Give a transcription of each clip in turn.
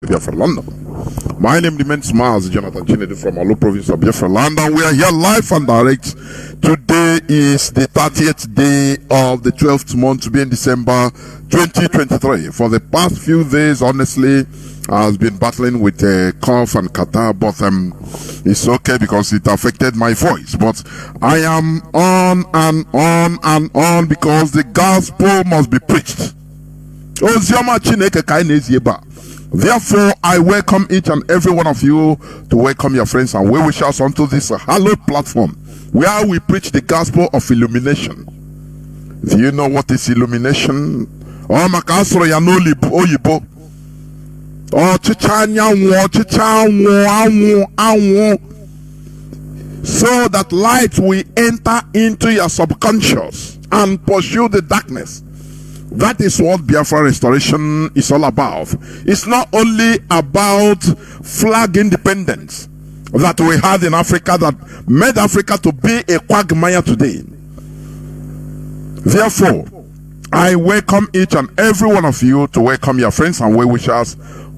Biafra land. My name remains Mazi, Jonathan Chinedu from Alo province of Biafra land, and we are here live and direct. Today is the 30th day of the 12th month to be in December 2023. For the past few days, honestly, I've been battling with a cough and catarrh, but it's okay because it affected my voice. But I am on and on and on because the gospel must be preached. Therefore, I welcome each and every one of you to welcome your friends and well wishers onto this hallowed platform where we preach the gospel of illumination. Do you know what is illumination? Oh, makasro ya no oyibo. Oh, so that light will enter into your subconscious and pursue the darkness. That is what Biafra restoration is all about. It's not only about flag independence that we had in Africa that made Africa to be a quagmire today. Therefore, I welcome each and every one of you to welcome your friends and well wishers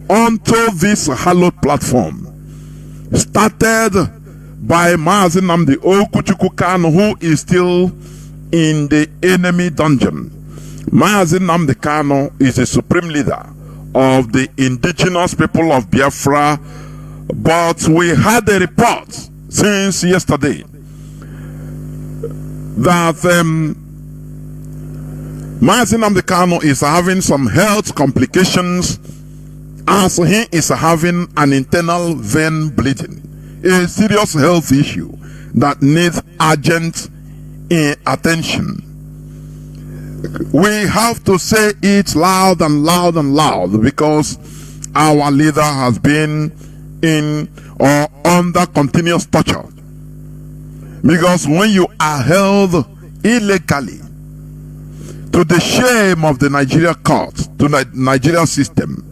onto this hallowed platform. Started by Mazi the Okuchukukan, who is still in the enemy dungeon. Mazi Nnamdi Kanu is the supreme leader of the indigenous people of Biafra, but we had a report since yesterday that Mazi Nnamdi Kanu is having some health complications as he is having an internal vein bleeding, a serious health issue that needs urgent attention. We have to say it loud and loud and loud because our leader has been in or under continuous torture. Because when you are held illegally, to the shame of the Nigeria court, to the Nigeria system,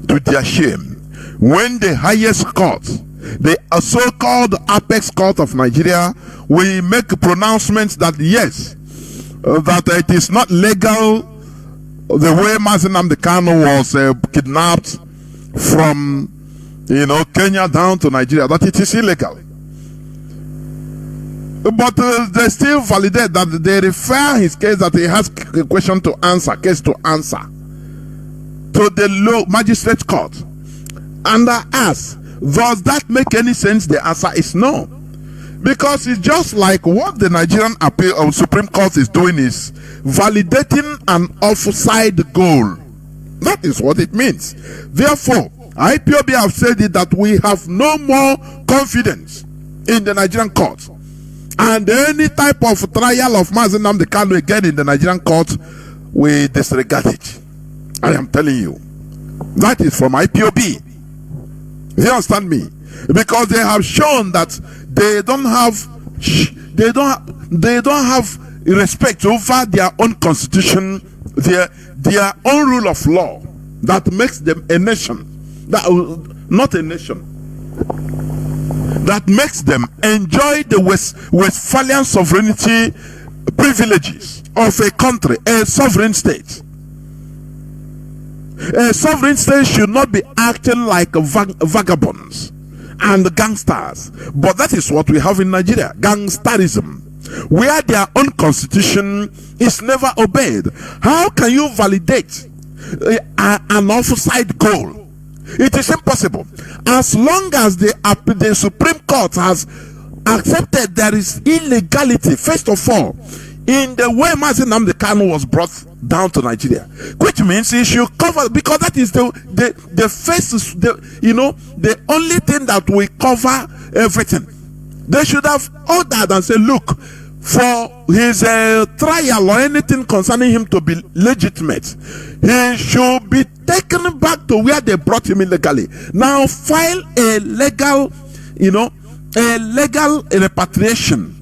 to their shame, when the highest court, the so-called apex court of Nigeria, will make pronouncements that yes, that it is not legal the way Mazi Nnamdi Kanu was kidnapped from Kenya down to Nigeria, that it is illegal. But they still validate that they refer his case that he has a question to answer, case to answer to the low magistrate court. And I ask, does that make any sense? The answer is no. Because it's just like what the Nigerian appeal of Supreme Court is doing is validating an offside goal. That is what it means. Therefore, IPOB have said it that we have no more confidence in the Nigerian court. And any type of trial of Mazi Nnamdi Kanu again in the Nigerian court, we disregard it. I am telling you. That is from IPOB. You understand me? Because they have shown that they don't have respect over their own constitution, their own rule of law that makes them a nation, not a nation, that makes them enjoy the Westphalian sovereignty privileges of a country, a sovereign state. A sovereign state should not be acting like vagabonds and gangsters, but that is what we have in Nigeria, gangsterism, where their own constitution is never obeyed. How can you validate an offside goal? It is impossible. As long as the Supreme Court has accepted there is illegality, first of all, in the way Mazi Nnamdi Kanu was brought down to Nigeria, which means he should cover, because that is the first, the only thing that will cover everything. They should have ordered and said, look, for his trial or anything concerning him to be legitimate, he should be taken back to where they brought him illegally. Now file a legal, a legal repatriation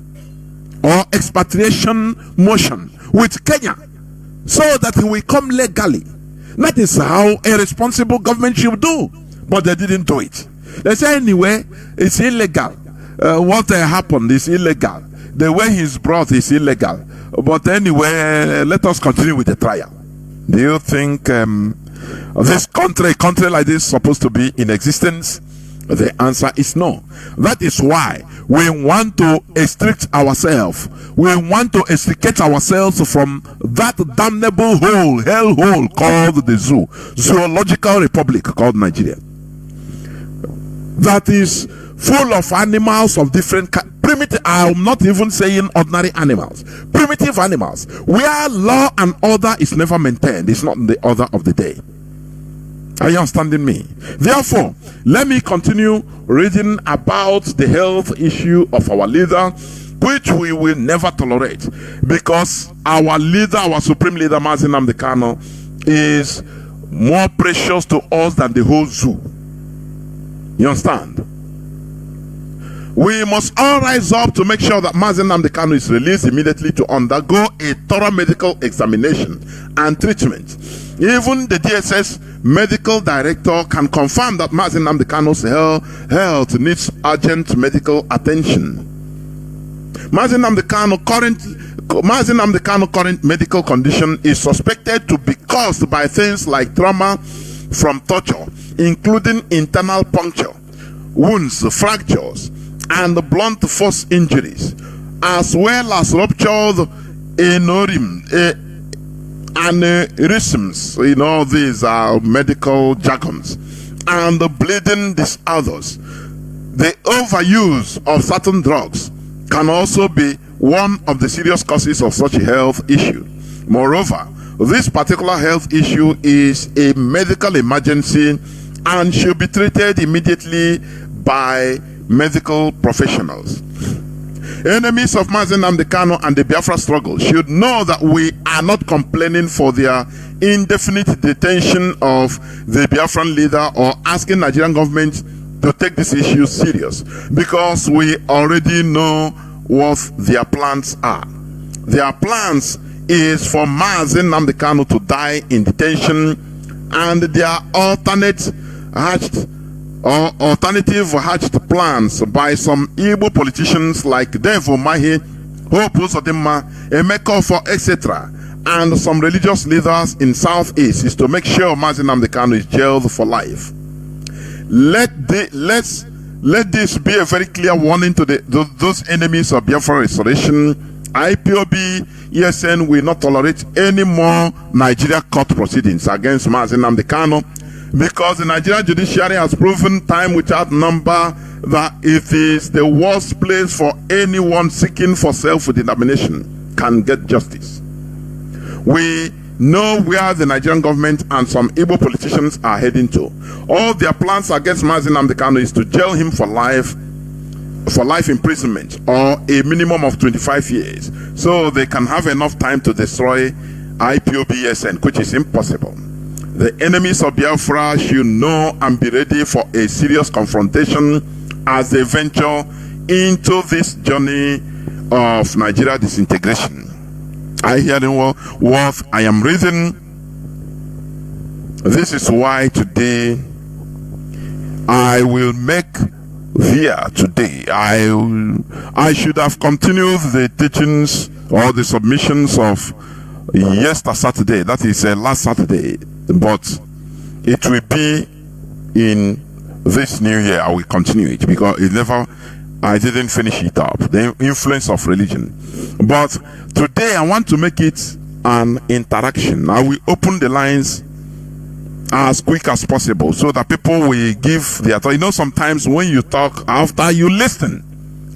or expatriation motion with Kenya, so that he will come legally. That is how a responsible government should do. But they didn't do it. They say anyway, it's illegal. What happened is illegal. The way he's brought is illegal. But anyway, let us continue with the trial. Do you think this country, a country like this, supposed to be in existence? The answer is no. That is why we want to extract ourselves. We want to extricate ourselves from that damnable hole, hell hole called the zoo, zoological republic called Nigeria. That is full of animals of different primitive. I'm not even saying ordinary animals, primitive animals, where law and order is never maintained. It's not the order of the day. Are you understanding me? Therefore, let me continue reading about the health issue of our leader, which we will never tolerate, because our leader, our supreme leader, Mazi Nnamdi Kanu, is more precious to us than the whole zoo. You understand? We must all rise up to make sure that Mazi Nnamdi Kanu is released immediately to undergo a thorough medical examination and treatment. Even the DSS medical director can confirm that Mazi Nnamdi Kanu's health needs urgent medical attention. Mazi Nnamdi Kanu's current medical condition is suspected to be caused by things like trauma from torture, including internal puncture, wounds, fractures, and blunt force injuries, as well as ruptured aneurysms. You know, these are medical jargons, and bleeding disorders. The overuse of certain drugs can also be one of the serious causes of such a health issue. Moreover, this particular health issue is a medical emergency and should be treated immediately by medical professionals. Enemies of Mazi Nnamdi Kanu and the Biafra struggle should know that we are not complaining for their indefinite detention of the Biafran leader or asking Nigerian government to take this issue serious, because we already know what their plans are. Their plans is for Mazi Nnamdi Kanu to die in detention, and their alternative hatched plans by some Igbo politicians like Devo Mahi, Hope Uzodimma, Emeka Ofo, etc., and some religious leaders in Southeast is to make sure Mazi Nnamdi Kanu is jailed for life. Let this be a very clear warning to those enemies of Biafra restoration. IPOB, ESN will not tolerate any more Nigeria court proceedings against Mazi Nnamdi Kanu, because the Nigerian judiciary has proven time without number that it is the worst place for anyone seeking for self-determination can get justice. We know where the Nigerian government and some Igbo politicians are heading to. All their plans against Mazi Nnamdi Kanu is to jail him for life imprisonment or a minimum of 25 years, so they can have enough time to destroy IPOBSN, which is impossible. The enemies of Biafra should know and be ready for a serious confrontation as they venture into this journey of Nigeria disintegration. I hear what I am reading. This is why today I will make today. I should have continued the teachings or the submissions of yesterday Saturday, that is last Saturday, but it will be in this new year. I will continue it because I didn't finish it up, the influence of religion. But today I want to make it an interaction. I will open the lines as quick as possible so that people will give their thought. You know, sometimes when you talk after you listen,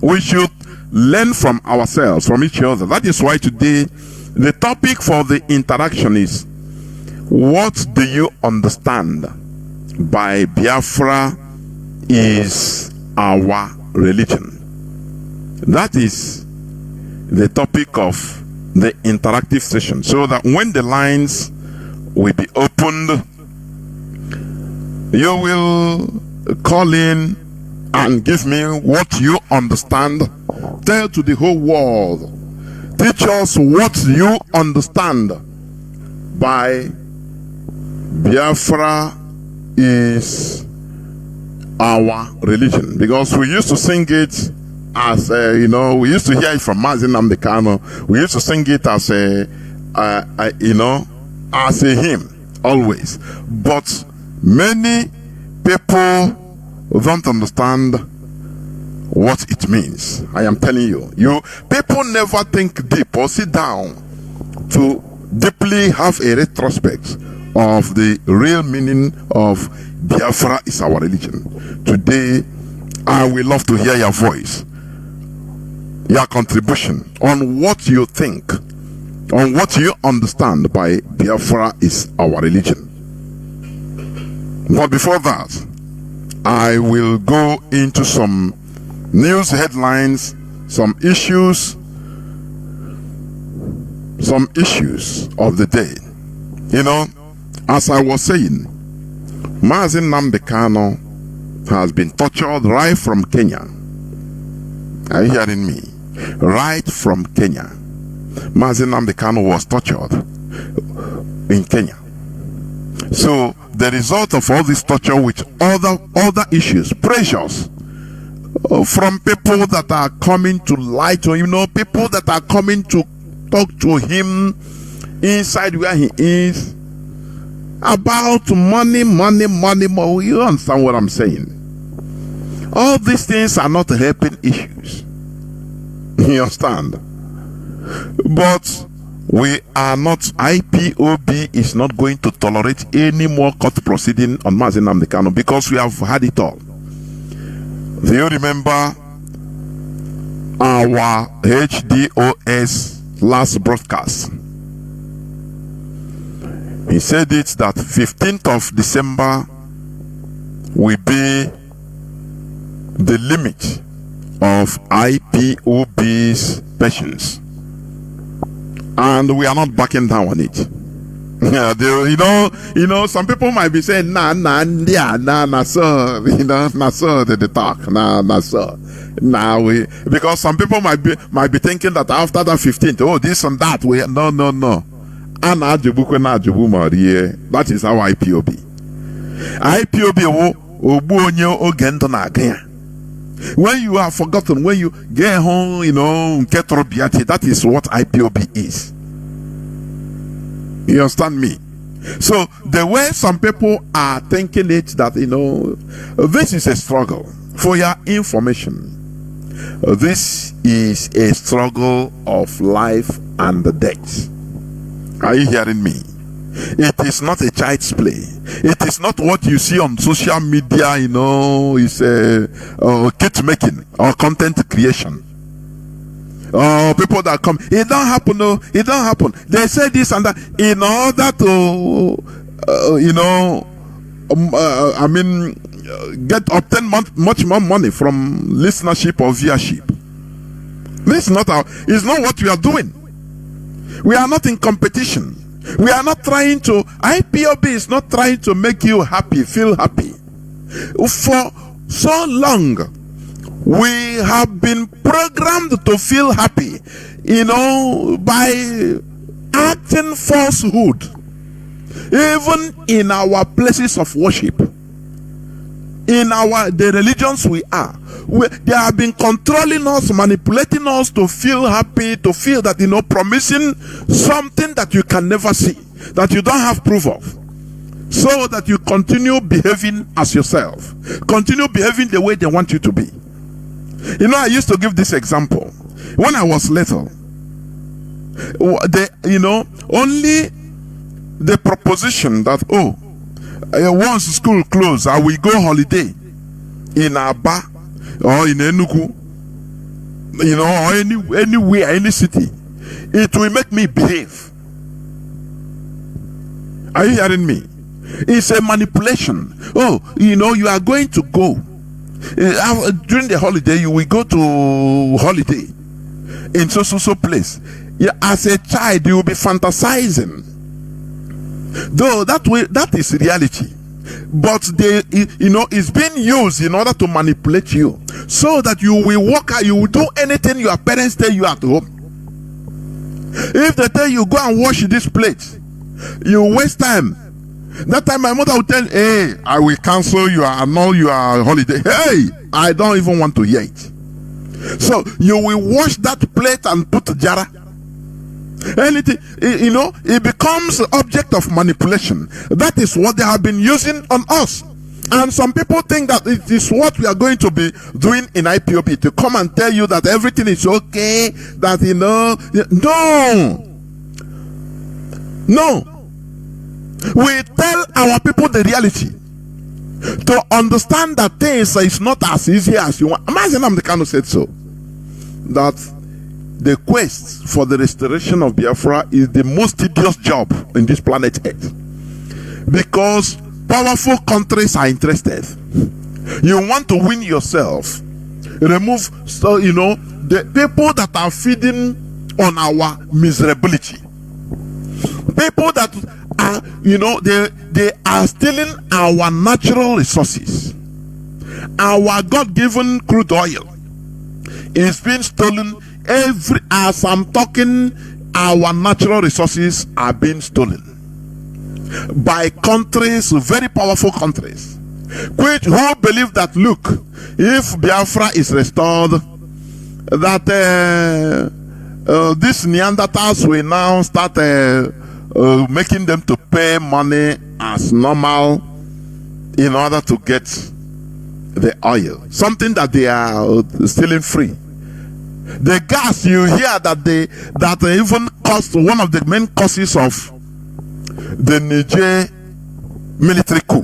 we should learn from ourselves, from each other. That is why today the topic for the interaction is, what do you understand by Biafra is our religion? That is the topic of the interactive session, so that when the lines will be opened, you will call in and give me what you understand. Tell to the whole world. Teach us what you understand by Biafra is our religion. Because we used to sing it as we used to hear it from Mazi Nnamdi Kanu. We used to sing it as as a hymn. always. But many people don't understand what it means. I am telling you, people never think deep or sit down to deeply have a retrospect of the real meaning of Biafra is our religion. Today, I will love to hear your voice, your contribution on what you think, on what you understand by Biafra is our religion. But before that, I will go into some news headlines, some issues of the day. You know, as I was saying, Mazi has been tortured right from Kenya. Are you hearing me? Right from Kenya. Mazi was tortured in Kenya. So the result of all this torture with other issues, pressures from people that are coming to lie to him, people that are coming to talk to him inside where he is about money. You understand what I'm saying? All these things are not helping issues. You understand? But we are not, IPOB is not going to tolerate any more court proceeding on Mazi Nnamdi Kanu because we have had it all. Do you remember our HDOS last broadcast? He said it that 15th of December will be the limit of IPOB's patience. And we are not backing down on it. Yeah, some people might be saying, so, they talk, so. Because some people might be thinking that after the 15th, oh, this and that, no. That is our IPOB. When you are forgotten, when you get home, that is what IPOB is. You understand me? So the way some people are thinking it, that this is a struggle. For your information, this is a struggle of life and death. Are you hearing me? It is not a child's play. It is not what you see on social media, it's a kit making or content creation. People that come, it don't happen, no, it don't happen. They say this and that in order to, obtain much more money from listenership or viewership. This is not it's not what we are doing. We are not in competition. We are not trying to, IPOB is not trying to make you happy, feel happy. For so long, we have been programmed to feel happy, by acting falsehood. Even in our places of worship, in the religions we are, they have been controlling us, manipulating us to feel happy, to feel that, promising something that you can never see, that you don't have proof of, so that you continue behaving as yourself, continue behaving the way they want you to be. I used to give this example. When I was little, only the proposition that, once school closed, I will go holiday in Aba or in Enugu, or anywhere, any city, it will make me behave. Are you hearing me? It's a manipulation. You are going to go. During the holiday, you will go to holiday in so place. As a child, you will be fantasizing. Though that is reality. But it's being used in order to manipulate you, so that you will walk out, you will do anything your parents tell you at home. If they tell you go and wash this plate, you waste time. That time my mother will tell, hey, I will cancel your holiday. Hey, I don't even want to hear it. So you will wash that plate and put jar Anything, it becomes the object of manipulation. That is what they have been using on us. And some people think that it is what we are going to be doing in IPOB, to come and tell you that everything is okay, that no. We tell our people the reality, to understand that things is not as easy as you want. Imagine I'm the kind who said so, that the quest for the restoration of Biafra is the most tedious job in this planet Earth, because powerful countries are interested. You want to win yourself, remove the people that are feeding on our miserability, people that are they are stealing our natural resources. Our God-given crude oil is being stolen. As I'm talking, our natural resources are being stolen by countries, very powerful countries, who believe that, look, if Biafra is restored, that these Neanderthals will now start making them to pay money as normal in order to get the oil, something that they are stealing free. The gas, you hear that even caused one of the main causes of the Niger military coup.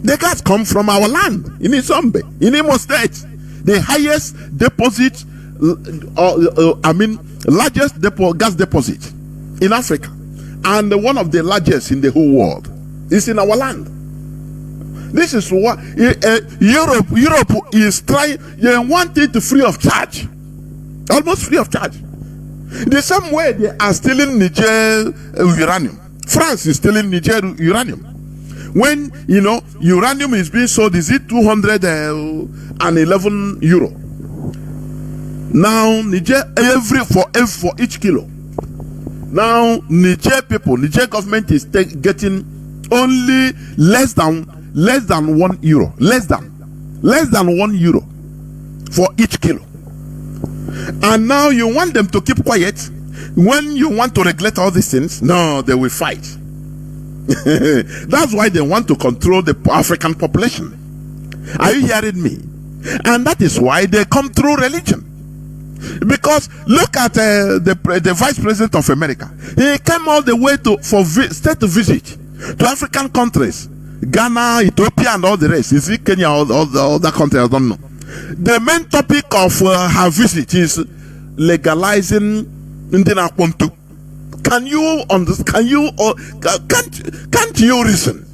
The gas come from our land in Izombe, in Imo State, the highest deposit, largest gas deposit in Africa, and one of the largest in the whole world is in our land. This is what Europe is trying. They want it free of charge. Almost free of charge. The same way they are stealing Niger uranium. France is stealing Niger uranium. When uranium is being sold, is it 211 euro? Now Niger for each kilo. Now Niger government is getting only less than 1 euro, less than 1 euro for each kilo. And now you want them to keep quiet when you want to regulate all these things? No, they will fight. That's why they want to control the African population. Are you hearing me? And that is why they come through religion. Because look at the Vice President of America. He came all the way for state visit to African countries, Ghana, Ethiopia, and all the rest. Is it Kenya or all the other countries? I don't know. The main topic of her visit is legalizing Ndina Kwantu. Can you understand? Can't you reason?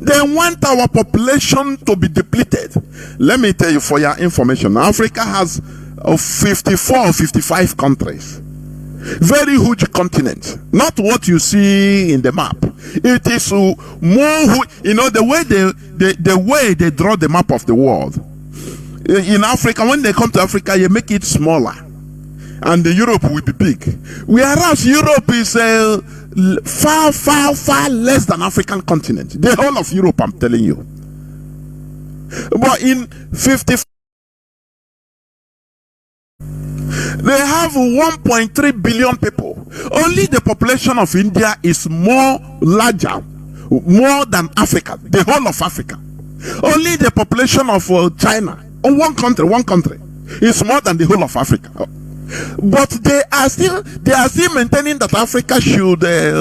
They want our population to be depleted. Let me tell you, for your information, Africa has 54 or 55 countries. Very huge continent. Not what you see in the map. It is more, the way they draw the map of the world. In Africa, when they come to Africa, you make it smaller, and Europe will be big. Whereas Europe is far less than African continent. The whole of Europe, I'm telling you. But in 55, they have 1.3 billion people. Only the population of India is more than Africa, the whole of Africa. Only the population of China, one country, is more than the whole of Africa. But they are still maintaining that Africa should, they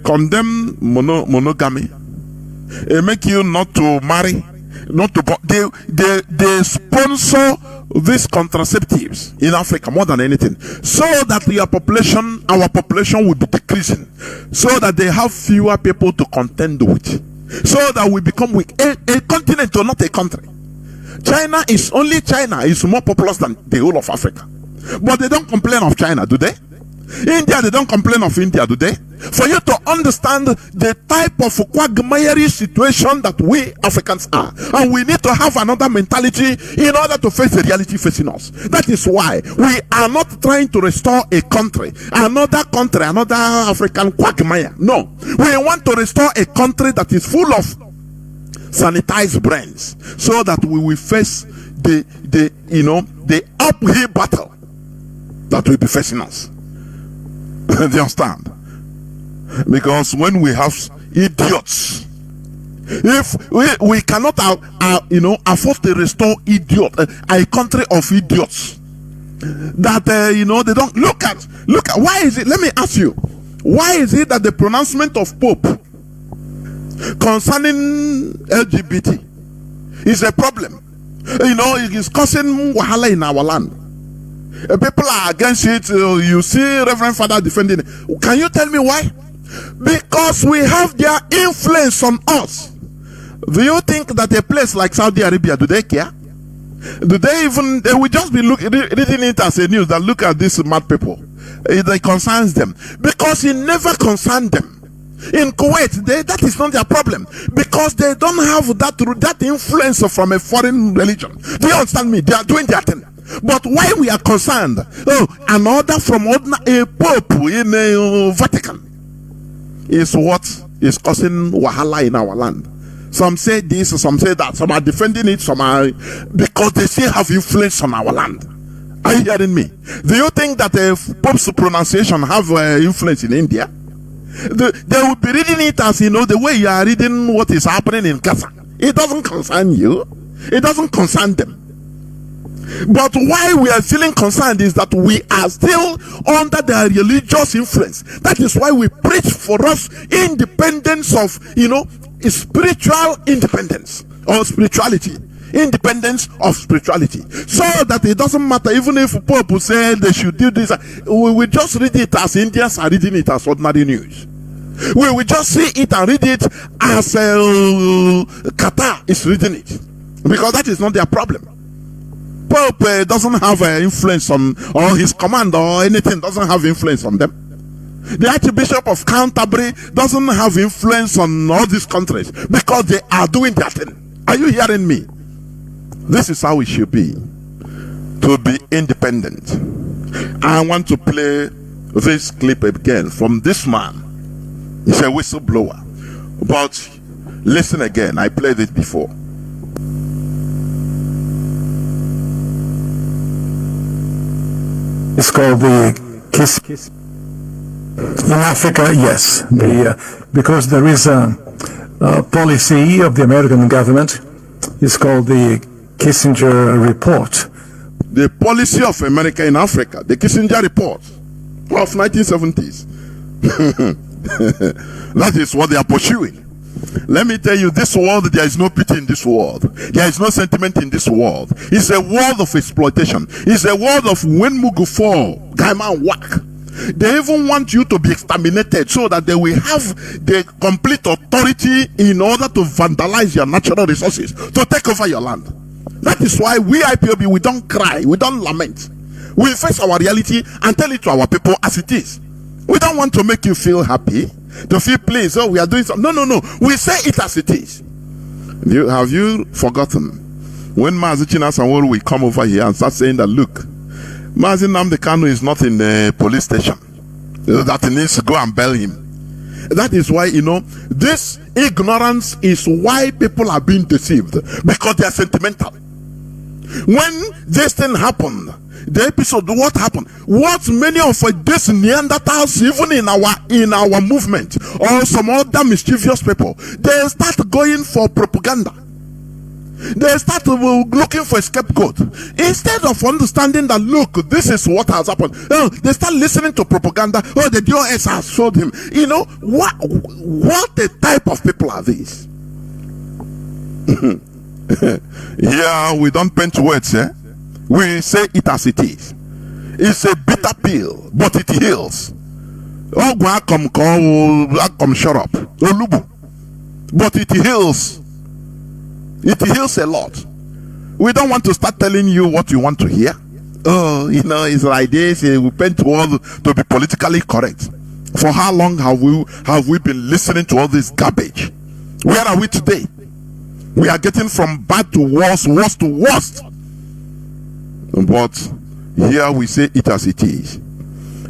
condemn monogamy. They make you not to marry, they sponsor these contraceptives in Africa more than anything, so that our population will be decreasing, so that they have fewer people to contend with, so that we become weak. A continent or not a country. China is more populous than the whole of Africa, but they don't complain of China, do they? India, they don't complain of India, do they? For you to understand the type of quagmire situation that we Africans are, and we need to have another mentality in order to face the reality facing us. That is why we are not trying to restore a country, another African quagmire. No, we want to restore a country that is full of sanitized brains, so that we will face the uphill battle that will be facing us. Do you understand? Because when we have idiots, if we cannot afford to restore a country of idiots that they don't look at why is it, let me ask you, why is it that the pronouncement of Pope concerning LGBT is a problem? It is causing wahala in our land. People are against it. You see Reverend Father defending it. Can you tell me why? Because we have their influence on us. Do you think that a place like Saudi Arabia, do they care? Do they even, they will just be reading it as a news that look at these mad people. It concerns them. Because it never concerned them. In Kuwait, that is not their problem. Because they don't have that influence from a foreign religion. Do you understand me? They are doing their thing. But why we are concerned? An order from a pope in Vatican is what is causing wahala in our land. Some say this, some say that, some are defending it, some are, because they still have influence on our land. Are you hearing me? Do you think that a Pope's pronunciation have influence in India? They will be reading it as, the way you are reading what is happening in Gaza. It doesn't concern you. It doesn't concern them. But why we are feeling concerned is that we are still under their religious influence. That is why we preach for us independence of, spiritual independence or spirituality. Independence of spirituality. So that it doesn't matter, even if Pope said they should do this, we will just read it as Indians are reading it as ordinary news. We will just see it and read it as Qatar is reading it. Because that is not their problem. Pope doesn't have influence on, or his command or anything doesn't have influence on them. The Archbishop of Canterbury doesn't have influence on all these countries because they are doing their thing. Are you hearing me? This is how it should be, to be independent. I want to play this clip again from this man. He's a whistleblower. But listen again, I played it before. It's called the Kiss. In Africa, yes, because there is a policy of the American government. It's called the Kissinger Report. The policy of America in Africa, the Kissinger Report of 1970s. That is what they are pursuing. Let me tell you, this world, there is no pity in this world. There is no sentiment in this world. It's a world of exploitation. It's a world of when Mugu fall, Gaiman whack. They even want you to be exterminated so that they will have the complete authority in order to vandalize your natural resources, to take over your land. That is why we IPOB, we don't cry, we don't lament. We face our reality and tell it to our people as it is. We don't want to make you feel happy, to feel pleased, we are doing something. No. We say it as it is. Have you forgotten when Mazi Chinedu will come over here and start saying that, look, Mazi Nnamdi Kanu is not in the police station, that he needs to go and bail him. That is why, this ignorance is why people are being deceived, because they are sentimental. When this thing happened, the episode, what happened? What many of these Neanderthals, even in our movement, or some other mischievous people, they start going for propaganda. They start looking for a scapegoat instead of understanding that, look, this is what has happened. They start listening to propaganda. The DOS has showed him. What the type of people are these? Yeah, we don't paint words, we say it as it is. It's a bitter pill, but it heals. Shut up. But it heals. It heals a lot. We don't want to start telling you what you want to hear. It's like this. We paint world to be politically correct. For how long have we been listening to all this garbage? Where are we today? We are getting from bad to worse, worse to worst. But here we say it as it is.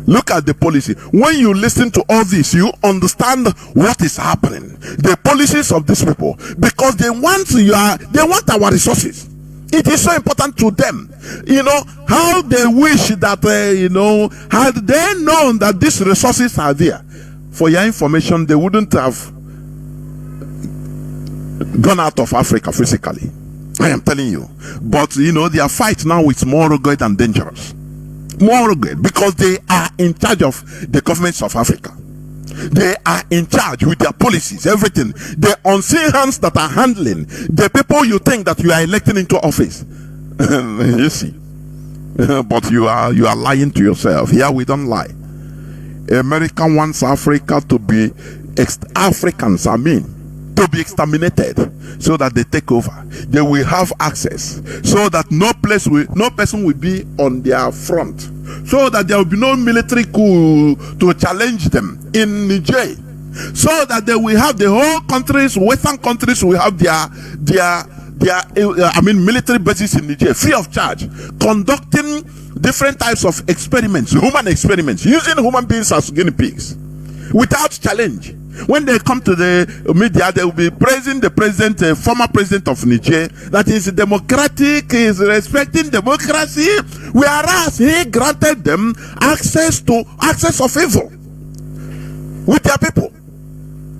Look at the policy. When you listen to all this, you understand what is happening. The policies of these people, because they want our resources. It is so important to them. You know, how they wish that, had they known that these resources are there, for your information, they wouldn't have gone out of Africa physically. I am telling you. But, their fight now is more rugged and dangerous. More rugged, because they are in charge of the governments of Africa. They are in charge with their policies, everything. The unseen hands that are handling the people you think that you are electing into office. You see. But you are lying to yourself. Here we don't lie. America wants Africa to be Africans, to be exterminated, so that they take over. They will have access, so that no person will be on their front, so that there will be no military coup to challenge them in Niger, so that they will have the whole countries, Western countries will have their military bases in Niger, free of charge, conducting different types of experiments, human experiments, using human beings as guinea pigs, without challenge. When they come to the media, they will be praising the president, former president of Niger, that is democratic, is respecting democracy, whereas he granted them access of evil with their people.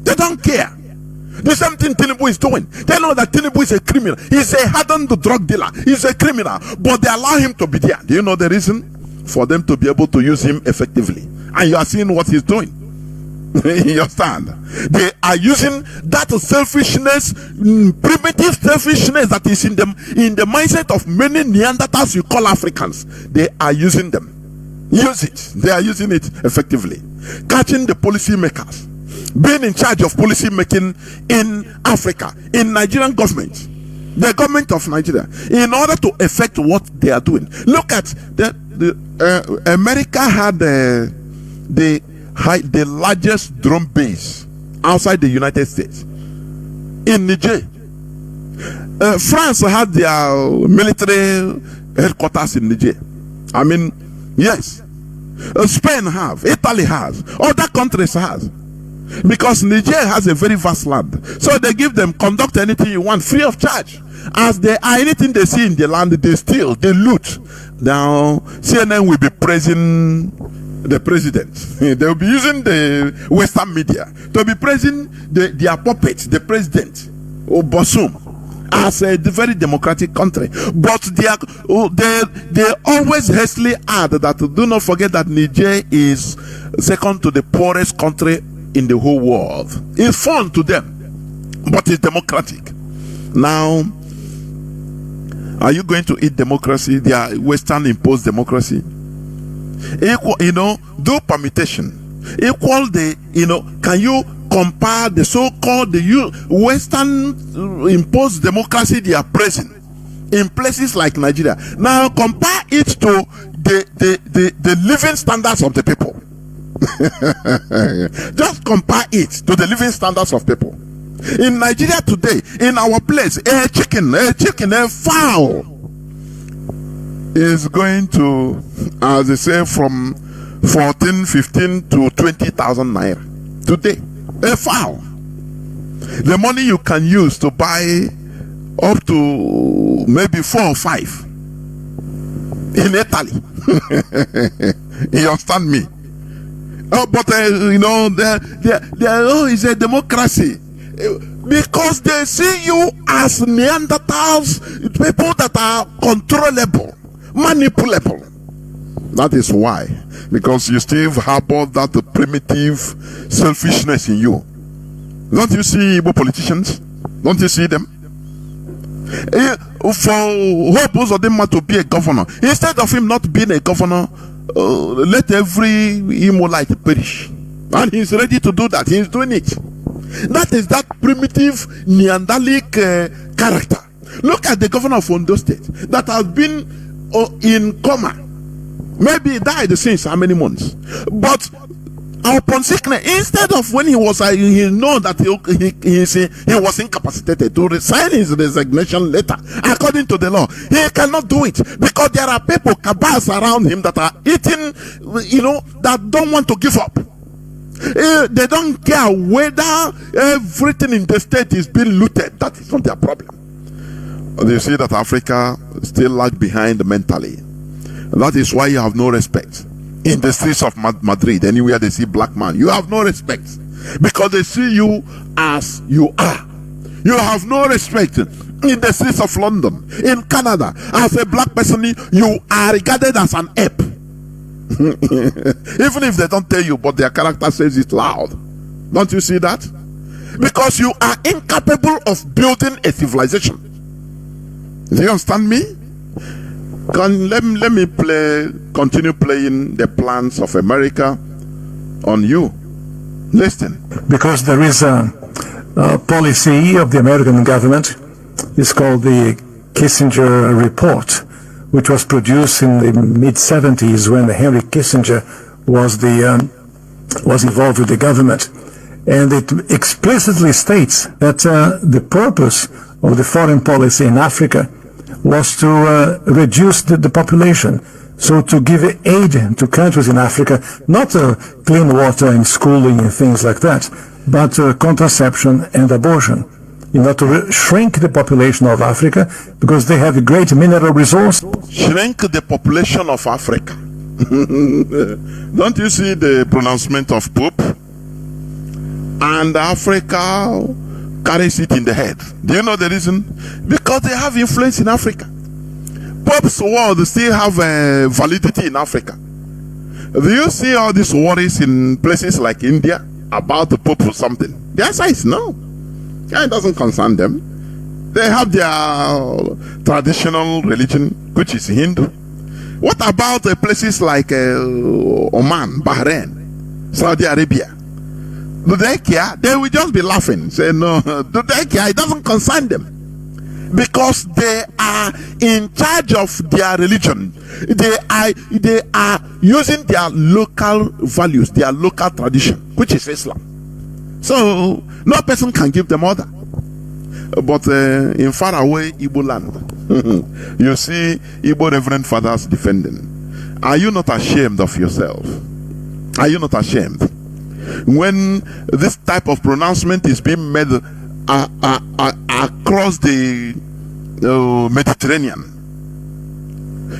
They don't care. The same thing Tinubu is doing. They know that Tinubu is a criminal. He's a hardened drug dealer. He's a criminal. But they allow him to be there. Do you know the reason? For them to be able to use him effectively. And you are seeing what he's doing. You understand? They are using that selfishness, primitive selfishness that is in them, in the mindset of many Neanderthals you call Africans. They are using them. Use it. They are using it effectively. Catching the policy makers, being in charge of policy making in Africa, in Nigerian government, the government of Nigeria, in order to effect what they are doing. Look at America had the largest drone base outside the United States in Niger. France had their military headquarters in Niger. Yes. Spain have, Italy has, other countries has, because Niger has a very vast land. So they give them, conduct anything you want free of charge. As they are, anything they see in the land, they steal, they loot. Now CNN will be praising the president. They will be using the Western media to be praising their puppet, the president, or Bossum, as a very democratic country. But they always hastily add that, do not forget that Niger is second to the poorest country in the whole world. It's fun to them, but it's democratic. Now, are you going to eat democracy, their Western imposed democracy? Equal, do permutation. Equal can you compare the so-called Western imposed democracy they are present in places like Nigeria? Now compare it to the living standards of the people. Just compare it to the living standards of people. In Nigeria today, in our place, a fowl is going to, as they say, from 14, 15 to 20,000 naira today. A fowl. The money you can use to buy up to maybe 4 or 5 in Italy. You understand me? But it's a democracy. Because they see you as Neanderthals, people that are controllable, manipulable. That is why. Because you still harbor that primitive selfishness in you. Don't you see Igbo politicians? Don't you see them? For Hope Uzodinma to be a governor, instead of him not being a governor, let every Imolite perish. And he's ready to do that. He's doing it. That is that primitive Neanderthalic character. Look at the governor of Ondo State that has been in coma. Maybe he died since how many months? But upon sickness, instead of when he was, he know that he was incapacitated to resign his resignation letter according to the law. He cannot do it because there are people, cabals around him that are eating, that don't want to give up. They don't care whether everything in the state is being looted. That is not their problem. You see that Africa still lag behind mentally. That is why you have no respect. In the streets of Madrid, anywhere they see black man, you have no respect. Because they see you as you are. You have no respect. In the streets of London, in Canada, as a black person, you are regarded as an ape. Even if they don't tell you, but their character says it loud. Don't you see that? Because you are incapable of building a civilization. Do you understand me? Let me continue playing the plans of America on you. Listen. Because there is a policy of the American government. It's called the Kissinger Report, which was produced in the mid-70s when Henry Kissinger was involved with the government. And it explicitly states that the purpose of the foreign policy in Africa was to reduce the population. So to give aid to countries in Africa, not clean water and schooling and things like that, but contraception and abortion, in order to shrink the population of Africa, because they have a great mineral resource. Shrink the population of Africa. Don't you see the pronouncement of Pope? And Africa carries it in the head. Do you know the reason? Because they have influence in Africa. Pope's words still have validity in Africa. Do you see all these worries in places like India about the Pope or something? The answer is no. It doesn't concern them. They have their traditional religion, which is Hindu. What about places like Oman, Bahrain, Saudi Arabia? Do they care? They will just be laughing. Say no. Do they care? It doesn't concern them. Because they are in charge of their religion. They are using their local values, their local tradition, which is Islam. So no person can give them order. But in faraway Igbo land, you see Igbo reverend fathers defending. Are you not ashamed of yourself? Are you not ashamed? When this type of pronouncement is being made across the Mediterranean,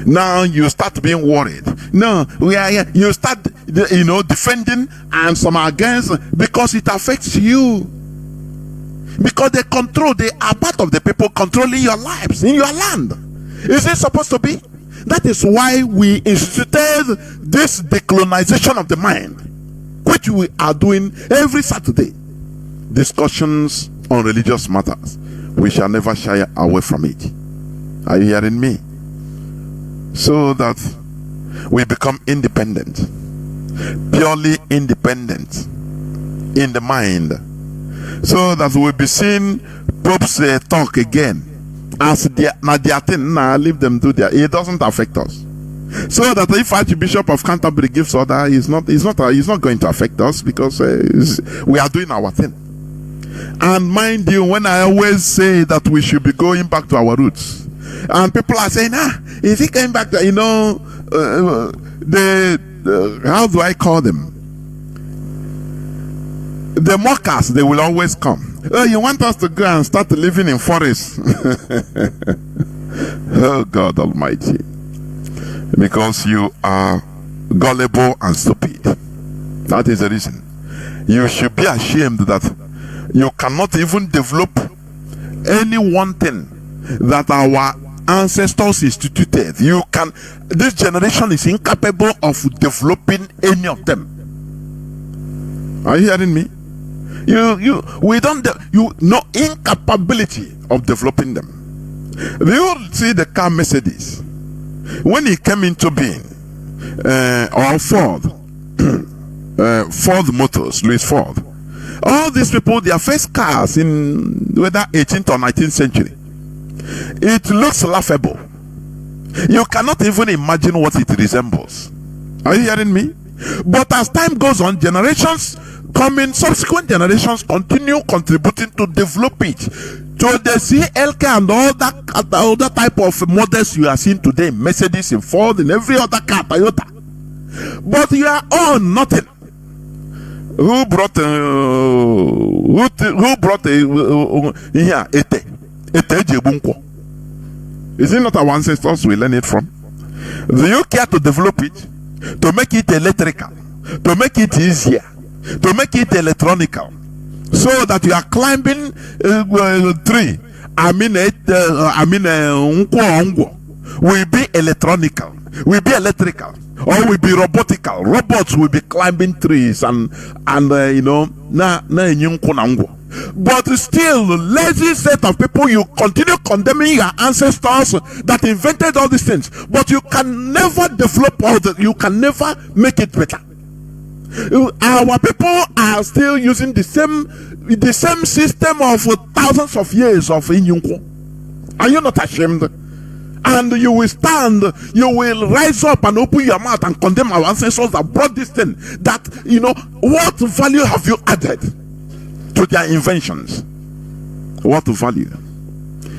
now you start being worried. No, you start defending, and some are against, because it affects you. Because they are part of the people controlling your lives in your land. Is it supposed to be? That is why we instituted this decolonization of the mind, which we are doing every Saturday. Discussions on religious matters. We shall never shy away from it. Are you hearing me? So that we become independent, purely independent in the mind, so that we'll be seeing popes talk again as their thing. Now leave them do their. It doesn't affect us. So that if Archbishop of Canterbury gives order, he's not going to affect us, because we are doing our thing. And mind you, when I always say that we should be going back to our roots, and people are saying, is he going back to, how do I call them? The mockers, they will always come. Oh, you want us to go and start living in forests? Oh God Almighty. Because you are gullible and stupid. That is the reason. You should be ashamed that you cannot even develop any one thing that our ancestors instituted. This generation is incapable of developing any of them. Are you hearing me? Incapability of developing them. Do you see the car Mercedes? When it came into being, or Ford, Ford Motors, Louis Ford, all these people, their first cars in whether 18th or 19th century, it looks laughable. You cannot even imagine what it resembles. Are you hearing me? But as time goes on, subsequent generations continue contributing to develop it. So the CLK and all that other type of models you are seeing today, Mercedes and Ford and every other car, Toyota. But you are all nothing. Who brought Ete Jebunko? Is it not our ancestors we learn it from? Do you care to develop it? To make it electrical? To make it easier? To make it electronical? So that you are climbing tree. Will be electronical, will be electrical, or will be robotical. Robots will be climbing trees and but still, lazy set of people, you continue condemning your ancestors that invented all these things, but you can never develop all that. You can never make it better. Our people are still using the same system of thousands of years of Inyunko. Are you not ashamed? And you will stand, you will rise up and open your mouth and condemn our ancestors that brought this thing. That, what value have you added to their inventions? What value?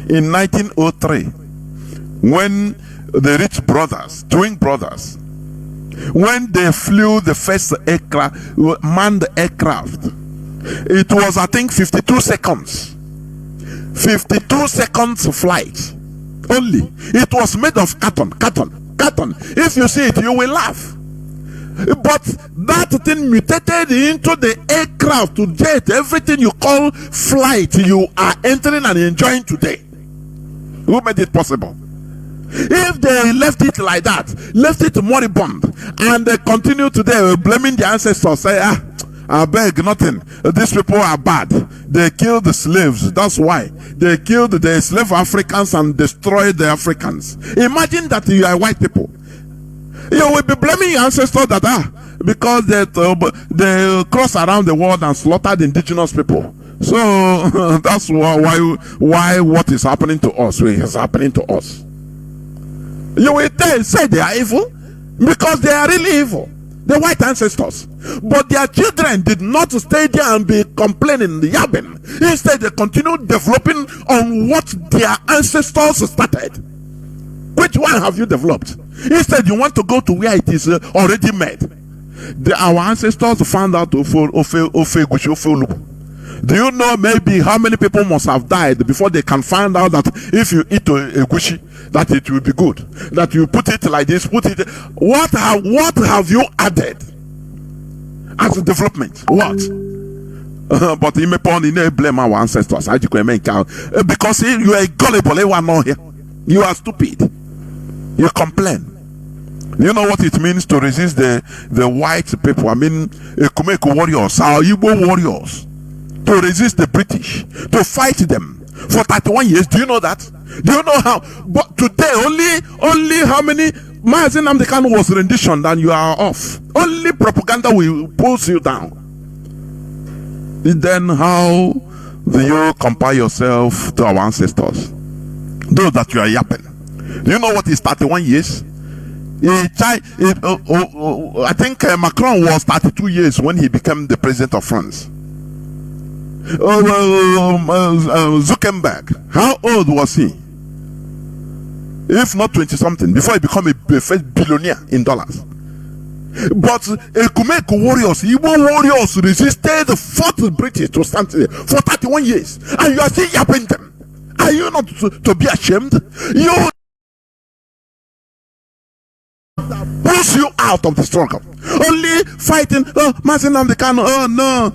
In 1903, when the rich brothers, twin brothers, when they flew the first manned aircraft, it was, I think, 52 seconds. 52 seconds flight only. It was made of carton. If you see it, you will laugh. But that thing mutated into the aircraft, to jet, everything you call flight, you are entering and enjoying today. Who made it possible? If they left it like that, left it moribund, and they continue today blaming the ancestors, say, I beg nothing. These people are bad. They killed the slaves. That's why they killed the slave Africans and destroyed the Africans. Imagine that you are white people. You will be blaming your ancestors that because they crossed around the world and slaughtered indigenous people. So that's why what is happening to us is happening to us. You will say they are evil because they are really evil. The white ancestors, but their children did not stay there and be complaining, yabbing. Instead, they continued developing on what their ancestors started. Which one have you developed? Instead, you want to go to where it is already made. Our ancestors found out Do you know maybe how many people must have died before they can find out that if you eat a gushi, that it will be good? That you put it like this, put it. What have you added as a development? What? But you may blame our ancestors because you are gullible. You are stupid. You complain. You know what it means to resist the white people? I mean, Ekumeko warriors, our Igbo warriors, to resist the British, to fight them for 31 years. Do you know that? Do you know how? But today, only how many? Mazi was rendition, then you are off. Only propaganda will pull you down. Then how do you compare yourself to our ancestors? Those that you are yapping. Do you know what is 31 years? I think Macron was 32 years when he became the president of France. Zuckerberg, how old was he? If not 20 something, before he became a first billionaire in dollars. But Ekumeko warriors, Igbo warriors resisted the fourth British to stand there for 31 years, and you are still yapping them. Are you not to be ashamed? You push you out of the struggle. Only fighting. Mazi Nnamdi Kanu. Oh no,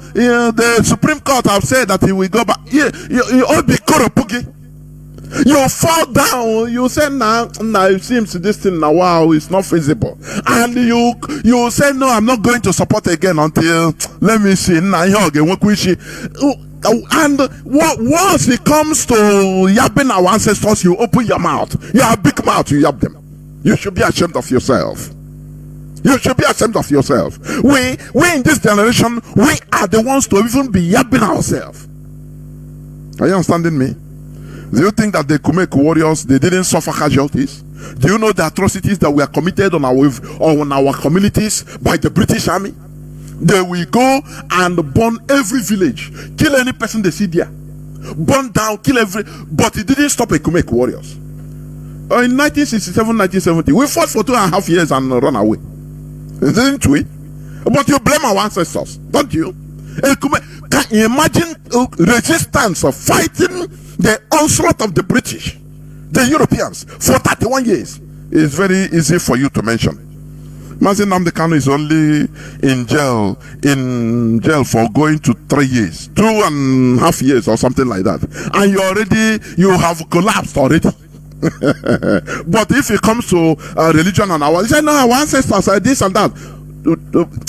the Supreme Court have said that he will go back. You all be koropugi. You fall down. You say now it seems this thing now. Wow, it's not feasible. And you say no, I'm not going to support again until let me see. And once it comes to yapping our ancestors, you open your mouth. You have a big mouth. You yap them. You should be ashamed of yourself. You should be ashamed of yourself. We in this generation, we are the ones to even be yapping ourselves. Are you understanding me? Do you think that the Ekumeko warriors, they didn't suffer casualties? Do you know the atrocities that were committed on our communities by the British Army? They will go and burn every village, kill any person they see there, burn down, kill every. But it didn't stop Ekumeko warriors. In 1967, 1970, we fought for 2.5 years and run away. Didn't we? But you blame our ancestors, don't you? Can you imagine resistance of fighting the onslaught of the British The Europeans for 31 years. It's very easy for you to mention. Mazi Nnamdi Kanu is only in jail for going to 3 years, 2.5 years or something like that. And you have collapsed already. But if it comes to religion and our, you say, no, our ancestors are this and that.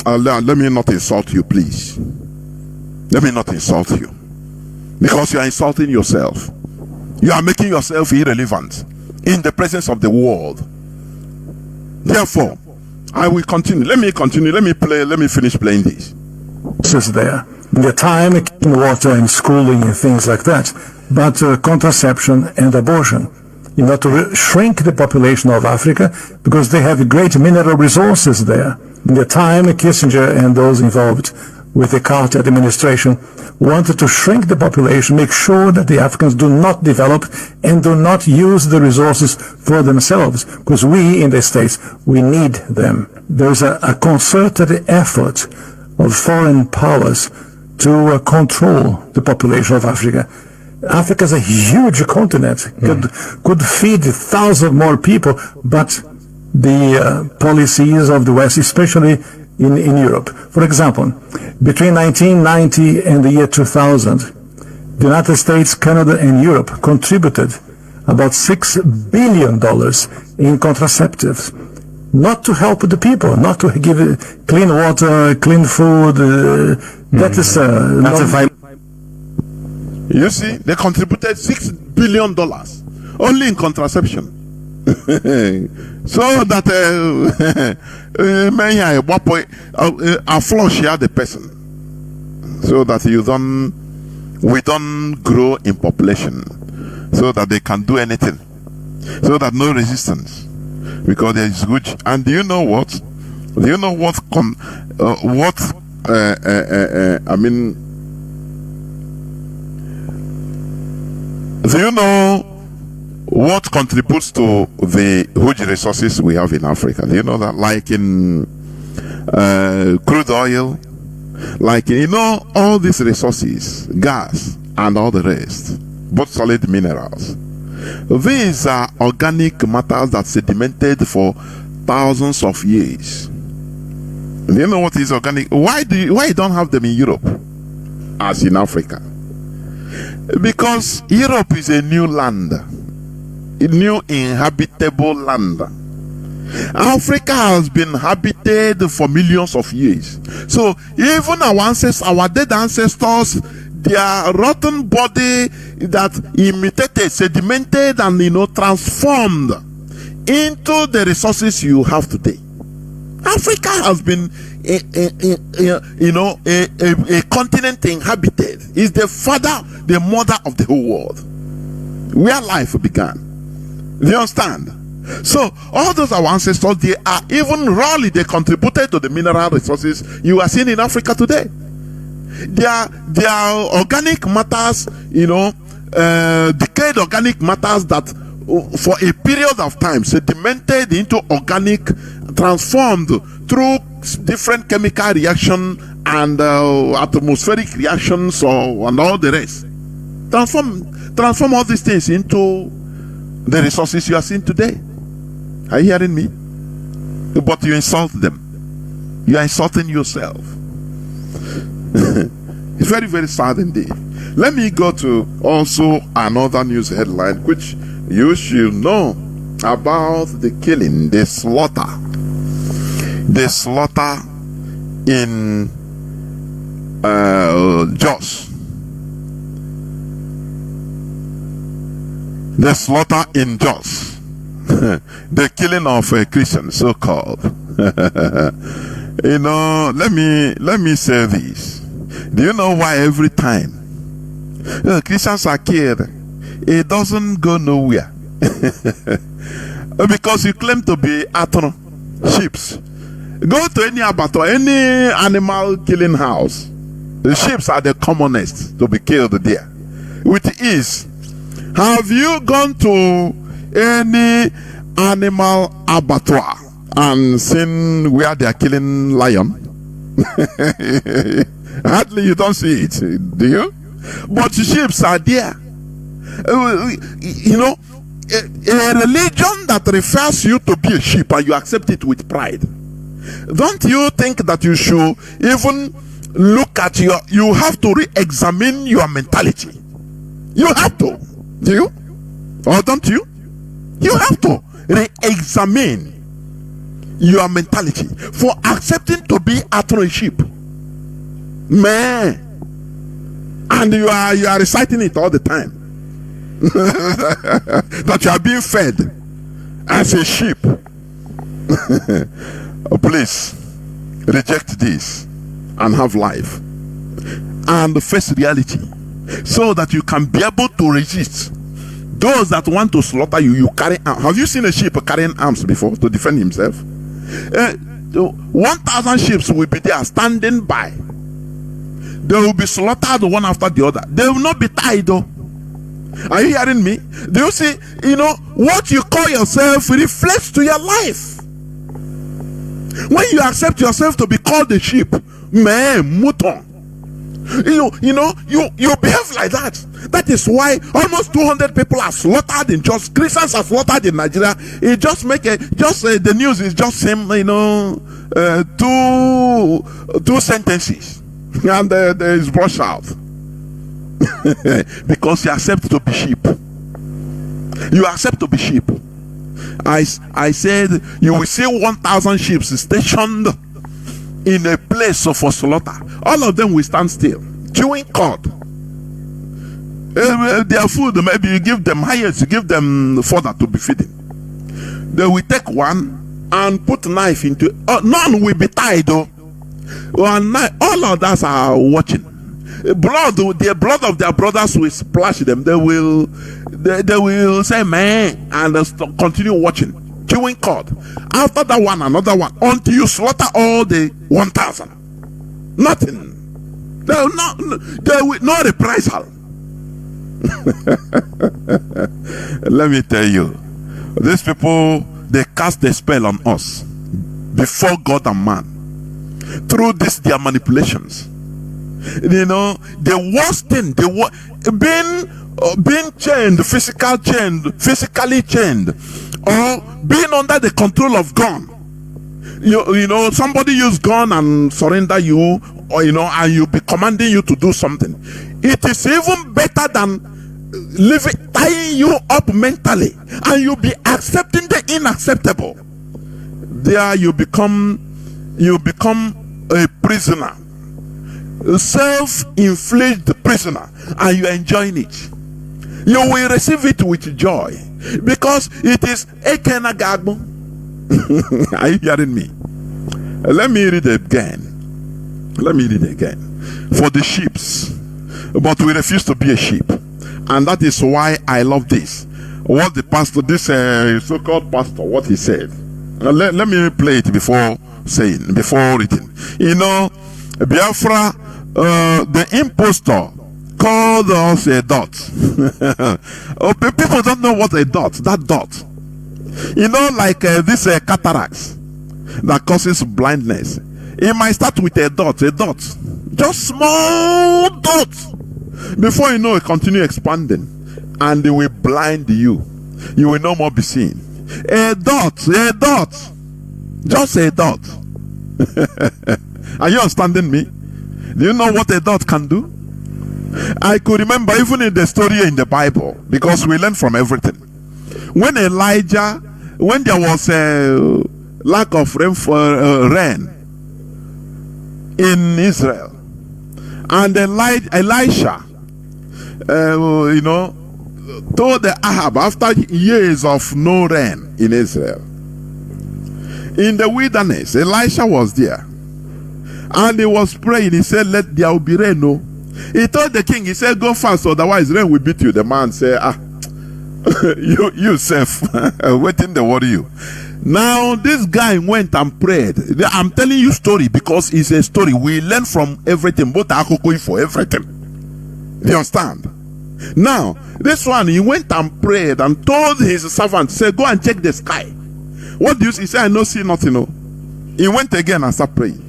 Let me not insult you, please. Let me not insult you. Because you are insulting yourself. You are making yourself irrelevant in the presence of the world. Therefore, I will continue. Let me continue. Let me finish playing this. Is there. The time, water and schooling and things like that. But contraception and abortion. In order to shrink the population of Africa, because they have great mineral resources there. In the time, Kissinger and those involved with the Carter administration wanted to shrink the population, make sure that the Africans do not develop and do not use the resources for themselves, because we in the States, we need them. There's a concerted effort of foreign powers to control the population of Africa. Africa is a huge continent, could feed thousands more people, but the policies of the West, especially in Europe. For example, between 1990 and the year 2000, the United States, Canada, and Europe contributed about $6 billion in contraceptives. Not to help the people, not to give clean water, clean food. That is you see, they contributed $6 billion only in contraception. So that I flush here the person, so that we don't grow in population, so that they can do anything, so that no resistance, because there is good. And do you know what? Do you know what? I mean. Do you know what contributes to the huge resources we have in Africa? Do you know that? Like in crude oil, like, you know, all these resources, gas and all the rest, both solid minerals. These are organic matters that sedimented for thousands of years. Do you know what is organic? Why you don't have them in Europe as in Africa? Because Europe is a new land, a new inhabitable land. Africa has been habited for millions of years. So even our dead ancestors, their rotten body that imitated, sedimented, and transformed into the resources you have today. Africa has been a continent inhabited. Is the father, the mother of the whole world, where life began. Do you understand? So all those our ancestors, they are even rawly, they contributed to the mineral resources you are seeing in Africa today. They are organic matters, decayed organic matters that for a period of time sedimented into organic, transformed through different chemical reaction and atmospheric reactions and all the rest. Transform all these things into the resources you are seeing today. Are you hearing me? But you insult them. You are insulting yourself. It's very, very sad indeed. Let me go to also another news headline which you should know about: the killing, the slaughter in Jos. The slaughter in Jos. The killing of a Christian, so-called. Let me say this. Do you know why every time Christians are killed, it doesn't go nowhere? Because you claim to be sheep. Go to any abattoir, any animal killing house. The sheep are the commonest to be killed there with ease. Have you gone to any animal abattoir and seen where they are killing lion? Hardly you don't see it, do you? But the sheep are there. a religion that refers you to be a sheep and you accept it with pride, don't you think that you should even look at you have to re-examine your mentality? You have to. Do you? Or don't you? You have to re-examine your mentality for accepting to be a sheep. Man. And you are reciting it all the time. That you are being fed as a sheep. Please reject this and have life and face reality, so that you can be able to resist those that want to slaughter you. You carry arms. Have you seen a sheep carrying arms before to defend himself? 1,000 sheep will be there standing by. They will be slaughtered one after the other. They will not be tied though. Are you hearing me? Do you see? What you call yourself reflects to your life. When you accept yourself to be called a sheep, man, mouton, you behave like that. That is why almost 200 people are slaughtered in Christians are slaughtered in Nigeria. It just the news is just same, two sentences, and there is brush out. Because you accept to be sheep. You accept to be sheep. I said you will see 1,000 sheep stationed in a place for slaughter. All of them will stand still, chewing cud. Their food, maybe you give them highest, you give them fodder to be feeding. They will take one and put knife into it. None will be tied though. All of us are watching. The blood of their brothers will splash them. They will say man and continue watching, chewing cud. After that one, another one, until you slaughter all the 1,000. Nothing. There will no reprisal. Let me tell you, these people, they cast a spell on us before God and man through their manipulations. The worst thing, being chained, physically chained, or being under the control of gun. Somebody use gun and surrender you, or and you be commanding you to do something. It is even better than tying you up mentally, and you be accepting the unacceptable. There you become a prisoner, a self-inflicted prisoner, and you are enjoying it. You will receive it with joy because it is ekenagagbo. Are you hearing me? Let me read it again. For the sheep, but we refuse to be a sheep, and that is why I love this. What the pastor, this so-called pastor, what he said. Let me play it before reading. Biafra, the impostor called us a dot. People don't know what a dot. That dot, like this cataracts that causes blindness. It might start with a dot, just small dot. Before you know, it continue expanding, and it will blind you. You will no more be seen. A dot, just a dot. Are you understanding me? Do you know what a dot can do? I could remember even in the story in the Bible, because we learn from everything. When there was a lack of rain in Israel, and Elisha, told the Ahab, after years of no rain in Israel, in the wilderness, Elisha was there, and he was praying. He said, "Let there be rain." No, he told the king, he said, "Go fast, otherwise rain will beat you." The man said, you self, waiting to worry you. Now this guy went and prayed. I'm telling you story because it's a story. We learn from everything, both Akokoi for everything. You understand? Now this one, he went and prayed and told his servant, said, "Go and check the sky." What do you see? He said, "I no see nothing." No. He went again and started praying.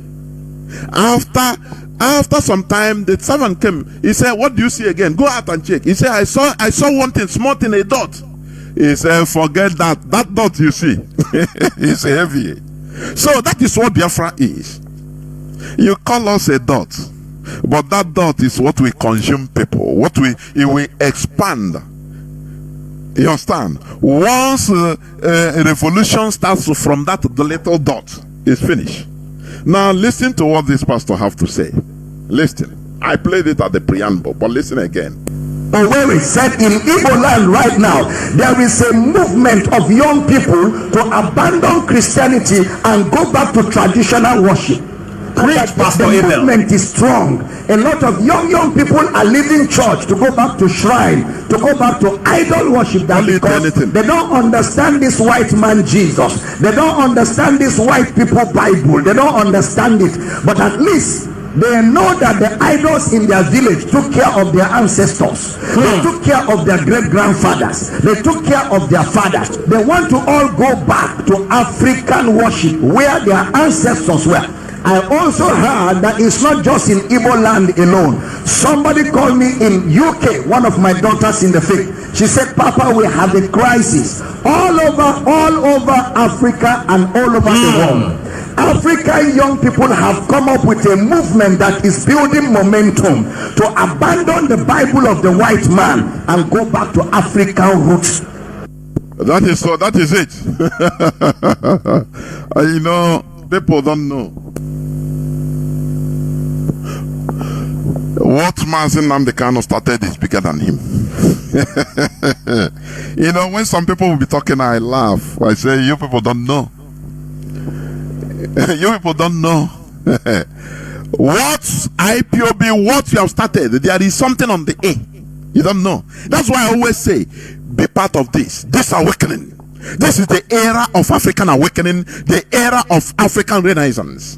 After some time, the servant came. He said, "What do you see again? Go out and check." He said, I saw one thing, small thing, a dot. He said, forget that. That dot you see is heavy. So that is what Biafra is. You call us a dot, but that dot is what we consume people, what we expand. You understand? Once a revolution starts from that, the little dot is finished. Now listen to what this pastor have to say. Listen. I played it at the preamble, but listen again. Where it said in Igbo land right now, there is a movement of young people to abandon Christianity and go back to traditional worship. The movement is strong. A lot of young people are leaving church to go back to shrine, to go back to idol worship. That because they don't understand this white man Jesus. They don't understand this white people Bible. They don't understand it. But at least they know that the idols in their village took care of their ancestors. They took care of their great-grandfathers. They took care of their fathers. They want to all go back to African worship where their ancestors were. I also heard that it's not just in Igbo land alone. Somebody called me in UK, one of my daughters in the faith. She said, Papa, we have a crisis all over Africa and all over the world. African young people have come up with a movement that is building momentum to abandon the Bible of the white man and go back to African roots. That is so. That is it. You know, people don't know what Mazi Nnamdi started is bigger than him. You know, when some people will be talking, I laugh. I say, you people don't know. You people don't know. What IPOB, what you have started, there is something on the A. You don't know. That's why I always say, be part of this awakening. This is the era of African awakening, the era of African renaissance.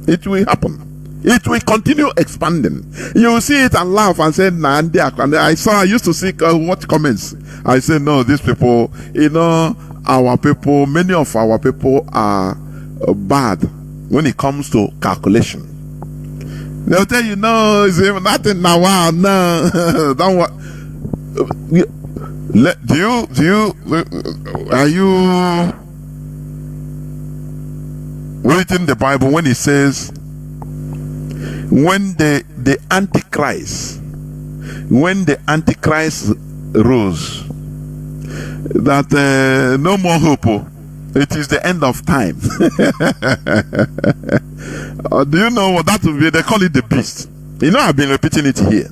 It will happen. It will continue expanding. You will see it and laugh and say, nah, I used to see what comments. I say, no, these people, you know, our people, many of our people are bad when it comes to calculation. They'll tell you, no, it's nothing now, no, don't what. Are you reading the Bible when it says, when the Antichrist rose, that no more hope, it is the end of time. Do you know what that will be? They call it the beast. You know, I've been repeating it here.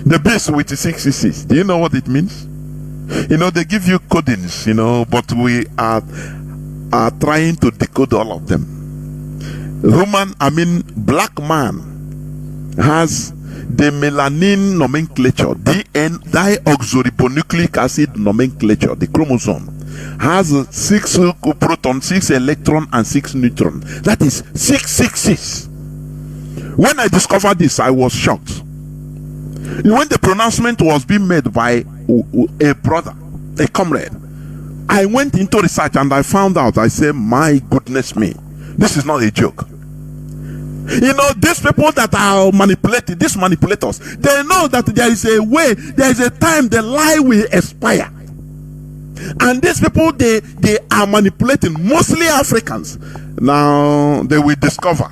The beast with the 66. Do you know what it means? You know, they give you codings, you know, but we are trying to decode all of them. Black man has the melanin nomenclature, deoxyribonucleic acid nomenclature, the chromosome, has 6 proton, 6 electron, and 6 neutron. That is 666. When I discovered this, I was shocked. When the pronouncement was being made by a brother, a comrade, I went into research and I found out. I said, my goodness me, this is not a joke. You know, these people that are manipulated, these manipulators, they know that there is a way, there is a time the lie will expire. And these people, they are manipulating, mostly Africans. Now they will discover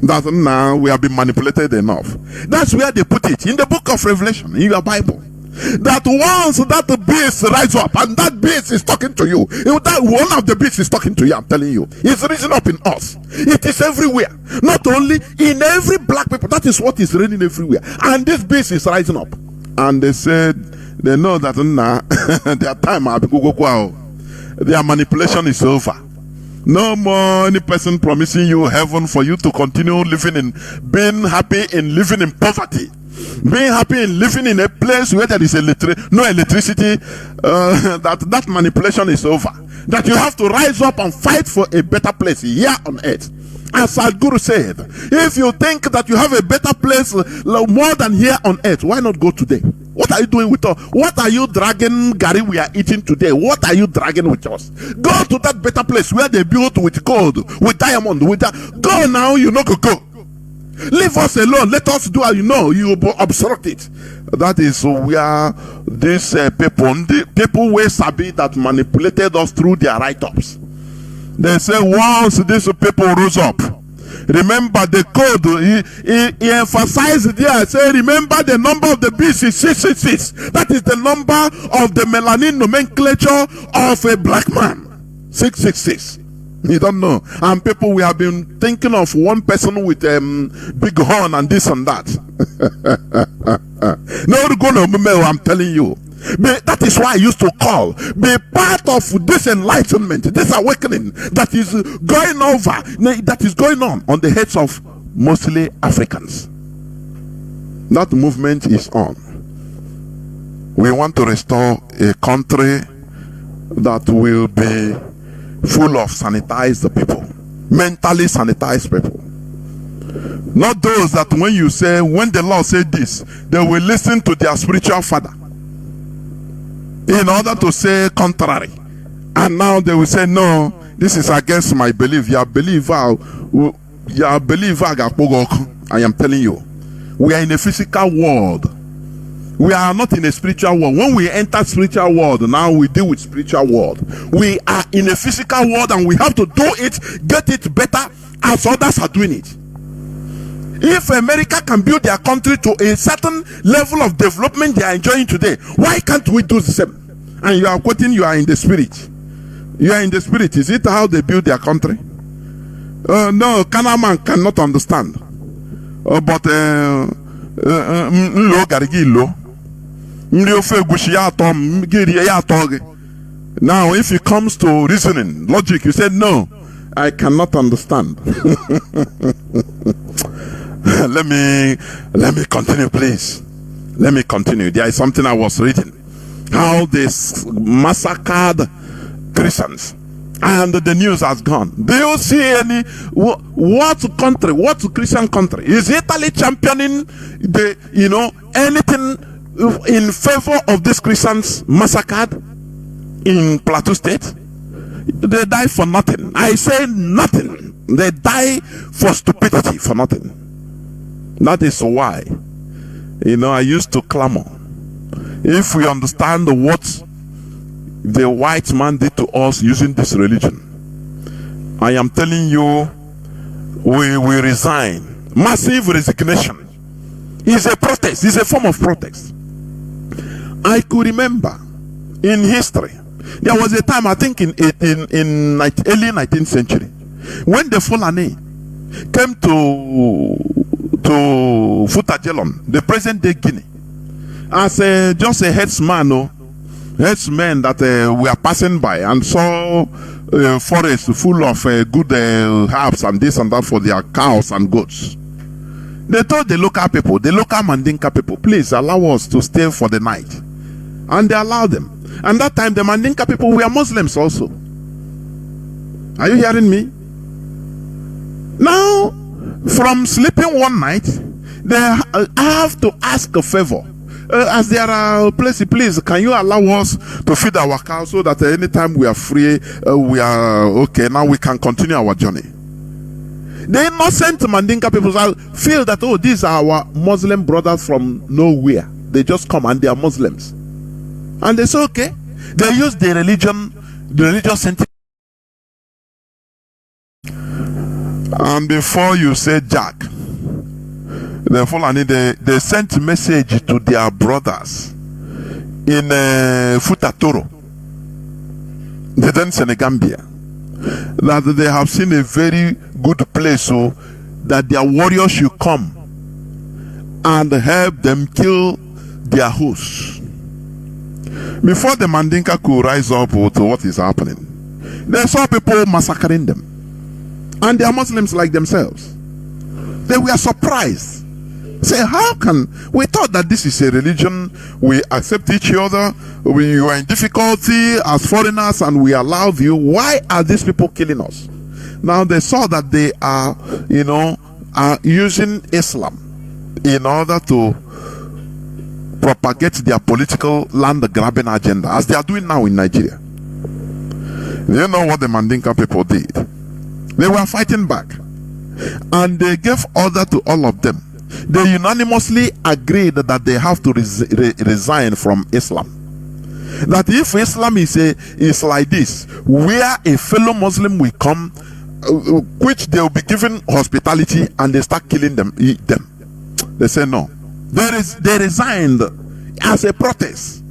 that now we have been manipulated enough. That's where they put it in the book of Revelation, in your Bible. That once that beast rises up and that beast is talking to you, that one of the beasts is talking to you, I'm telling you, it's risen up in us. It is everywhere, not only in every black people. That is what is reigning everywhere, and this beast is rising up. And they said they know that their time, their manipulation is over. No more any person promising you heaven for you to continue living in, being happy in living in poverty, being happy in living in a place where there is no electricity. That manipulation is over. That you have to rise up and fight for a better place here on earth. As our Guru said, if you think that you have a better place more than here on earth, why not go today? What are you doing with us? What are you dragging, Gary, we are eating today? What are you dragging with us? Go to that better place where they built with gold, with diamond, with that. Go now, you know, go. Leave us alone. Let us do as you know. You obstruct it. That is where these people were sabi that manipulated us through their write-ups. They say once these people rose up, remember the code. He emphasized there. Say remember the number of the beast is 666. That is the number of the melanin nomenclature of a black man. 666. You don't know. And people, we have been thinking of one person with big horn and this and that. No, I'm telling you. That is why I used to call. Be part of this enlightenment, this awakening that is going on the heads of mostly Africans. That movement is on. We want to restore a country that will be full of sanitized people, mentally sanitized people. Not those that when you say, when the Lord said this, they will listen to their spiritual father in order to say contrary. And now they will say, no, this is against my belief. Your believer, I am telling you, we are in a physical world. We are not in a spiritual world. When we enter spiritual world, now we deal with spiritual world. We are in a physical world and we have to do it, get it better as others are doing it. If America can build their country to a certain level of development they are enjoying today, why can't we do the same? And you are quoting, you are in the spirit. You are in the spirit. Is it how they build their country? No, Canada man cannot understand. Now, if it comes to reasoning, logic, you said, no, I cannot understand. Let me continue, please. Let me continue. There is something I was reading. How they massacred Christians. And the news has gone. Do you see any, what country, what Christian country? Is Italy championing anything in favor of these Christians massacred in Plateau State? They die for nothing. I say nothing. They die for stupidity, for nothing. That is why, I used to clamor. If we understand what the white man did to us using this religion, I am telling you, we will resign. Massive resignation. It's a protest. It's a form of protest. I could remember in history, there was a time, I think in early 19th century, when the Fulani came to Futajelon, the present day Guinea, as just a headsman that were passing by and saw a forest full of good herbs and this and that for their cows and goats. They told the local people, the local Mandinka people, please allow us to stay for the night. And they allowed them. And that time the Mandinka people were Muslims also. Are you hearing me? Now, from sleeping one night, they have to ask a favor. As there are places, please, can you allow us to feed our cows so that anytime we are free, we are okay, now we can continue our journey. The innocent Mandinka people feel that, oh, these are our Muslim brothers from nowhere. They just come and they are Muslims. And they say, okay. They use the religious sentiment. And before you say Jack, the Fulani, they sent message to their brothers in Futatoro, the then Senegambia, that they have seen a very good place, so that their warriors should come and help them kill their hosts. Before the Mandinka could rise up to what is happening, they saw people massacring them. And they are Muslims like themselves. They were surprised. Say, how can we thought that this is a religion, we accept each other, we are in difficulty as foreigners and we allow you, why are these people killing us? Now they saw that they are are using Islam in order to propagate their political land grabbing agenda, as they are doing now in Nigeria. Do you know what the Mandinka people did? They were fighting back. and they gave order to all of them. They unanimously agreed that they have to resign from Islam. That if Islam is like this, where a fellow Muslim will come, which they will be given hospitality, and they start killing them, eat them. They say no. They resigned as a protest.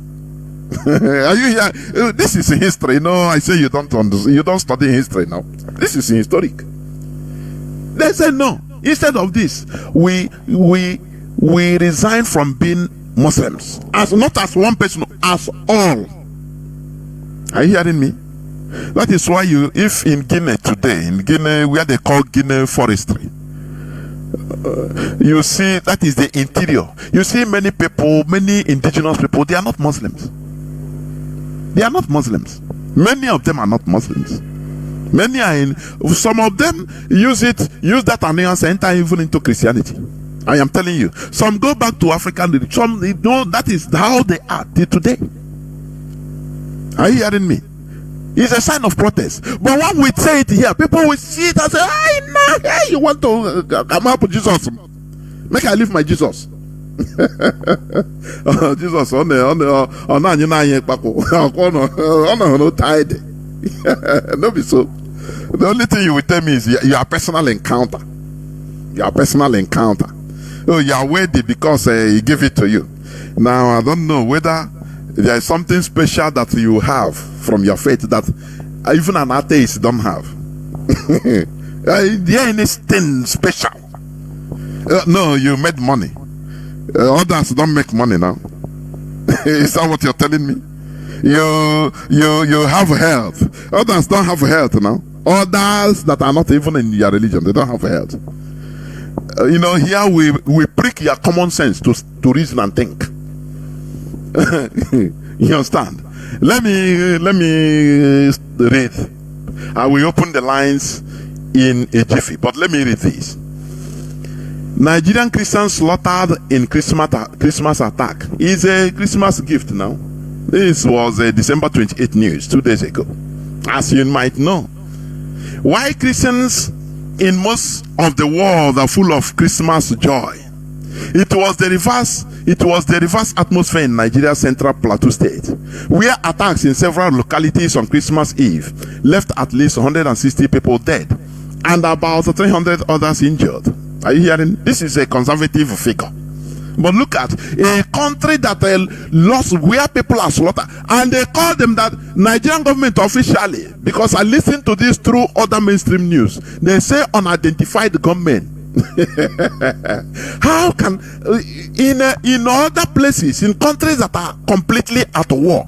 Are you here? This is in history. No, I say you don't study history now. This is historic. They said no. Instead of this, we resign from being Muslims, as not as one person, as all. Are you hearing me? That is why if in Guinea today, in Guinea where they call Guinea forestry, you see that is the interior. You see many people, many indigenous people, they are not Muslims. They are not Muslims. Many of them are not Muslims. Many are in. Some of them use that alliance and enter even into Christianity. I am telling you. Some go back to African religion. Some, that is how they are till today. Are you hearing me? It's a sign of protest. But when we say it here, people will see it and say, hey, you want to come up with Jesus? Make I leave my Jesus. Jesus on tied. No be so. The only thing you will tell me is your personal encounter. Your personal encounter. Oh, you are worthy because he gave it to you. Now I don't know whether there is something special that you have from your faith that even an atheist don't have. Is there anything special? No, you made money. Others don't make money now. Is that what you're telling me? You have health. Others don't have health now. Others that are not even in your religion, they don't have health. Here we prick your common sense to reason and think. You understand? Let me read. I will open the lines in a jiffy, but let me read this. Nigerian Christians slaughtered in Christmas attack is a Christmas gift now. This was December 28th news 2 days ago. As you might know, why Christians in most of the world are full of Christmas joy. It was the reverse atmosphere in Nigeria's Central Plateau State, where attacks in several localities on Christmas Eve left at least 160 people dead and about 300 others injured. Are you hearing? This is a conservative figure. But look at a country that lost where people are slaughtered, and they call them that Nigerian government officially, because I listened to this through other mainstream news, they say unidentified gunmen. How can in other places, in countries that are completely at war,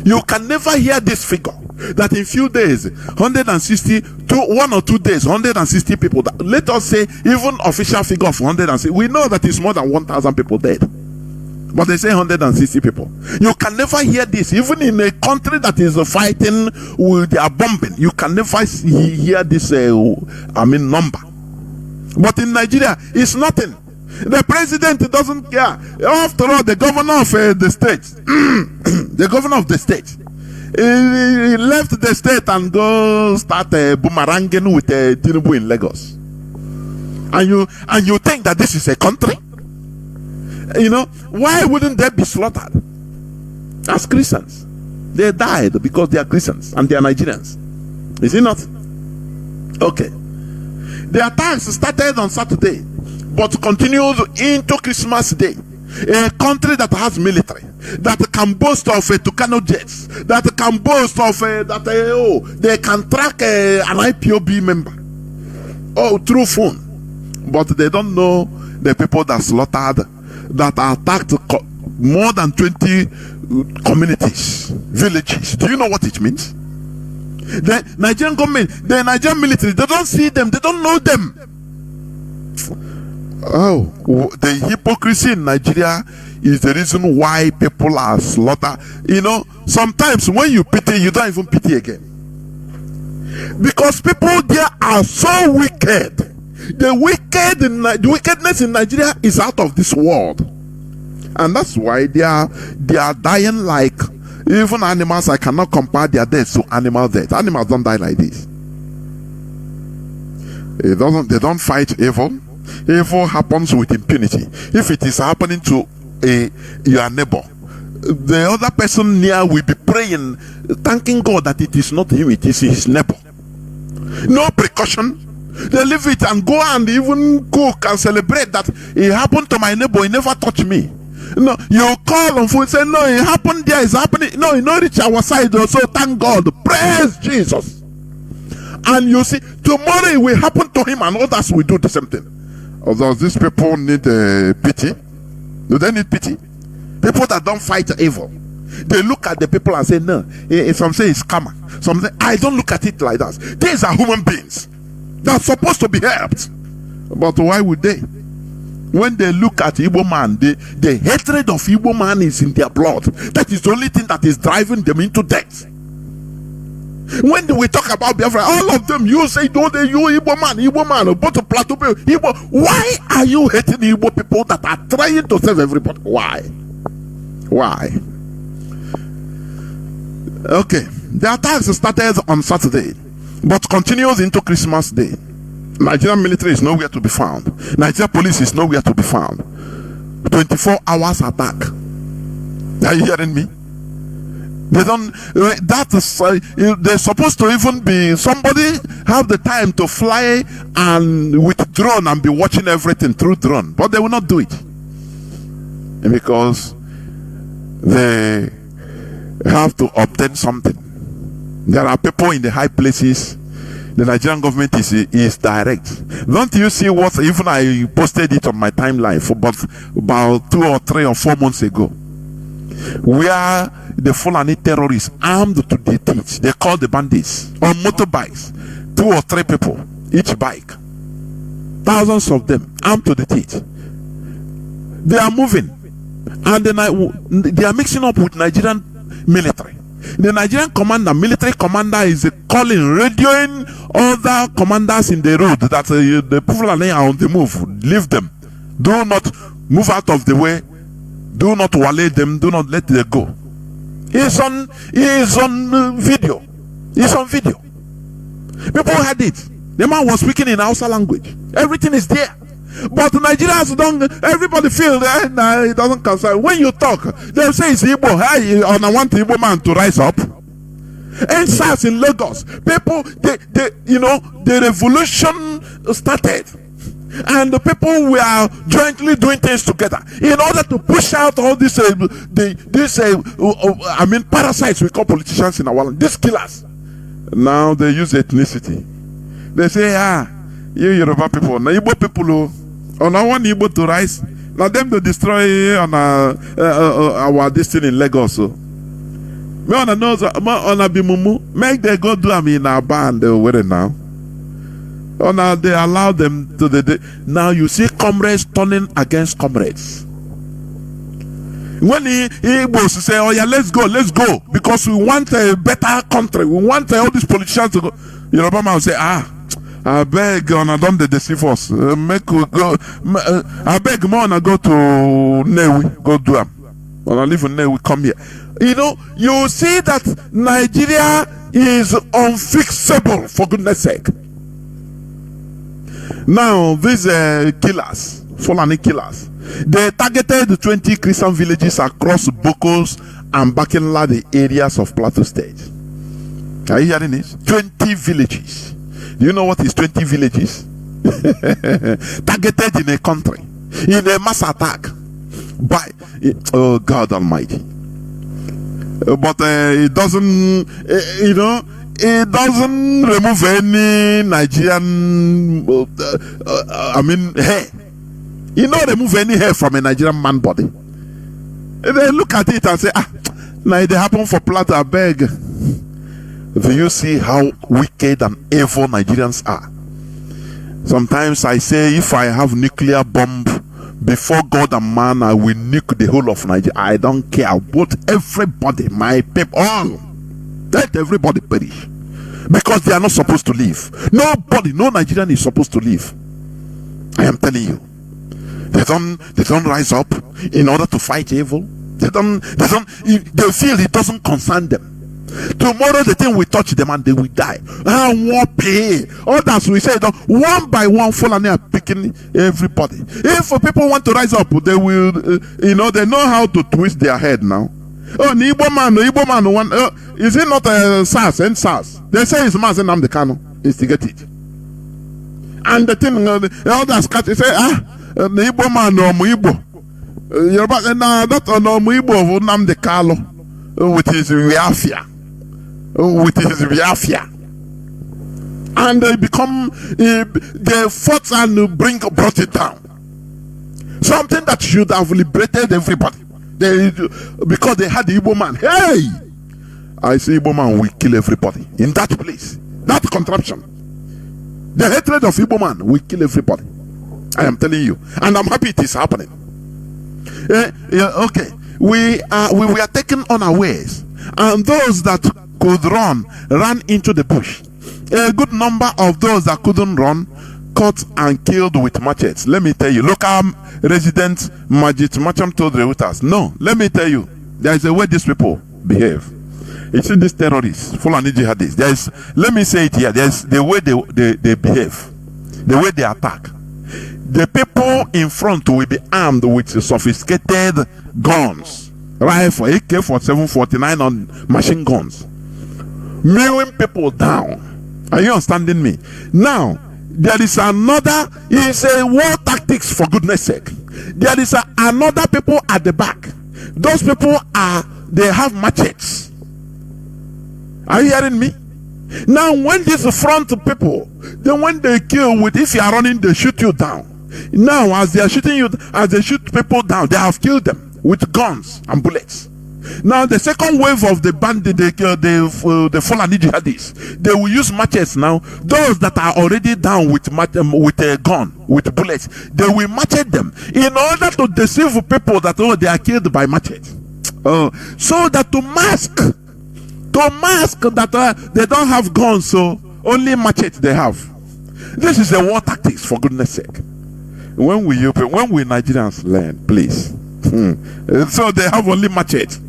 you can never hear this figure that in few days 160 to 1 or 2 days 160 people, let us say even official figure of 160, we know that it's more than 1,000 people dead, but they say 160 people. You can never hear this even in a country that is fighting with their bombing. You can never hear this number. But in Nigeria it's nothing. The president doesn't care. After all, the governor of the state the governor of the state, he left the state and go start boomeranging with Chinedu in Lagos. And you think that this is a country? Why wouldn't they be slaughtered as Christians? They died because they are Christians and they are Nigerians. Is it not? Okay. The attacks started on Saturday but continued into Christmas Day. A country that has military, that can boast of Tucano jets, that can boast of they can track an IPOB member through phone, but they don't know the people that slaughtered, that attacked more than 20 communities, villages. Do you know what it means? The Nigerian government, the Nigerian military, they don't see them, they don't know them. Oh, the hypocrisy in Nigeria is the reason why people are slaughtered. Sometimes when you pity, you don't even pity again, because people there are so wicked. The wickedness in Nigeria is out of this world, and that's why they are dying like even animals. I cannot compare their death to animal death. Animals don't die like this. They don't fight evil. Evil happens with impunity. If it is happening to your neighbor, the other person near will be praying, thanking God that it is not him, it is his neighbor. No precaution. They leave it and go and even cook and celebrate that it happened to my neighbor, he never touched me. No, you call on phone and say, no, it happened there, it's happening. No, it not reach our side also. Thank God. Praise Jesus. And you see, tomorrow it will happen to him and others will do the same thing. Although these people need pity. Do they need pity? People that don't fight evil, they look at the people and say, no, some say it's karma. Some say, I don't look at it like that. These are human beings. They're supposed to be helped. But why would they? When they look at Igbo man, the hatred of Igbo man is in their blood. That is the only thing that is driving them into death. When we talk about Biafra, all of them, you say, don't they, you Igbo man, but to plateau people, Igbo. Why are you hating Igbo people that are trying to save everybody? Why? Okay, the attacks started on Saturday, but continues into Christmas Day. Nigerian military is nowhere to be found. Nigerian police is nowhere to be found. 24 hours attack. Are you hearing me? They don't. That is. They're supposed to even be. Somebody have the time to fly and with drone and be watching everything through drone, but they will not do it because they have to obtain something. There are people in the high places. The Nigerian government is direct. Don't you see what? Even I posted it on my timeline for about 2 or 3 or 4 months ago, where the Fulani terrorists armed to the teeth, they call the bandits, on motorbikes, 2 or 3 people each bike, thousands of them armed to the teeth. They are moving, and they are mixing up with Nigerian military. The Nigerian military commander is calling, radioing other commanders in the road that the Fulani are on the move. Leave them. Do not move out of the way. Do not wale them. Do not let them go. It's on video. It's on video. People had it. The man was speaking in Hausa language. Everything is there. But Nigerians don't. Everybody feel that it doesn't concern. When you talk, they say it's Igbo. Hey, I want the Igbo man to rise up. And SARS in Lagos, people, the revolution started, and the people were jointly doing things together in order to push out all these parasites we call politicians in our land, these killers. Now they use ethnicity. They say, you Yoruba people, now Igbo people, on our one Igbo to rise, now them to destroy on our destiny in Lagos. Me wanna know on be mumu, make they go do them in our band where now. They allow them to the now you see comrades turning against comrades. When he was to say, oh yeah, let's go, because we want a better country, we want all these politicians to go. Yoruba man will say, I beg on I don't deceive us. Make we go. I beg more and I go to Newi, go do them. When I live in Newi, come here. You see that Nigeria is unfixable, for goodness sake. Now, these killers, Fulani killers, they targeted 20 Christian villages across Bokos and Bakenlade areas of Plateau State. Are you hearing this? 20 villages. Do you know what is 20 villages? Targeted in a country, in a mass attack by, oh God Almighty. But it doesn't, it doesn't remove any Nigerian, hair. You don't remove any hair from a Nigerian man body. They look at it and say, now it happen for Plateau, I beg. Do you see how wicked and evil Nigerians are? Sometimes I say, if I have nuclear bomb, before God and man, I will nuke the whole of Nigeria. I don't care what everybody, my people, all. Let everybody perish. Because they are not supposed to live. Nobody, no Nigerian is supposed to live. I am telling you. They don't rise up in order to fight evil. They feel it doesn't concern them. Tomorrow the thing will touch them and they will die. And won't pay. Others will say, one by one, Fulani are picking everybody. If people want to rise up, they will, they know how to twist their head now. Oh, the Igbo man, is it not SARS and SARS? They say it's Mazi Nnamdi Kanu instigated. And the thing, the others catch, they say, the Igbo man, no Igbo. That no Igbo of Nnamdi Kanu with his Biafra. And they become, they fought and brought it down. Something that should have liberated everybody. Because they had the Igbo man. Hey! I say Igbo man will kill everybody in that place. That contraption. The hatred of Igbo man will kill everybody. I am telling you. And I'm happy it is happening. Okay. We were taken unawares. And those that could ran into the bush. A good number of those that couldn't run, caught and killed with machetes. Let me tell you, local resident Majid Macham told Reuters, no, let me tell you, there is a way these people behave. You see these terrorists, Fulani jihadists, let me say it here, there's the way they behave, the way they attack. The people in front will be armed with sophisticated guns, rifle, AK-47, 49 on machine guns, mowing people down. Are you understanding me? Now, there is another, it's a war tactics, for goodness sake. There is another people at the back. Those people they have machetes. Are you hearing me? Now, when these front people, then when they kill with, if you are running, they shoot you down. Now, as they are shooting you, as they shoot people down, they have killed them with guns and bullets. Now, the second wave of the bandit, the Fulani jihadists, they will use machetes now. Those that are already down with a gun, with bullets, they will machete them in order to deceive people that they are killed by machete. So that to mask that they don't have guns, so only machete they have. This is a war tactics, for goodness sake. When we Nigerians learn, please. So they have only machete.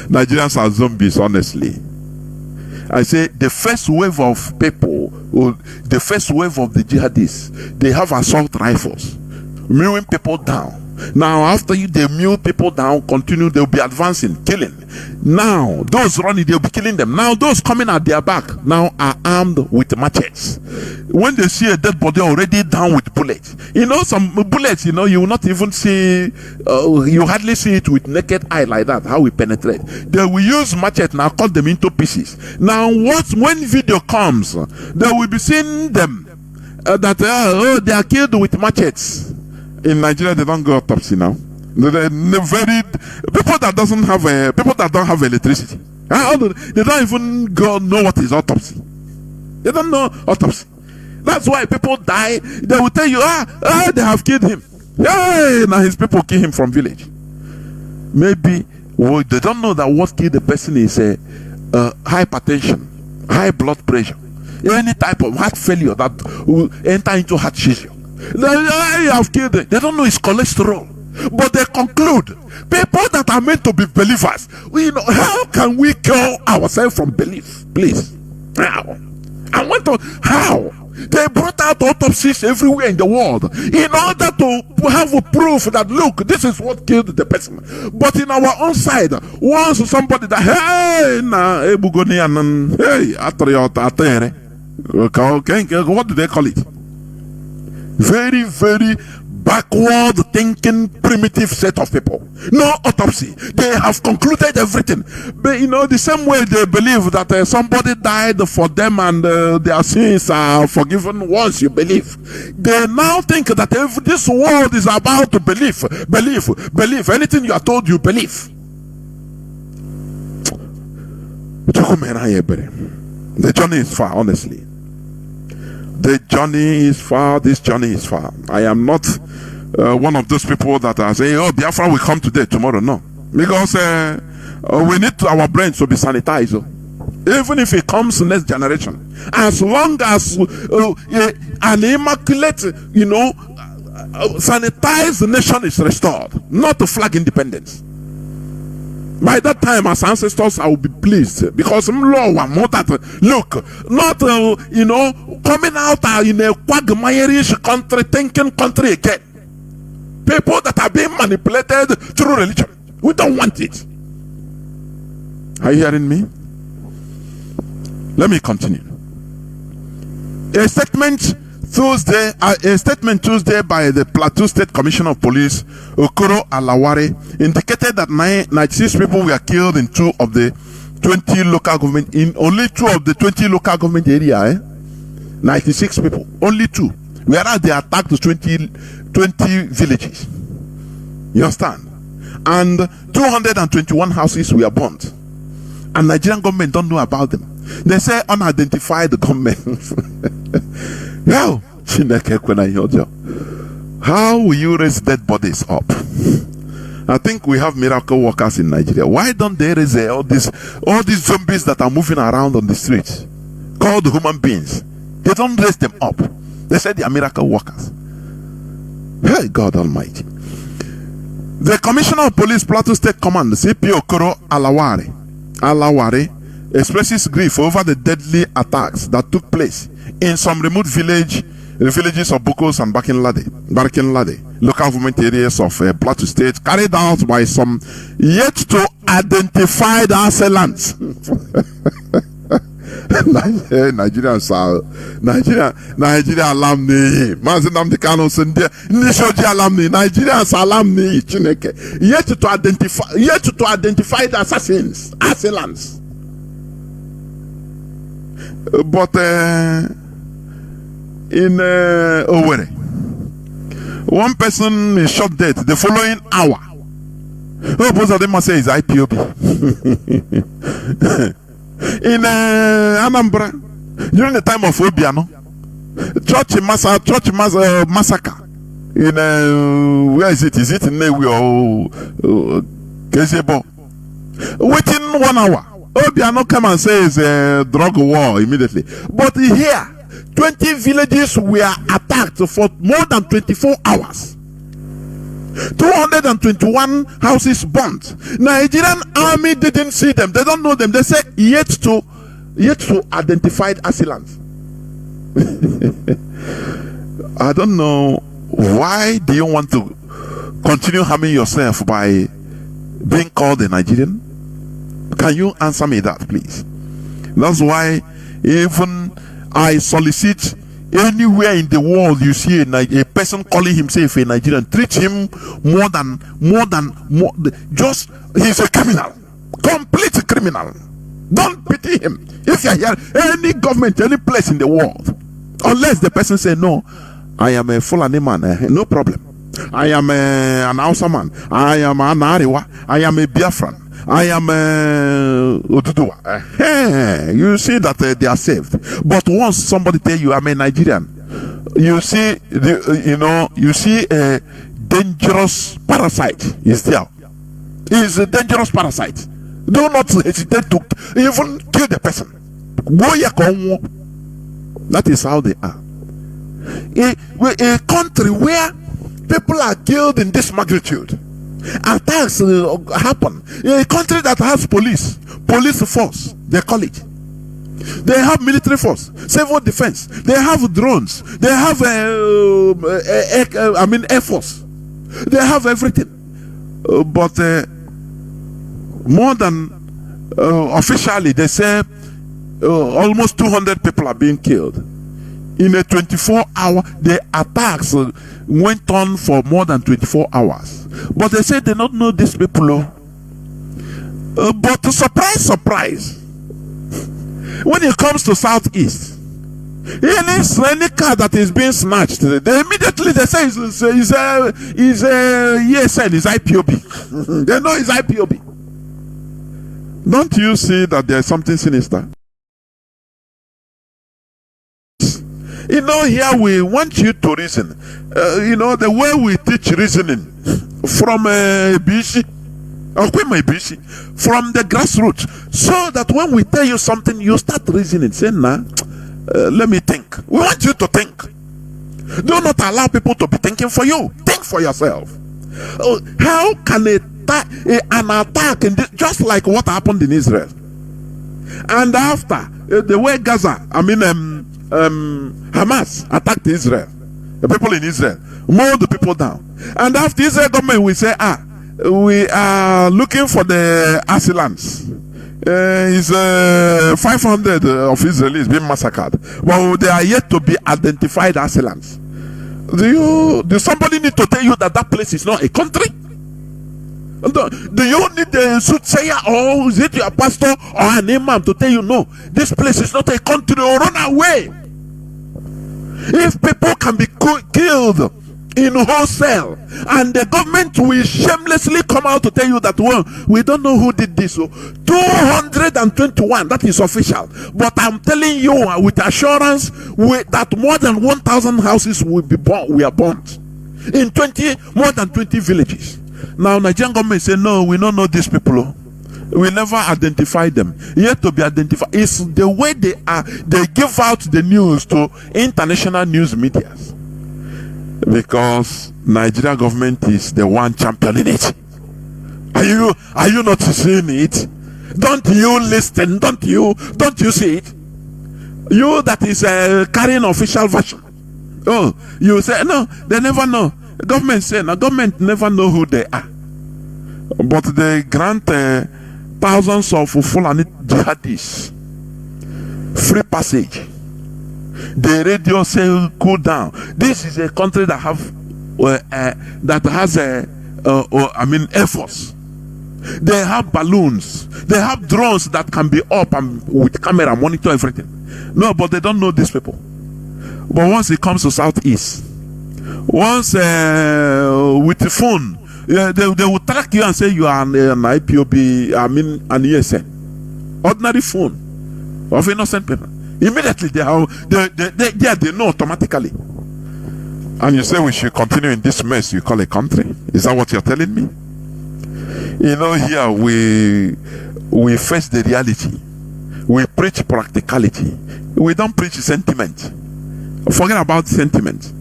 Nigerians are zombies, honestly. I say the first wave of people, the first wave of the jihadists, they have assault rifles, mowing people down. Now, after they mow people down, continue, they'll be advancing, killing. Now, those running, they'll be killing them. Now, those coming at their back now are armed with machetes. When they see a dead body already down with bullets, some bullets, you will not even see, you hardly see it with naked eye like that, how we penetrate. They will use machete now, cut them into pieces. Now, when video comes, they will be seeing them, that they are killed with machetes. In Nigeria, they don't go autopsy now. People that don't have electricity. They don't even know what is autopsy. They don't know autopsy. That's why people die. They will tell you, they have killed him. Hey, now his people kill him from village. Maybe they don't know that what killed the person is hypertension, high blood pressure, any type of heart failure that will enter into heart seizure. They have killed it. They don't know it's cholesterol. But they conclude, people that are meant to be believers, how can we kill ourselves from belief? Please. How? How? They brought out autopsies everywhere in the world in order to have a proof that, look, this is what killed the person. But in our own side, once somebody that, what do they call it? Very, very backward thinking, primitive set of people. No autopsy. They have concluded everything. But the same way they believe that somebody died for them and their sins are forgiven once you believe. They now think that this world is about belief. Belief. Anything you are told, you believe. The journey is far, honestly. The journey is far. This journey is far. I am not one of those people that are saying, "Oh, Biafra will come today, tomorrow." No, because we need our brains to be sanitized. Even if it comes next generation, as long as an immaculate, sanitized nation is restored, not to flag independence. By that time, as ancestors, I will be pleased because law more that look, not coming out in a quagmirish country, thinking country again. People that are being manipulated through religion. We don't want it. Are you hearing me? Let me continue. A statement Tuesday by the Plateau State Commissioner of Police, Okoro Alaware, indicated that 96 people were killed in 2 of the 20 local government, in only 2 of the 20 local government area. 96 people, only 2. Whereas they attacked 20 villages. You understand? And 221 houses were burnt. And Nigerian government don't know about them. They say unidentified government. How? How will you raise dead bodies up? I think we have miracle workers in Nigeria. Why don't they raise all these zombies that are moving around on the streets, called human beings? They don't raise them up. They say they are miracle workers. Hey, God Almighty. The Commissioner of Police, Plateau State Command, CP Okoro Alaware, expresses grief over the deadly attacks that took place in some remote villages of Bokos and Barkinlade, local government areas of Plateau State, carried out by some yet to identified assailants. Nigerians are Nigeria alumni. Mazi Nnamdi Kanu Sinde Nishoji alumni. Nigerians alumni. Chineke yet to identify the assailants. But in Owerri, one person is shot dead the following hour. Both of them must say is IPOB. In Anambra, during the time of Obiano, church massacre in where is it? Is it in Newi or Kezebo? Within 1 hour, Obiano come and says drug war immediately. But here, 20 villages were attacked for more than 24 hours. 221 houses burnt. Nigerian army didn't see them. They don't know them. They say yet to identified assailants. I don't know why do you want to continue harming yourself by being called a Nigerian? Can you answer me that, please? That's why even I solicit anywhere in the world you see a person calling himself a Nigerian, treat him more than just he's a criminal, complete criminal. Don't pity him. If you hear any government, any place in the world, unless the person say no, I am a Fulani man, no problem. I am an Hausa man. I am an Ariwa. I am a Biafran. I am Oduduwa. You see that they are saved. But once somebody tell you I'm a Nigerian, you see you see a dangerous parasite is there. Is a dangerous parasite. Do not hesitate to even kill the person. That is how they are. A country where people are killed in this magnitude, attacks happen. A country that has police force, they call it. They have military force, civil defense. They have drones. They have air force. They have everything. But more than officially, they say almost 200 people are being killed. In a 24-hour, the attacks went on for more than 24 hours. But they say they don't know these people. But surprise, when it comes to Southeast, any car that is being snatched, they immediately say is ESN, is IPOB. They know it's IPOB. Don't you see that there is something sinister? Here we want you to reason. The way we teach reasoning from from the grassroots, so that when we tell you something, you start reasoning. Say, let me think. We want you to think. Do not allow people to be thinking for you. Think for yourself. How can a an attack, just like what happened in Israel. And after the way Gaza, Hamas attacked Israel, the people in Israel, mowed the people down. And after Israel government will say, we are looking for the assailants. 500 of Israelis being massacred, but they are yet to be identified assailants. Do somebody need to tell you that place is not a country? Do you need a soothsayer, or is it your pastor or an imam to tell you no, this place is not a country, or run away? If people can be killed in wholesale, and the government will shamelessly come out to tell you that, well, we don't know who did this. So 221, that is official, but I'm telling you with assurance that more than 1,000 houses will be we are burnt in more than 20 villages. Now Nigerian government say no, we don't know these people. We never identify them. Yet to be identified. It's the way they give out the news to international news medias. Because Nigeria government is the one championing it. Are you not seeing it? Don't you listen? Don't you see it? You that is carrying official version. Oh, you say no, they never know. The government say no, government never know who they are. But they grant thousands of Fulani jihadists free passage. The radio say cool down. This is a country that has Air Force. They have balloons. They have drones that can be up and with camera monitor everything. No, but they don't know these people. But once it comes to Southeast, once with the phone, they will track you and say you are an IPOB, an ESN. Ordinary phone of innocent people. Immediately they know automatically. And you say we should continue in this mess you call a country? Is that what you're telling me? You know, here we face the reality. We preach practicality. We don't preach sentiment. Forget about sentiment.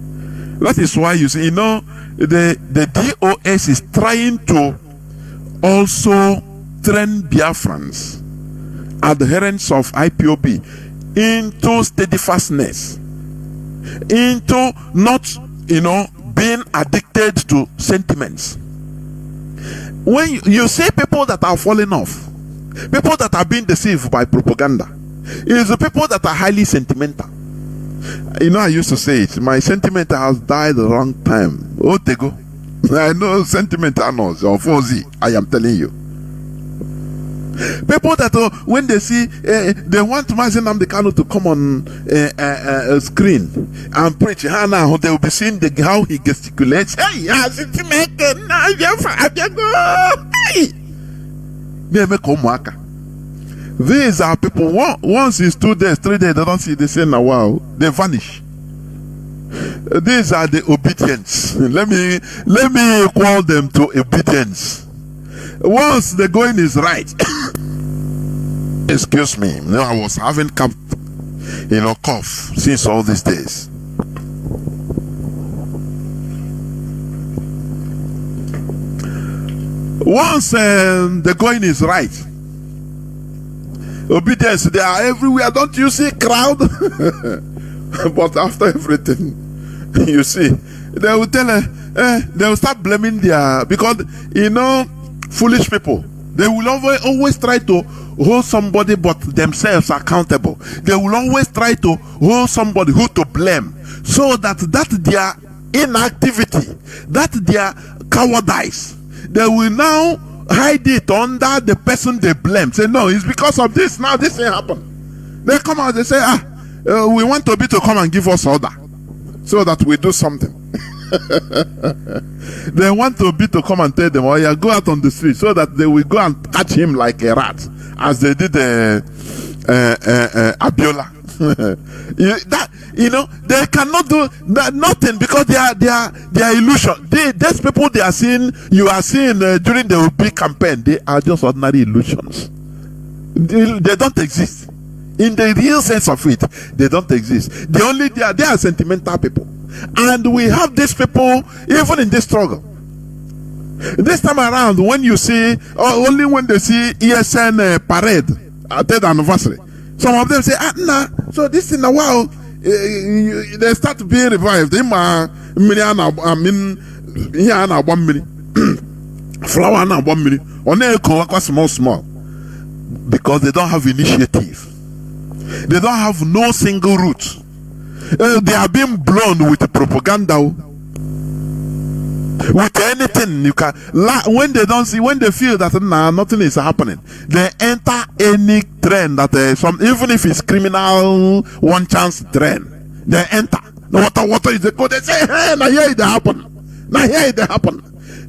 That is why you see, the DOS is trying to also train Biafrans, adherents of IPOB, into steadfastness, into not, being addicted to sentiments. When you see people that are falling off, people that are being deceived by propaganda, it is the people that are highly sentimental. I used to say it, my sentiment has died a long time. Oh, Tego. I know sentimental knows, or 4Z, I am telling you. People that when they see they want Mazi to come on a screen and preach, now they will be seeing how he gesticulates. Hey, these are people, once it's 2 days, 3 days, they don't see the same. Wow, they vanish. These are the obedience. Let me call them to obedience. Once the going is right, excuse me, I was having cough since all these days. Once the going is right, obedience, they are everywhere. Don't you see crowd? But after everything, you see, they will tell they will start blaming because foolish people, they will always try to hold somebody but themselves accountable. They will always try to hold somebody who to blame, so that their inactivity, that their cowardice, they will now hide it under the person they blame. Say no, it's because of this. Now this thing happened. They come out, they say, we want to come and give us order so that we do something. They want to come and tell them, go out on the street, so that they will go and catch him like a rat, as they did Abiola. They cannot do nothing, because they are illusion. These people you are seeing during the big campaign, they are just ordinary illusions. They don't exist. In the real sense of it, they don't exist. They are sentimental people. And we have these people even in this struggle. This time around, when you see, only when they see ESN parade, 3rd anniversary, some of them say, nah, so this in a while, they start being revived. Flower now 1 million. On small, because they don't have initiative. They don't have no single route. They are being blown with propaganda. With anything you can, when they don't see, when they feel that nothing is happening, they enter any trend that even if it's criminal, one chance trend, they enter. Water is the code. They say, hey, now here it happen. Now here it happen.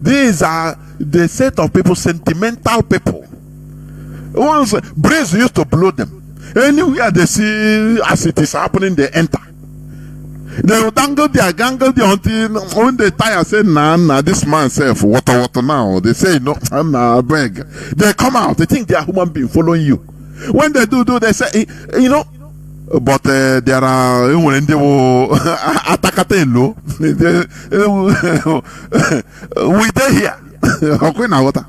These are the set of people, sentimental people. Once breeze used to blow them. Anywhere they see as it is happening, they enter. They will dangle there until when they tire, say, nah, this man self, water now. They say, no, nah, beg. They come out, they think they are human being following you. When they do, they say, you know, but there are, when they will attack at we there here. Okay, now water.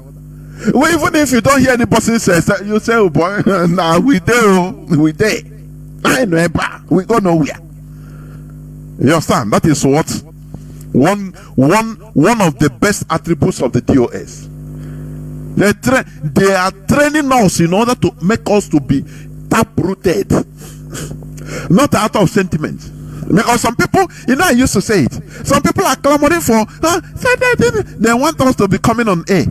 Well, even if you don't hear any person say, you say, oh boy, nah, we there. I know, we go nowhere. You understand? That is what one of the best attributes of the DOS. They are training us in order to make us to be tap-rooted, not out of sentiment. Because some people, I used to say it. Some people are clamoring for. They want us to be coming on air.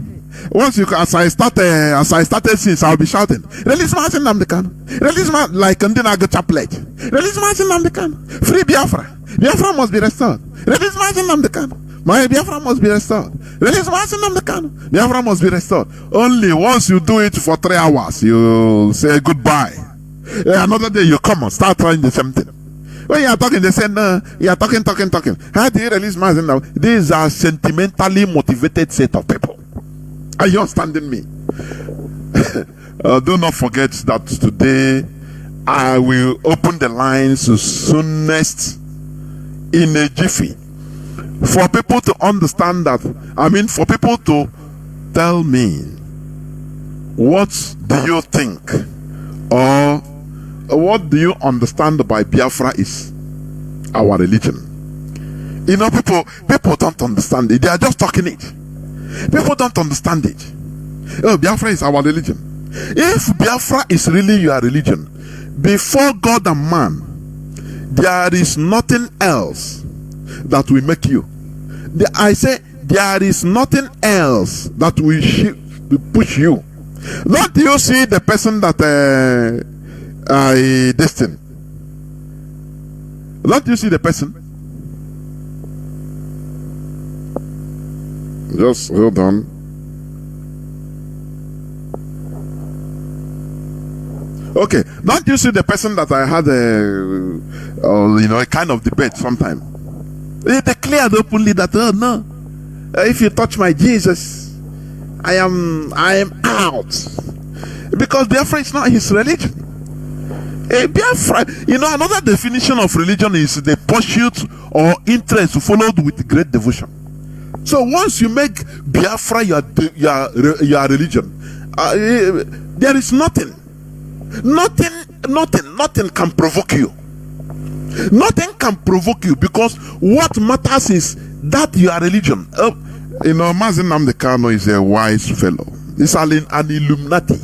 Once you, as I started since, I'll be shouting, release Martin Namdekan, release like Ndinaga Chaplet, release Martin Namdekan, free Biafra. Biafra must be restored. Release Martin Namdekan. My Biafra must be restored. Release Martin Namdekan. Biafra must be restored. Only once you do it for 3 hours, you say goodbye. Another day you come and start trying the same thing. When you are talking, they say, no, you are talking. How do you release Martin now? These are sentimentally motivated set of people. Are you understanding me? Do not forget that today I will open the lines soonest in a jiffy for people to understand that. For people to tell me, what do you think, or what do you understand by Biafra is our religion? People don't understand it. They are just talking it. People don't understand it. Oh, Biafra is our religion. If Biafra is really your religion, before God and man, there is nothing else that will make you. I say there is nothing else that will push you. Don't you see the person that I destined? Don't you see the person? Just hold on. Okay, don't you see the person that I had a kind of debate sometime? He declared openly that, oh no, if you touch my Jesus, I am out. Because Biafra is not his religion. Biafra, another definition of religion is the pursuit or interest followed with great devotion. So once you make Biafra your religion, there is nothing can provoke you. Nothing can provoke you, because what matters is that your religion. Mazi Namdekan is a wise fellow. He's an Illuminati.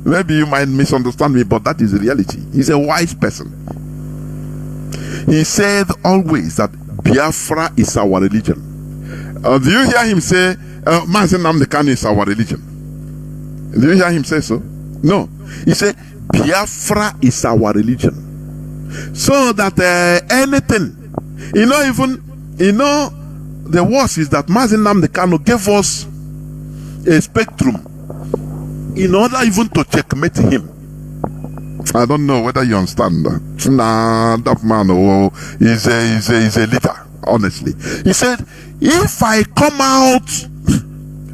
Maybe you might misunderstand me, but that is the reality. He's a wise person. He said always that Biafra is our religion. Do you hear him say Mazi Namdekan is our religion? Do you hear him say so? No. He said Biafra is our religion. So that anything, the worst is that Mazi Namdekan gave us a spectrum in order even to checkmate him. I don't know whether you understand that. That man is a leader, honestly. He said, if I come out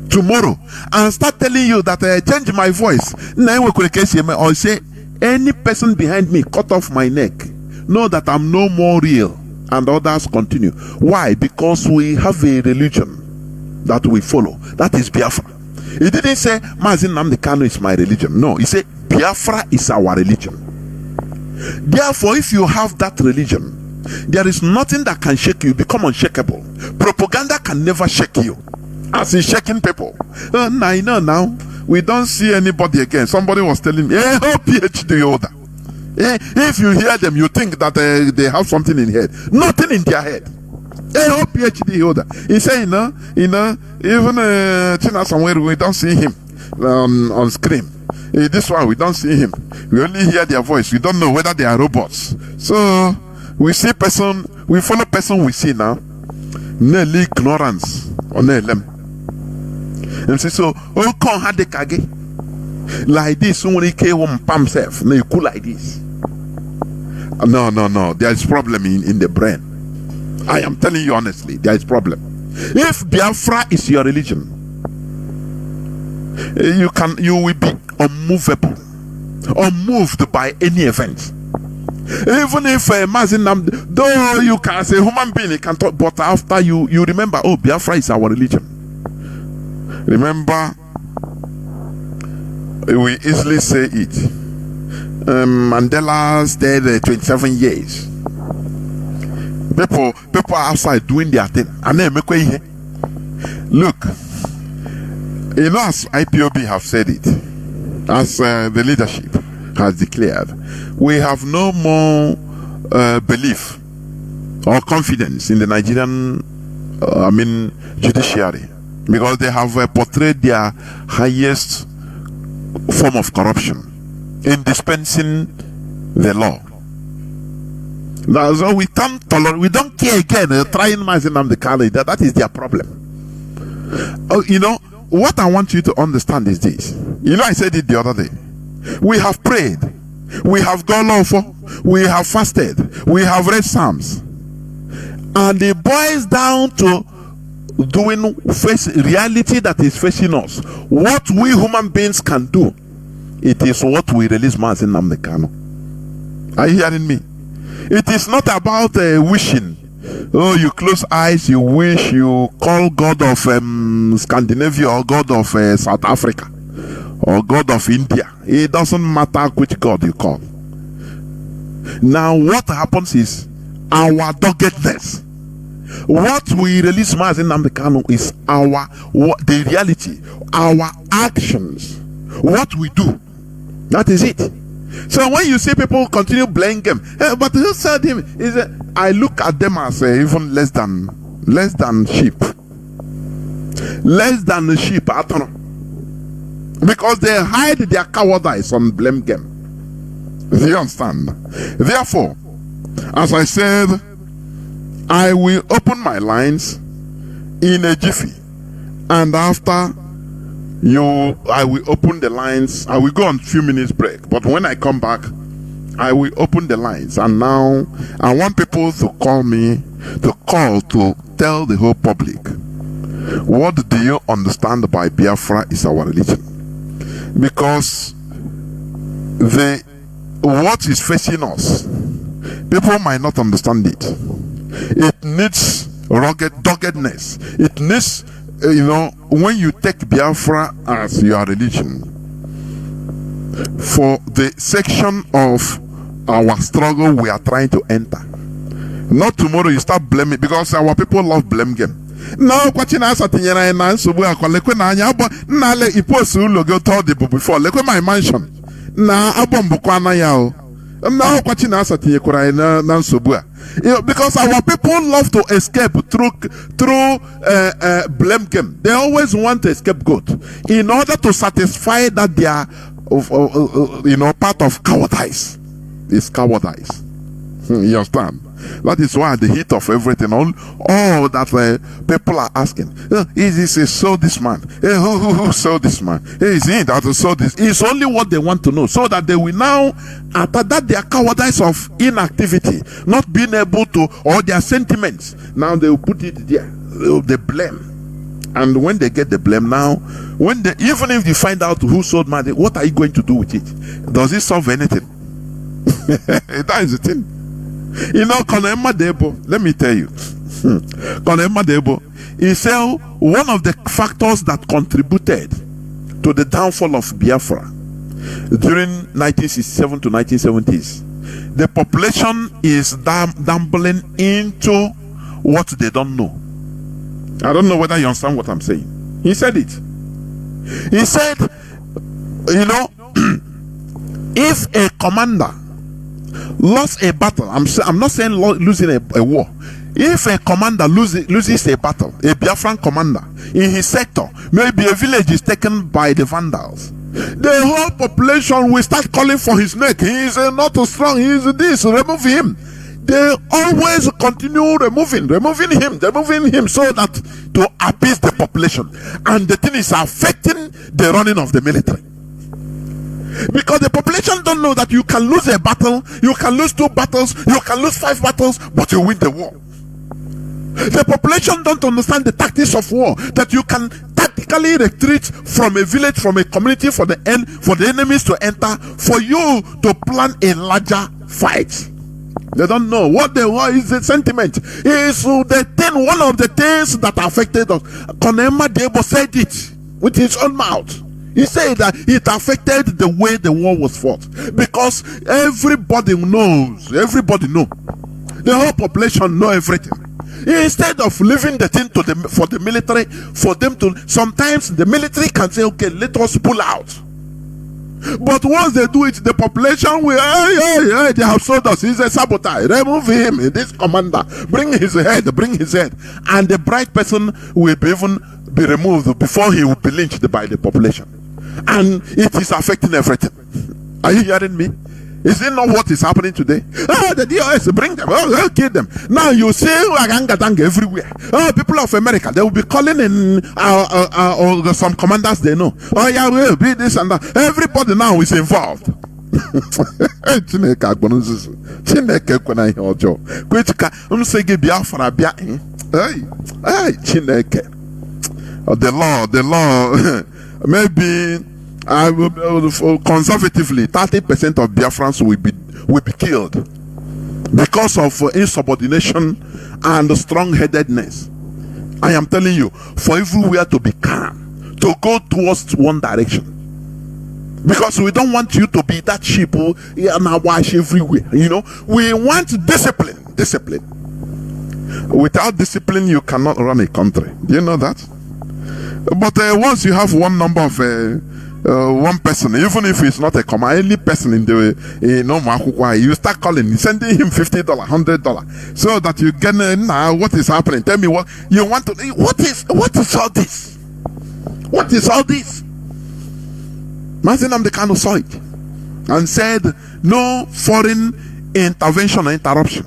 tomorrow and start telling you that I change my voice, or say, any person behind me cut off my neck, know that I'm no more real, and others continue. Why? Because we have a religion. that we follow. That is Biafra. He didn't say Mazi Nnamdi Kanu is my religion. No, he said Biafra is our religion. Therefore, if you have that religion, there is nothing that can shake you. You become unshakable. Propaganda can never shake you, as in shaking people. Now we don't see anybody again. Somebody was telling me, hey, PhD holder. If you hear them, you think that they have something in head. Nothing in their head. Hey, PhD holder. He said, even China somewhere, we don't see him on screen. This one, we don't see him. We only hear their voice. We don't know whether they are robots. So we see person, we follow person we see now. Nearly ignorance on them. And say so, oh, come had the kage like this. Somebody came home himself. No, you cool like this. No. There is problem in the brain. I am telling you honestly, there is problem. If Biafra is your religion, you will be unmovable, unmoved by any event. Even if Mazi Nnamdi, though you can say human being, you can talk, but after you remember, oh, Biafra is our religion. Remember, we easily say it. Mandela stayed 27 years. People are outside doing their thing, and then make way here. Look, as IPOB have said it, as the leadership has declared, we have no more belief or confidence in the Nigerian, judiciary, because they have portrayed their highest form of corruption in dispensing the law. So we can't tolerate, we don't care again trying Mazi Nnamdi Kanu. That is their problem. What I want you to understand is this. I said it the other day. We have prayed, we have gone over, we have fasted, we have read Psalms, and it boils down to doing reality that is facing us. What we human beings can do, it is what we release Mazi Nnamdi Kanu. Are you hearing me? It is not about wishing. Oh, you close eyes, you wish, you call God of Scandinavia or God of South Africa or God of India. It doesn't matter which God you call. Now, what happens is our doggedness. What we release Mazi Nnamdi Kanu is the reality, our actions, what we do. That is it. So when you see people continue blaming him, but who said him? I look at them as even less than sheep. Less than sheep, I don't know. Because they hide their cowardice on blame game. Do you understand? Therefore, as I said, I will open my lines in a jiffy, and after I will open the lines. I will go on a few minutes break, but when I come back, I will open the lines. And now I want people to call me, to tell the whole public, what do you understand by Biafra is our religion? Because what is facing us, people might not understand it. It needs doggedness. It needs, when you take Biafra as your religion, for the section of our struggle we are trying to enter, not tomorrow you start blaming, because our people love blame game. Now, watching us at the end, so we are collecting now let you post logo told the before. Look at my mansion. Now, Abom Bukwana Yao. Now, watching us at the Kubra, because our people love to escape through blame game. They always want to scapegoat in order to satisfy that they are, part of cowardice. It's cowardice. You understand? That is why the heat of everything, all that people are asking, is this so this man? Who saw this man? Is he that saw this? It's only what they want to know, so that they will now, after that, their cowardice of inactivity, not being able to, or their sentiments, now they will put it there, the blame. And when they get the blame now, even if you find out who sold money, what are you going to do with it? Does it solve anything? That is the thing. Konemma Debo, let me tell you, Konemma Debo, he said one of the factors that contributed to the downfall of Biafra during 1967 to 1970s, the population is dumbling into what they don't know. I don't know whether you understand what I'm saying. He said it. He said, you know, if a commander lost a battle, I'm not saying losing a war. If a commander loses a battle, a Biafran commander in his sector, maybe a village is taken by the Vandals, the whole population will start calling for his neck. He is not strong, he is this, remove him. They always continue removing him so that to appease the population. And the thing is affecting the running of the military. Because the population don't know that you can lose a battle, you can lose 2 battles, you can lose 5 battles, but you win the war. The population don't understand the tactics of war, that you can tactically retreat from a village, from a community, for the enemies to enter, for you to plan a larger fight. They don't know what the war is. The sentiment is the thing. One of the things that affected us. Konema Debo said it with his own mouth. He said that it affected the way the war was fought, because everybody knows. The whole population know everything. Instead of leaving the thing for the military, for them to, sometimes the military can say, okay, let us pull out. But once they do it, the population will, they have sold us. He's a saboteur. Remove him, this commander. Bring his head. And the bright person will be removed before he will be lynched by the population. And it is affecting everything. Are you hearing me? Is it not what is happening today? The DOS, bring them, kill them. Now you see Agangatang everywhere. People of America, they will be calling in some commanders they know. Yeah, we'll be this and that. Everybody now is involved. Chineke kwena ihe ọjọọ. Kwechika msege Biafra bia. Chineke. The law maybe conservatively 30% of Biafrans will be killed because of insubordination and strong-headedness. I am telling you, for everywhere to be calm, to go towards one direction, because we don't want you to be that sheep and wash everywhere. You know, we want discipline. Without discipline, you cannot run a country. Do you know that? But once you have one number of one person, even if it's not a common, any person in the you start calling, sending him $50, $100, so that you get now what is happening. Tell me what you want to. What is all this? What is all this? Mazi Nnamdi Kanu saw it and said, no foreign intervention or interruption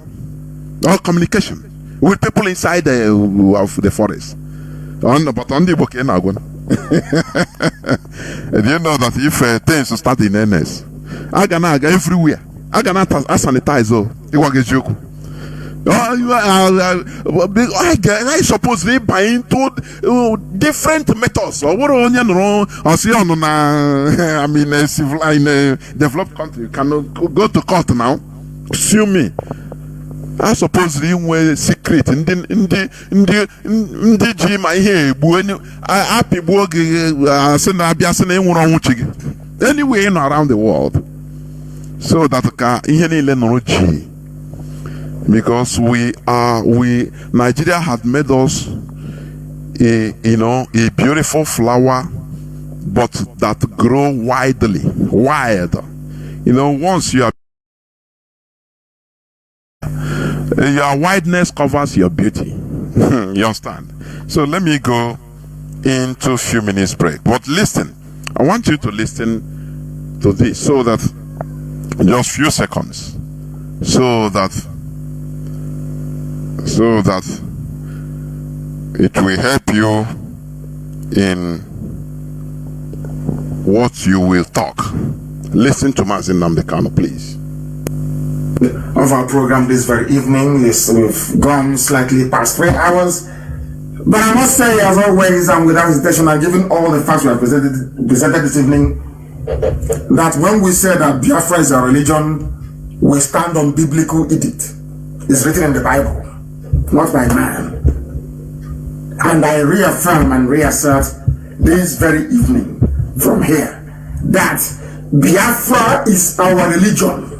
or communication with people inside of the forest. But on the book in Agon. Do you know that if things start in NS, I can everywhere. I can sanitize I suppose they buy into different methods. I mean, in a developed country, you cannot go to court now. Sue me. I suppose they were secret in the gym. I hear happy anywhere around the world, so that because Nigeria had made us a beautiful flower, but that grow wild. Once you are, your wideness covers your beauty. You understand? So let me go into a few minutes break. But listen, I want you to listen to this, so that just few seconds, so that it will help you in what you will talk. Listen to Mazi Nnamdi Kanu, please. Of our program this very evening. We've gone slightly past 3 hours, but I must say, as always, and without hesitation, I've given all the facts we have presented this evening, that when we say that Biafra is a religion, we stand on biblical edict. It's written in the Bible, not by man. And I reaffirm and reassert this very evening from here that Biafra is our religion.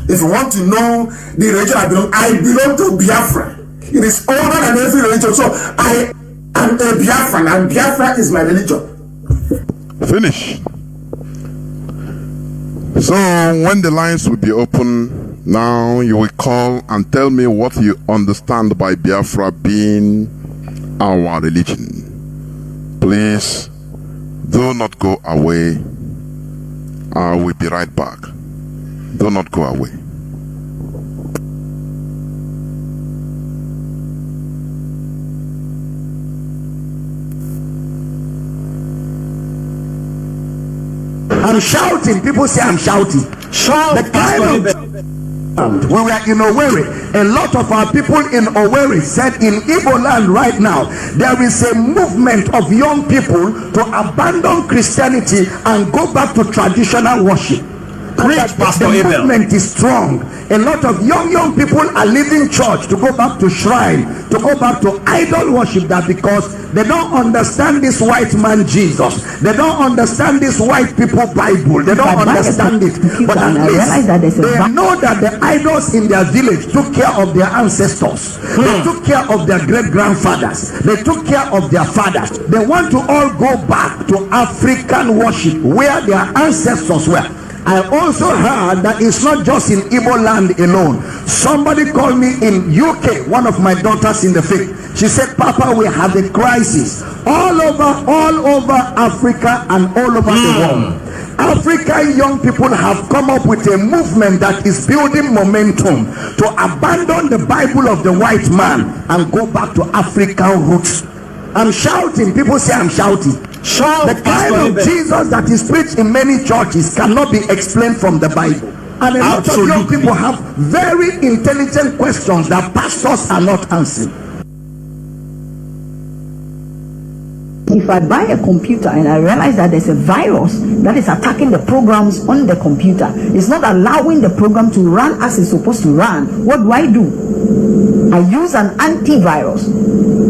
If you want to know the religion I belong to Biafra. It is older than every religion. So I am a Biafran, and Biafra is my religion. Finish. So when the lines will be open, now you will call and tell me what you understand by Biafra being our religion. Please do not go away. I will be right back. Do not go away. I'm shouting. People say I'm shouting. Shout. The kind of we were in Owerri. A lot of our people in Owerri said in Igbo land right now there is a movement of young people to abandon Christianity and go back to traditional worship. Preach, Pastor The Abel. movement is strong. A lot of young people are leaving church to go back to shrine, to go back to idol worship, that because they don't understand this white man Jesus. They don't understand this white people Bible. They don't understand it. But at least they know that the idols in their village took care of their ancestors. They took care of their great grandfathers. They took care of their fathers. They want to all go back to African worship where their ancestors were. I also heard that it's not just in Igbo land alone. Somebody called me in UK, one of my daughters in the faith. She said, Papa, we have a crisis all over Africa and all over the world. African young people have come up with a movement that is building momentum to abandon the Bible of the white man and go back to African roots. I'm shouting. People say I'm shouting. Shout. The kind of Jesus that is preached in many churches cannot be explained from the Bible. And a lot of young people have very intelligent questions that pastors are not answering. If I buy a computer and I realize that there's a virus that is attacking the programs on the computer, it's not allowing the program to run as it's supposed to run, what do? I use an antivirus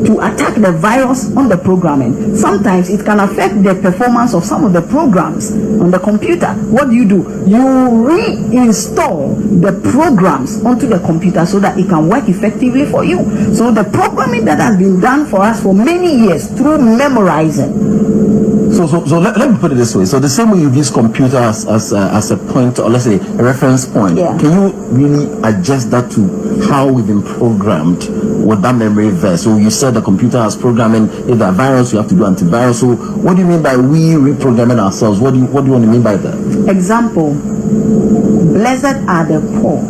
to attack the virus on the programming. Sometimes it can affect the performance of some of the programs on the computer. What do? You reinstall the programs onto the computer so that it can work effectively for you. So the programming that has been done for us for many years through memorizing. So let me put it this way. So the same way you use computers as a point, or let's say a reference point, Yeah. can you really adjust that to how we've been programmed with that memory verse? So you said the computer has programming. If there are virus, you have to do antivirus. So what do you mean by we reprogramming ourselves? What do you want to mean by that? Example, blessed are the poor,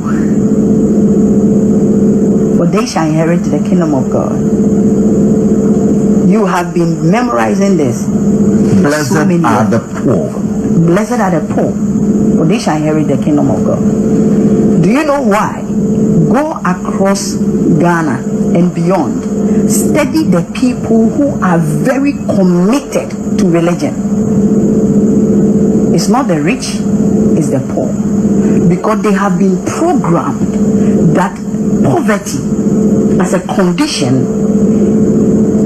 for they shall inherit the kingdom of God. You have been memorizing this. Blessed So many are years. the poor. Blessed are the poor, for they shall inherit the kingdom of God. Do you know why? Go across Ghana and beyond. Study the people who are very committed to religion. It's not the rich, it's the poor. Because they have been programmed that poverty as a condition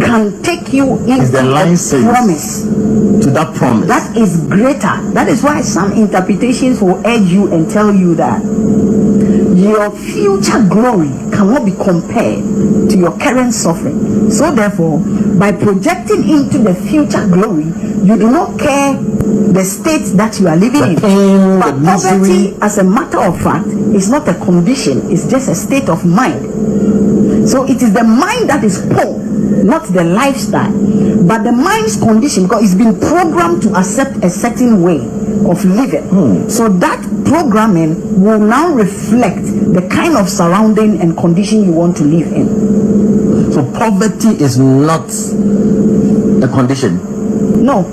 can take you into the line a says promise. To that promise. That is greater. That is why some interpretations will urge you and tell you that your future glory cannot be compared to your current suffering. So therefore, by projecting into the future glory, you do not care the state that you are living in. pain, But the poverty, misery. as a matter of fact, is not a condition. It's just a state of mind. So it is the mind that is poor, not the lifestyle, but the mind's condition, because it's been programmed to accept a certain way of living. So that programming will now reflect the kind of surrounding and condition you want to live in. So poverty is not a condition. No,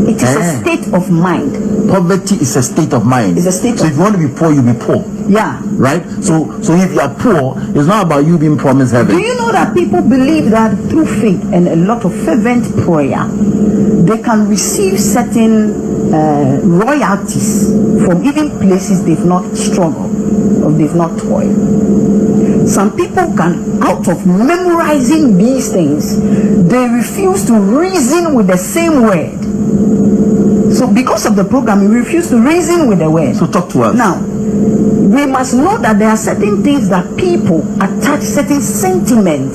it is a state of mind. Poverty is a state of mind. It's a state so of- if you want to be poor, you be poor. Yeah. Right? So if you are poor, it's not about you being promised heaven. Do you know that people believe that through faith and a lot of fervent prayer, they can receive certain royalties from even places they've not struggled or they've not toiled. Some people can, out of memorizing these things, they refuse to reason with the same word. So because of the program, we refuse to reason with the word. So talk to us. Now, we must know that there are certain things that people attach certain sentiment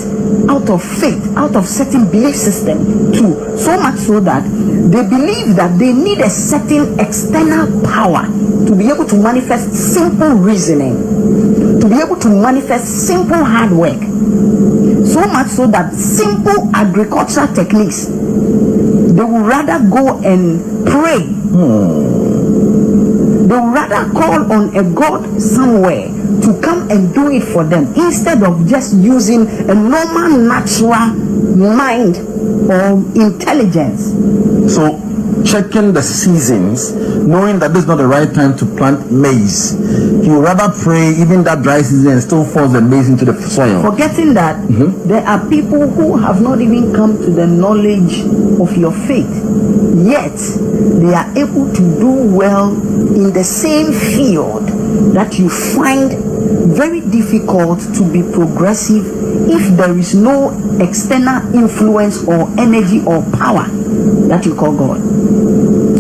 out of faith, out of certain belief system to, so much so that they believe that they need a certain external power to be able to manifest simple reasoning, to be able to manifest simple hard work. So much so that simple agricultural techniques, they would rather go and pray. They would rather call on a God somewhere to come and do it for them instead of just using a normal natural mind or intelligence. So checking the seasons, knowing that this is not the right time to plant maize, he would rather pray even that dry season and still falls the maize into the soil. Forgetting that there are people who have not even come to the knowledge of your faith, yet they are able to do well in the same field that you find very difficult to be progressive if there is no external influence or energy or power that you call God.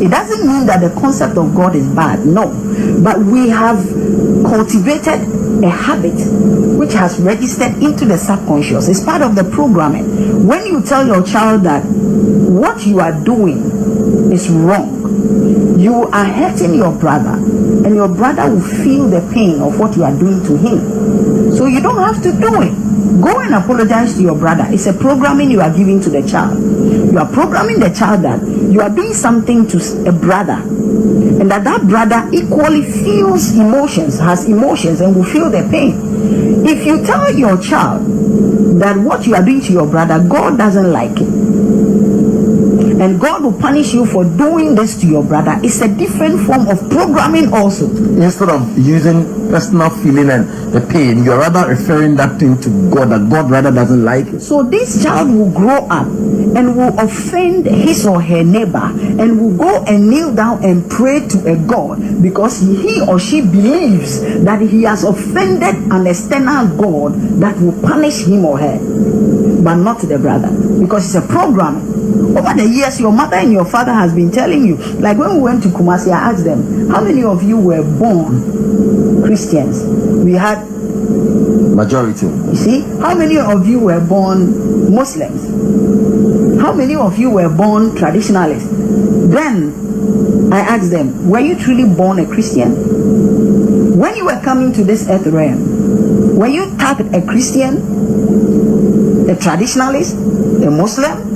It doesn't mean that the concept of God is bad, no, but we have cultivated a habit which has registered into the subconscious. It's part of the programming. When you tell your child that what you are doing is wrong, you are hurting your brother, and your brother will feel the pain of what you are doing to him. So you don't have to do it. Go and apologize to your brother. It's a programming you are giving to the child. You are programming the child that you are doing something to a brother, and that brother equally feels emotions, has emotions, and will feel the pain. If you tell your child that what you are doing to your brother, God doesn't like it, and God will punish you for doing this to your brother, it's a different form of programming also. Instead of using personal feeling and the pain, you're rather referring that thing to God, that God rather doesn't like it. So this child will grow up and will offend his or her neighbor and will go and kneel down and pray to a God because he or she believes that he has offended an external God that will punish him or her, but not the brother, because it's a program. Over the years, your mother and your father has been telling you, like when we went to Kumasi, I asked them, how many of you were born Christians? We had majority. You see, how many of you were born Muslims? How many of you were born traditionalists? Then I asked them, were you truly born a Christian? When you were coming to this earth realm, were you tagged a Christian, a traditionalist, a Muslim?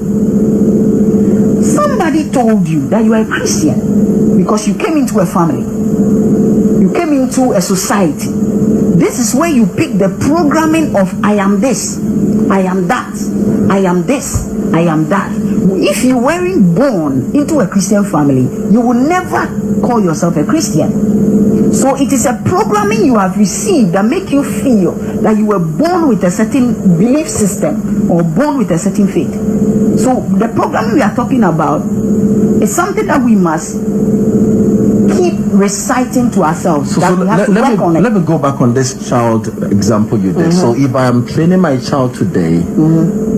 Somebody told you that you are a Christian because you came into a family, you came into a society. This is where you pick the programming of I am this, I am that, I am this, I am that. If you weren't born into a Christian family, you will never call yourself a Christian. So it is a programming you have received that make you feel that you were born with a certain belief system or born with a certain faith. So the programming we are talking about is something that we must keep reciting to ourselves. So let me go back on this child example you did. So if I am training my child today,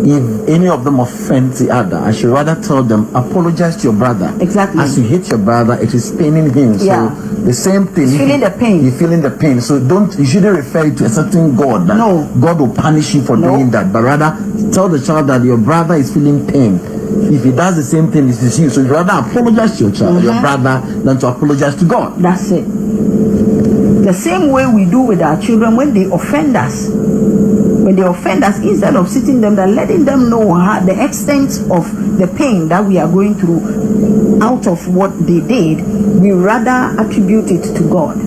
if any of them offend the other, I should rather tell them, apologize to your brother. Exactly. As you hit your brother, it is paining him. Yeah. So the same thing. Feeling the pain. You're feeling the pain. So you shouldn't refer to a certain God that God will punish you for doing that, but rather tell the child that your brother is feeling pain. If he does the same thing, it's you. So you rather apologize to your child, your brother, than to apologize to God. That's it. The same way we do with our children when they offend us. When they offend us, instead of sitting them and letting them know the extent of the pain that we are going through out of what they did, we rather attribute it to God.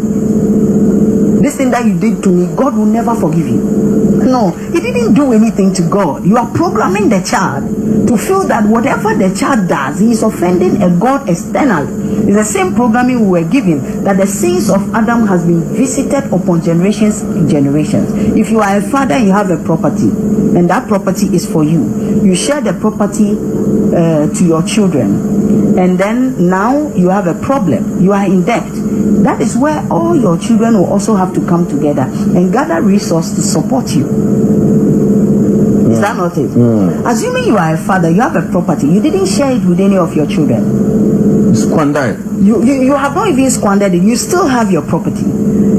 This thing that you did to me, God will never forgive you. No, he didn't do anything to God. You are programming the child to feel that whatever the child does, he is offending a God external. It's the same programming we were given, that the sins of Adam has been visited upon generations. If you are a father, you have a property, and that property is for you. You share the property to your children, and then now you have a problem. You are in debt. That is where all your children will also have to come together and gather resources to support you. Is that not it? Assuming you are a father, you have a property, you didn't share it with any of your children. Squandered. You have not even squandered it. You still have your property.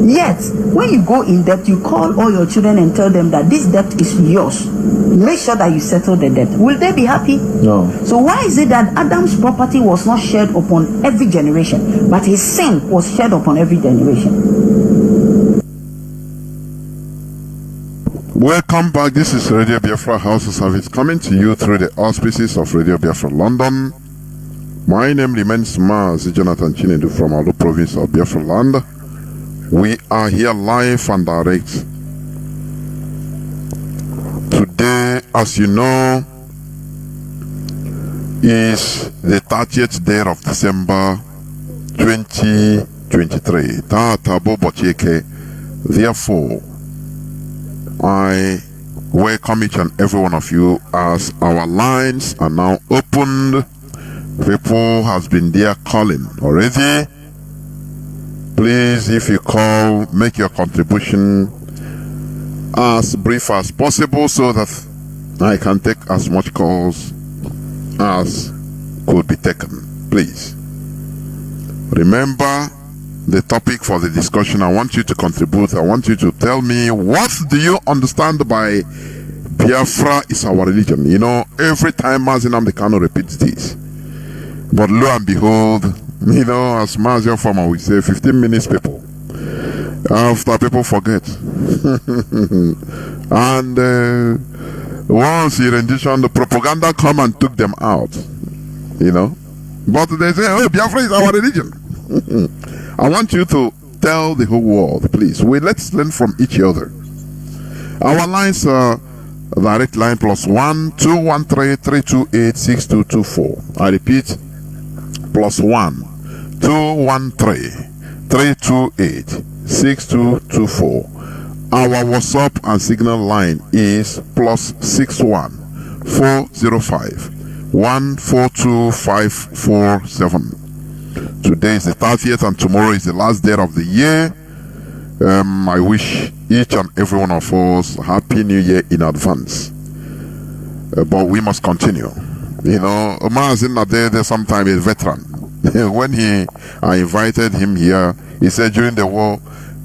Yet, when you go in debt, you call all your children and tell them that this debt is yours. Make sure that you settle the debt. Will they be happy? No. So why is it that Adam's property was not shared upon every generation, but his sin was shared upon every generation? Welcome back. This is Radio Biafra House of Service coming to you through the auspices of Radio Biafra London. My name remains Mazi Jonathan Chinedu from Alo province of Biafra land. We are here live and direct. Today, as you know, is the 30th day of December 2023. Therefore, I welcome each and every one of you as our lines are now opened. People has been there calling already. Please, if you call, make your contribution as brief as possible so that I can take as much calls as could be taken. Please remember the topic for the discussion. I want you to contribute. I want you to tell me, what do you understand by Biafra is our religion? You know, every time Mazi Nnamdi repeats this, but lo and behold, you know, as Mazi Former we say, 15 minutes people after people forget. And once he rendition, the propaganda come and took them out, you know. But they say, oh, Biafra is our religion. I want you to tell the whole world, please. Let's learn from each other. Our lines are direct line +1 213 328 6224. I repeat, +1 213 328 6224. Our WhatsApp and Signal line is +61 405 142 547. Today is the 30th and tomorrow is the last day of the year. I wish each and every one of us Happy New Year in advance. But we must continue. You know, Mazi Nnamdi sometimes a veteran. When I invited him here, he said during the war,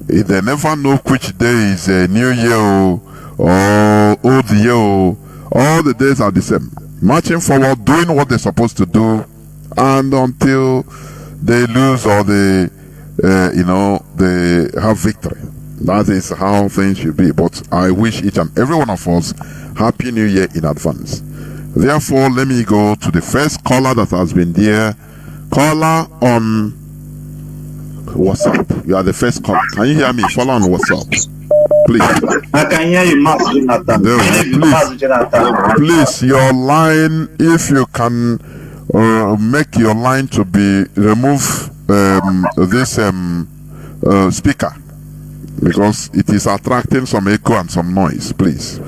they never know which day is a new year or old year. All the days are the same. Marching forward, doing what they're supposed to do, and until they lose or they, they have victory. That is how things should be. But I wish each and every one of us Happy New Year in advance. Therefore, let me go to the first caller that has been there. Caller on WhatsApp. You are the first caller. Can you hear me? Follow on WhatsApp, please. I can hear you, Mazi Jonathan. Please, your line, if you can make your line to be remove this speaker, because it is attracting some echo and some noise. Please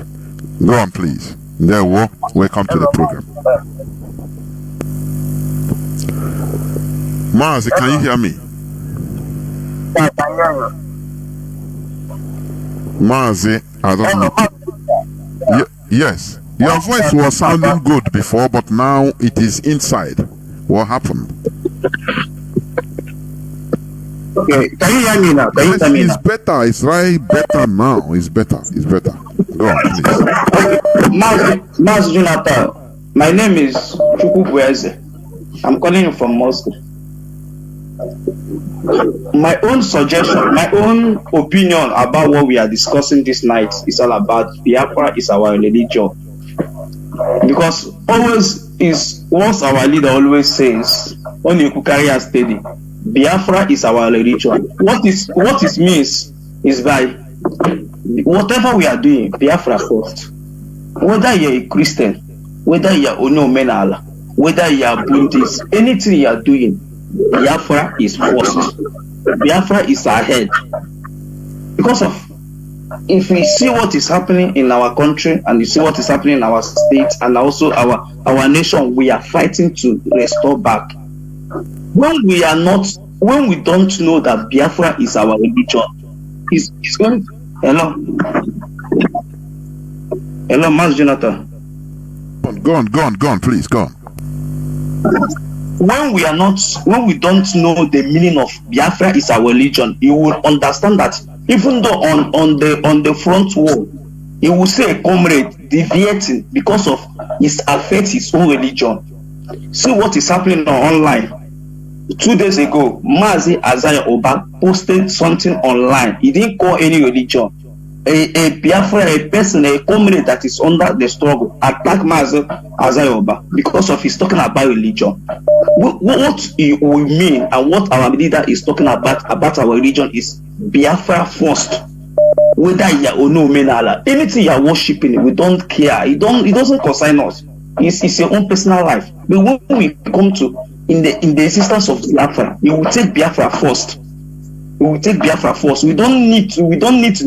go on, please. There we go. Welcome to the program. Mazi, can you hear me? I can hear you. Mazi, I don't know. Yes, your voice was sounding good before, but now it is inside. What happened? Okay, can you hear me now? Can you hear me now? It's better. It's right better now. It's better. It's better. Go on, please. Mazi Jonathan, my name is Chukwubueze. I'm calling you from Moscow. My own suggestion, my own opinion about what we are discussing this night is all about Biafra is our religion. Because always is once our leader always says, on Yukukari steady, Biafra is our religion. What it means is by whatever we are doing, Biafra first. Whether you're a Christian, whether you're Ono Menala, whether you're Buddhist, anything you are doing, Biafra is first. Biafra is ahead. Because of, if we see what is happening in our country and you see what is happening in our states and also our nation, we are fighting to restore back. When we don't know that Biafra is our religion, it's going. Hello, Mazi Jonathan. Go on, please, go on. When we don't know the meaning of Biafra is our religion, you will understand that even though on the front wall, you will see a comrade deviating because of it affects his own religion. See what is happening online. 2 days ago, Mazi Azaya Oba posted something online. He didn't call any religion. A Biafra, a person, a comrade that is under the struggle, attack Mazi Azaya Oba because of his talking about religion. What we mean and what our leader is talking about our religion is Biafra first. Whether you are Ono Menala, anything you are worshipping, we don't care. It doesn't concern us. It's your own personal life. But when we come to in the existence of Biafra, you will take Biafra first. We will take Biafra first. We don't need to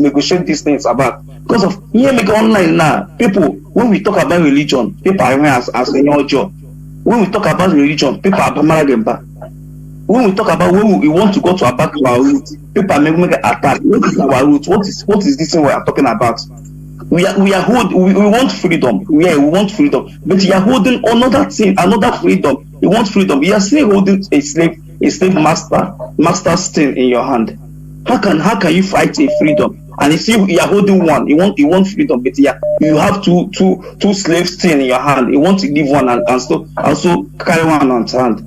negotiate these things about, because of here make online now. People, when we talk about religion, people are as a new job. When we talk about religion, people are Bamaragemba. When we talk about when we want to go to back to our root, people are making an attack. What is our root? What is this thing we are talking about? We want freedom. We want freedom. But you are holding another thing, another freedom. You want freedom. You are still holding a slave master's thing in your hand. How can you fight a freedom? And if you are holding one, you want freedom, but you have two slaves thing in your hand. You want to give one and also carry one on hand.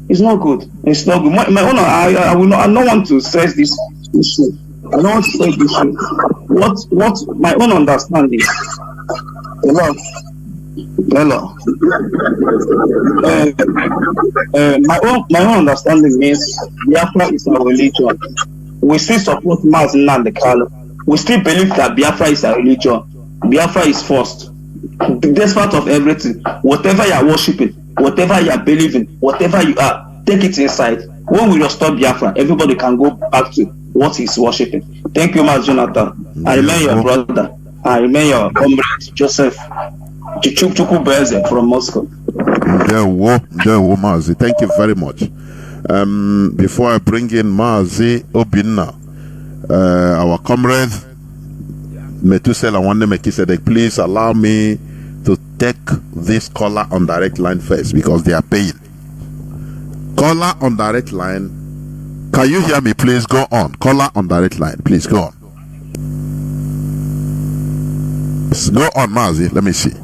It's not good. It's not good. My honor, I don't want to stress this issue. I don't want to stress this issue. What my own understanding. Hello. My own understanding means Biafra is our religion. We still support Mazi Nnamdi. We still believe that Biafra is our religion. Biafra is first. Despite of everything, whatever you are worshipping, whatever you are believing, whatever you are, take it inside. When we restore Biafra, everybody can go back to what he's worshipping. Thank you, Mazi Jonathan. I remain your brother. I remain your comrade, Joseph Chukwuku Beze from Moscow. Mazi. Thank you very much. Before I bring in Mazi Obinna, our comrade Metusela Wandemeki said, please allow me to take this caller on direct line first because they are paying. Caller on direct line. Can you hear me? Please go on. Caller on direct line. Please go on. Go on, Mazi. Let me see.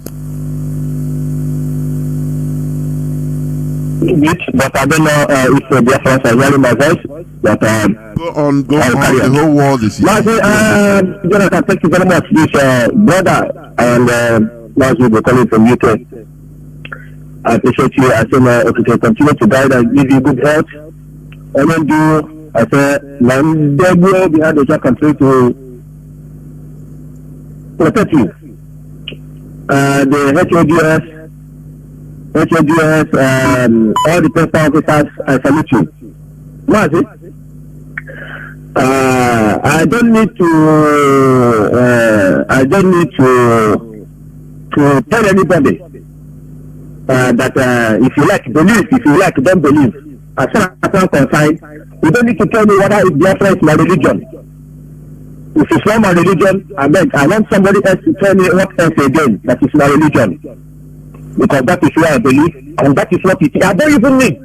But I don't know if the Biafrans are hearing my voice. But go on. The whole world is here. Mazi, Jonathan, thank you very much. This brother and Mazi, the colleague from UK. I appreciate you. I say, if you can continue to guide and give you good health. I don't do. I say, Mandego behind the jack country to protect you. The HODS, all the press officers, I salute you. Mazi, I don't need to tell anybody that if you like, believe. If you like, don't believe. As far as I'm concerned, you don't need to tell me whether Biafra is my religion. If it's not my religion, I want somebody else to tell me what else again that is my religion. Because that is where I believe, and that is what it is. I don't even need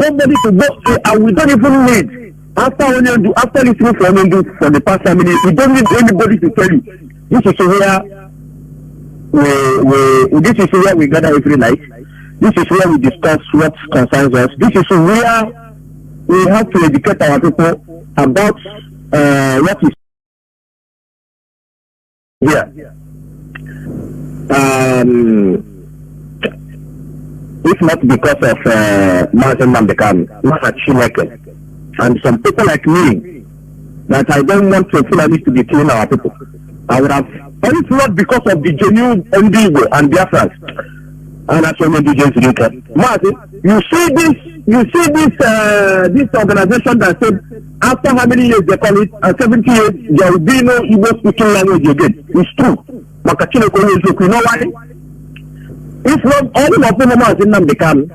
somebody to go, and we don't even need, after listening from Chinedu for the past 5 minutes, we don't need anybody to tell you. This is where we gather every night. This is where we discuss what concerns us. This is where we have to educate our people about what is here. If not because of Mazi Nnamdi, not at Chineke. And some people like me, that I don't want the Fulani to be killing our people. I would have, but it's not because of the genuine Ndigo and Biafra. And that's what we do today. Mazi, you see this organization that said after how many years they call it, 70 years, there will be no Igbo speaking language again. It's true. You know why? If not all of them are in Namdekam,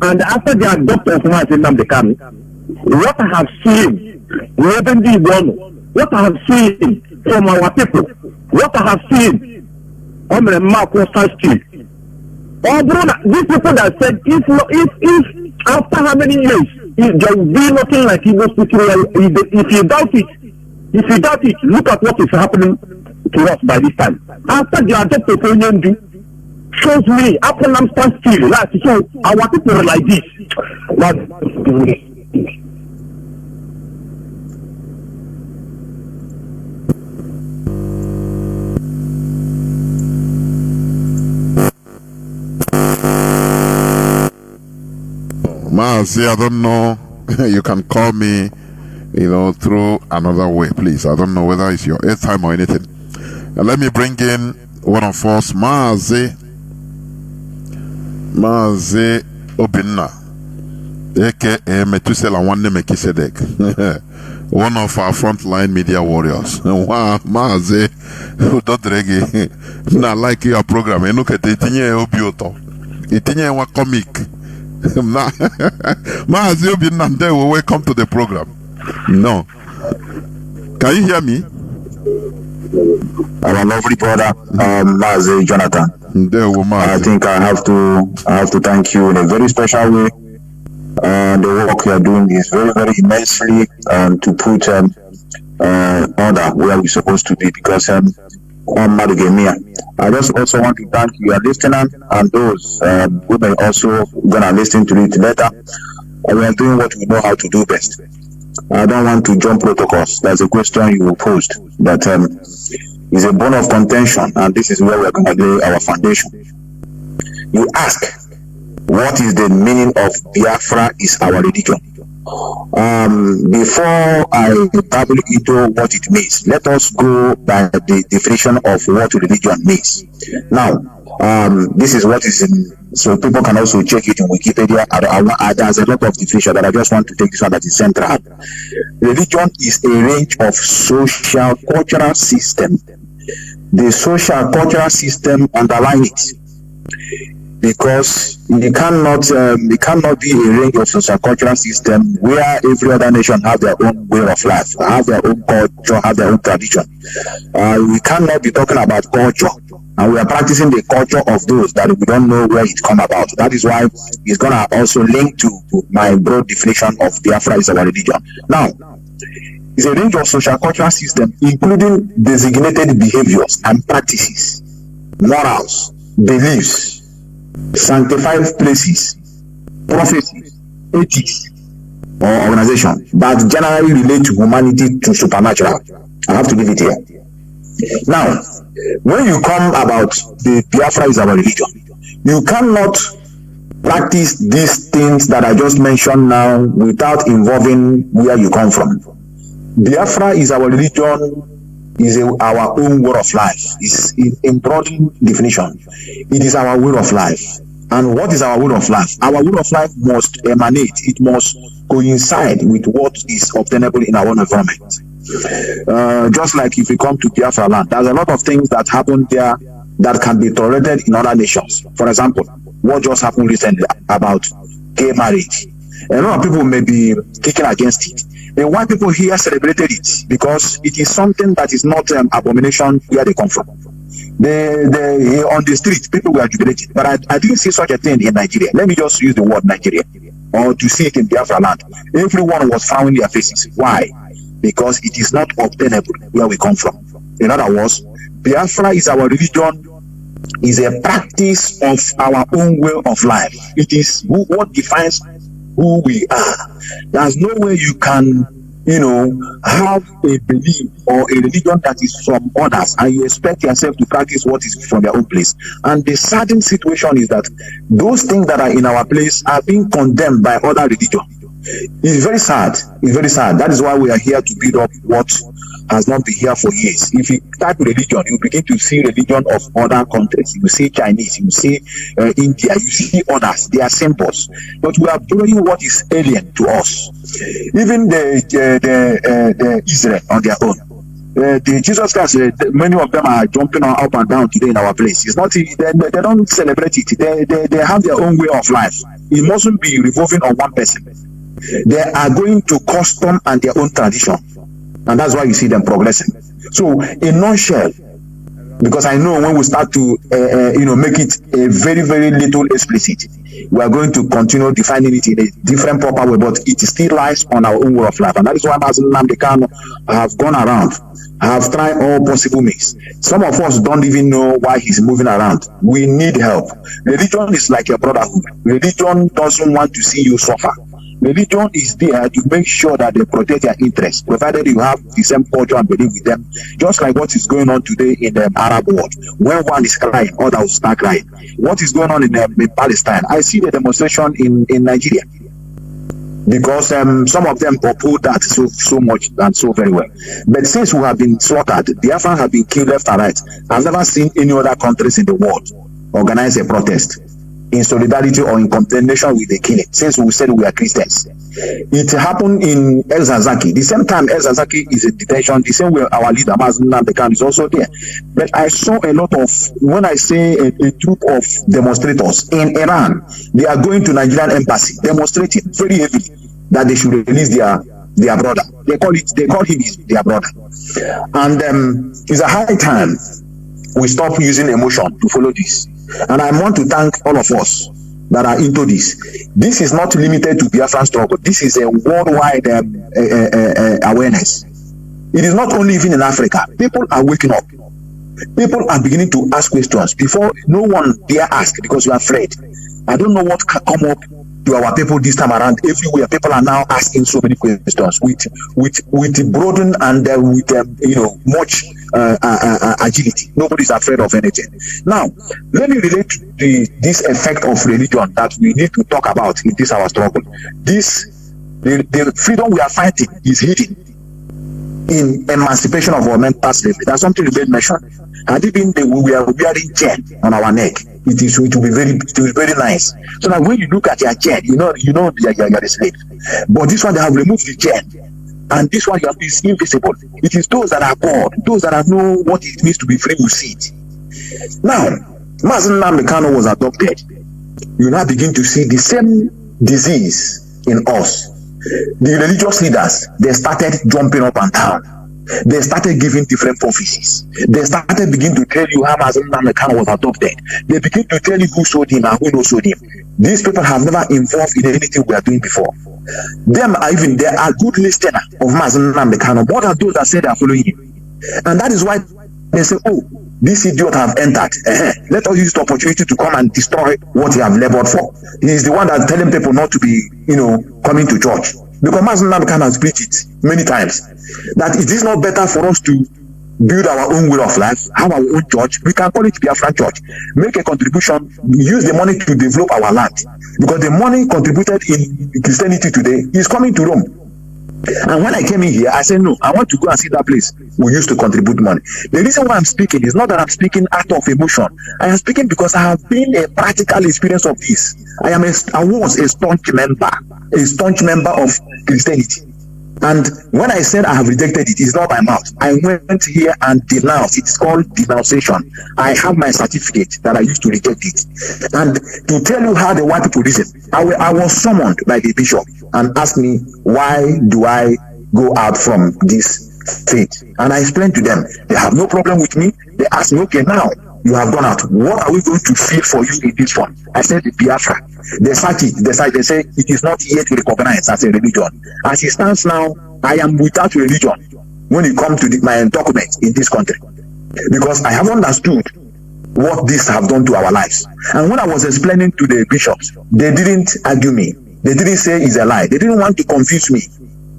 and after they are doctors of Mazi in Namdekam, what I have seen, what I have seen from our people, what I have seen on the map of still. Oh, brother, these people that said if after how many years there will be nothing like Igbo speaking, if you doubt it, look at what is happening to us by this time. After the adopted Chinedu shows me after them stand still, like so our people are like this. But Mazi, I don't know. You can call me, through another way, please. I don't know whether it's your airtime or anything. Let me bring in one of us, Mazi Obinna, aka Metusela Wanne Mekisedek, one of our frontline media warriors. Wow, Mazi, Dodregi, I like your program. And look at it, Itinye wa comic. Mazi Obinna, welcome to the program. No. Can you hear me? Our lovely brother, Mazi Jonathan. I think I have to thank you in a very special way. The work you are doing is very, very immensely to put order where we're supposed to be, because I just also want to thank your listener and those who may also gonna listen to it later. We are doing what we know how to do best. I don't want to jump protocols. That's a question you posed that is a bone of contention, and this is where we're going to lay our foundation. You ask, what is the meaning of Biafra is our religion? Before I dabble into what it means, let us go by the definition of what religion means. Now, this is what is in, so people can also check it in Wikipedia. There's a lot of definition that I just want to take this one that is central. Religion is a range of social cultural system. The social cultural system underline it, because it cannot be a range of social cultural system where every other nation have their own way of life, have their own culture, have their own tradition. We cannot be talking about culture, and we are practicing the culture of those that we don't know where it come about. That is why it's gonna also link to my broad definition of Biafra is our religion. Now, it's a range of social cultural system including designated behaviors and practices, morals, beliefs, sanctified places, prophecies, ethics, or organization that generally relate to humanity to supernatural. I have to leave it here. Now, when you come about the Biafra is our religion, you cannot practice these things that I just mentioned now without involving where you come from. Biafra is our religion, is our own way of life. It's in broad definition. It is our way of life. And what is our way of life? Our way of life must emanate, it must coincide with what is obtainable in our own environment. Just like if we come to Biafra land, there's a lot of things that happen there that can be tolerated in other nations. For example, what just happened recently about gay marriage. A lot of people may be kicking against it. The white people here celebrated it because it is something that is not abomination where they come from. They on the street, people were jubilating, but I didn't see such a thing in Nigeria. Let me just use the word Nigeria, or to see it in Biafra land. Everyone was frowning their faces. Why? Because it is not obtainable where we come from. In other words, Biafra is our religion, is a practice of our own way of life. It is what defines who we are. There's no way you can, have a belief or a religion that is from others and you expect yourself to practice what is from your own place. And the certain situation is that those things that are in our place are being condemned by other religions. It's very sad. It's very sad. That is why we are here to build up what has not been here for years. If you type religion, you begin to see religion of other countries. You see Chinese, you see India, you see others. They are symbols. But we are doing what is alien to us. Even the Israel on their own. The Jesus Christ, many of them are jumping up and down today in our place. It's not, they don't celebrate it. They have their own way of life. It mustn't be revolving on one person. They are going to custom and their own tradition. And that's why you see them progressing. So, in nutshell, because I know when we start to, make it a very, very little explicit, we are going to continue defining it in a different proper way, but it still lies on our own way of life. And that is why Mazi have gone around. I have tried all possible means. Some of us don't even know why he's moving around. We need help. Religion is like a brotherhood. Religion doesn't want to see you suffer. Religion is there to make sure that they protect their interests, provided you have the same culture and belief with them. Just like what is going on today in the Arab world. When one is crying, others will start crying. What is going on in Palestine? I see the demonstration in Nigeria. Because some of them oppose that so much and so very well. But since we have been slaughtered, Biafra have been killed left and right. I've never seen any other countries in the world organize a protest in solidarity or in condemnation with the killing, since we said we are Christians. It happened in El Zazaki. The same time El Zazaki is in detention, the same way our leader Mazi is also there. But I saw a lot of, when I say a troop of demonstrators in Iran, they are going to Nigerian embassy, demonstrating very heavily that they should release their brother. They call him their brother. And it's a high time we stop using emotion to follow this. And I want to thank all of us that are into this. This is not limited to Biafran struggle. This is a worldwide awareness. It is not only even in Africa. People are waking up. People are beginning to ask questions before no one dare ask because you are afraid. I don't know what can come up to our people this time around. Everywhere people are now asking so many questions with broaden and with much agility. Nobody's afraid of anything. Now, let me relate to this effect of religion that we need to talk about in this our struggle. The freedom we are fighting is hidden in emancipation of our mental slavery. That's something we made mention. Had it been we are wearing chain on our neck, it will be very nice. So that when you look at your chain, you know you're a slave. But this one, they have removed the chain. And this one is invisible. It is those that are bored, those that know what it means to be free will see it. Now, Mazi was adopted. You now begin to see the same disease in us. The religious leaders, they started jumping up and down. They started giving different prophecies. They started beginning to tell you how Mazi was adopted. They begin to tell you who sold him and who no sold him. These people have never involved in anything we are doing before. They are good listeners of Mazi more than those that say they are following him. And that is why they say, oh, this idiot have entered. Let us use the opportunity to come and destroy what he have labored for. He is the one that's telling people not to be, coming to church. Because Mazi has preached it many times. That it is not better for us to build our own way of life, have our own church. We can call it Biafra church. Make a contribution, use the money to develop our land. Because the money contributed in Christianity today is coming to Rome. And when I came in here, I said, no, I want to go and see that place we used to contribute money. The reason why I'm speaking is not that I'm speaking out of emotion. I am speaking because I have been a practical experience of this. I was a staunch member of Christianity. And when I said I have rejected it, it's not by mouth. I went here and denounced. It's called denunciation. I have my certificate that I used to reject it. And to tell you how the white people reason, I was summoned by the bishop and asked me, why do I go out from this faith? And I explained to them, they have no problem with me. They asked me, okay, now you have gone out. What are we going to feel for you in this one? I said, the Biafra. They search it. They say it is not yet recognized as a religion. As it stands now, I am without religion when it comes to my documents in this country. Because I have understood what this have done to our lives. And when I was explaining to the bishops, they didn't argue me. They didn't say it's a lie. They didn't want to confuse me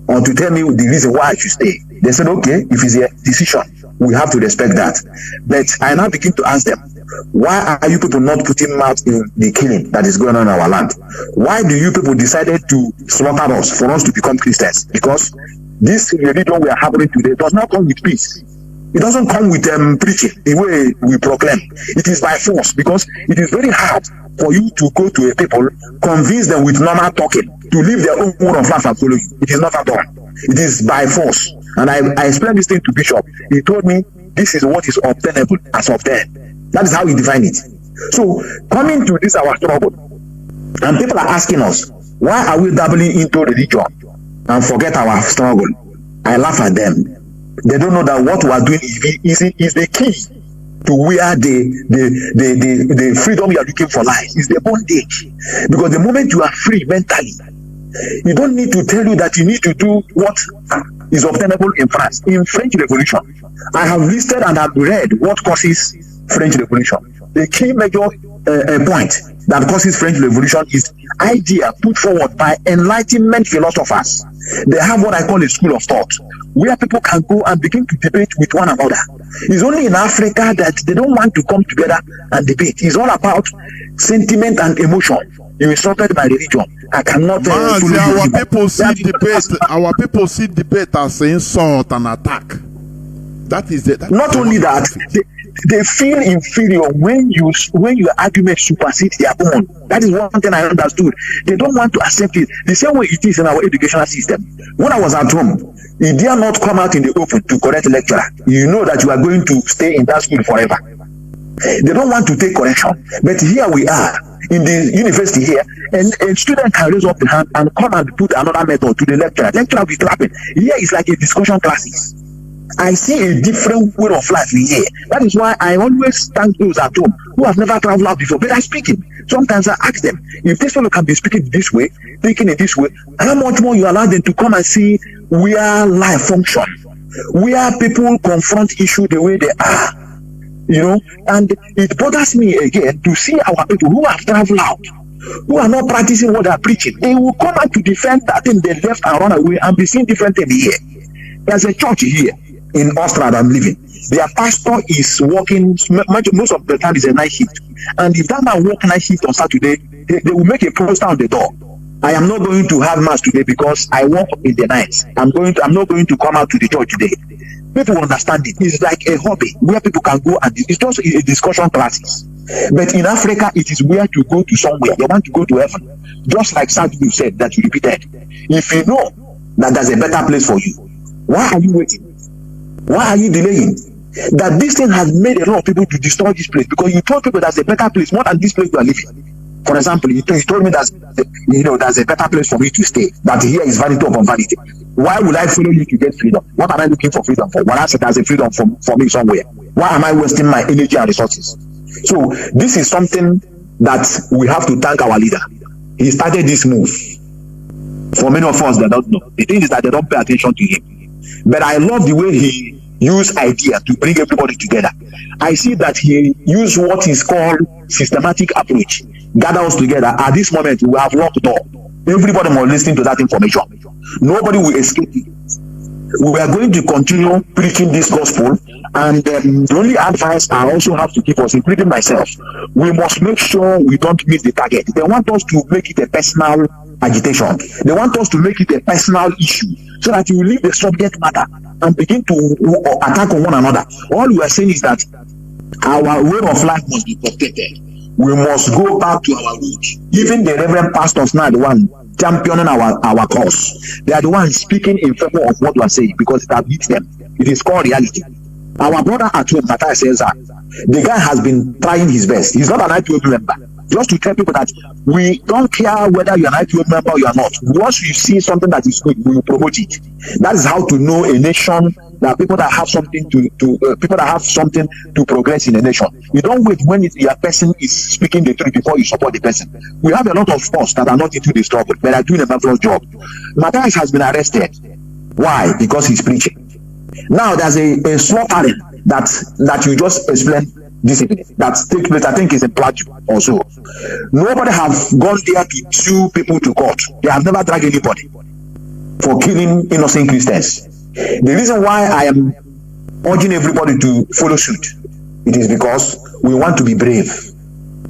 or to tell me the reason why I should stay. They said, okay, if it's a decision, we have to respect that. But I now begin to ask them, Why are you people not putting mouth in the killing that is going on in our land? Why do you people decided to slaughter us for us to become Christians? Because this religion we are having today does not come with peace. It doesn't come with preaching the way we proclaim. It is by force, because it is very hard for you to go to a people, convince them with normal talking to leave their own mode of life and follow you. It is not at all. It is by force. And I explained this thing to Bishop. He told me this is what is obtainable as of then. That is how he defined it. So coming to this our struggle, and people are asking us, why are we dabbling into religion and forget our struggle? I laugh at them. They don't know that what we are doing is the key to where the freedom you are looking for lies. Is the bondage. Because the moment you are free mentally, you don't need to tell you that you need to do what is obtainable in France. In French Revolution, I have listed and have read what causes French Revolution. The key major point that causes French Revolution is idea put forward by Enlightenment philosophers. They have what I call a school of thought, where people can go and begin to debate with one another. It's only in Africa that they don't want to come together and debate. It's all about sentiment and emotion. You insulted my religion. I cannot. Mazi, our people see debate as an insult and attack. That is it. Not only that, they feel inferior when your argument supersedes their own. That is one thing I understood. They don't want to accept it the same way it is in our educational system. When I was at home, you dare not come out in the open to correct lecturer. You know that you are going to stay in that school forever. They don't want to take correction. But here we are in the university here, and a student can raise up the hand and come and put another method to the lecturer. Lecturer will be clapping. Here is like a discussion classes. I see a different way of life in here. That is why I always thank those at home who have never traveled out before, but I speak it. Sometimes I ask them, if this fellow can be speaking this way, thinking it this way, how much more you allow them to come and see where life function, where people confront issue the way they are, and it bothers me again to see our people who have traveled out, who are not practicing what they are preaching. They will come out to defend that thing they left and run away and be seeing different things here. There's a church here in Austria that I'm living. Their pastor is working, most of the time is a night shift. And if that man work night shift on Saturday, they will make a poster on the door. I am not going to have mass today because I work in the night. I'm not going to come out to the church today. People understand it. It's like a hobby where people can go and it's just a discussion classes. But in Africa, it is where to go to somewhere. They want to go to heaven. Just like Chinedu said that you repeated. If you know that there's a better place for you, why are you waiting? Why are you delaying? That this thing has made a lot of people to destroy this place because you told people there's a better place more than this place you are living. For example, you told me that there's a better place for me to stay. That here is vanity upon vanity. Why would I follow you to get freedom? What am I looking for freedom for? When I said there's a freedom for me somewhere, why am I wasting my energy and resources? So this is something that we have to thank our leader. He started this move. For many of us that don't know, the thing is that they don't pay attention to him. But I love the way he used idea to bring everybody together. I see that he used what is called systematic approach. Gather us together. At this moment, we have locked door. Everybody must listen to that information. Nobody will escape it. We are going to continue preaching this gospel, and the only advice I also have to give us, including myself, we must make sure we don't miss the target. They want us to make it a personal agitation. They want us to make it a personal issue so that you leave the subject matter and begin to attack on one another. All we are saying is that our way of life must be protected. We must go back to our roots. Even the reverend pastors now, the one championing our cause, they are the ones speaking in favor of what we are saying because it has hit them. It is called reality. Our brother at home, Matthias, says that the guy has been trying his best. He's not an IPOB member. Just to tell people that we don't care whether you're an IPOB member or you're not. Once you see something that is good, we will promote it. That is how to know a nation. That people that have something people that have something to progress in a nation. You don't wait when your person is speaking the truth before you support the person. We have a lot of us that are not into the struggle, but are doing a marvelous job. Matthias has been arrested. Why? Because he's preaching. Now there's a slaughtering that you just explained. Discipline that takes place, I think, is a plateau or so. Nobody have gone there to sue people to court. They have never dragged anybody for killing innocent Christians. The reason why I am urging everybody to follow suit, it is because we want to be brave.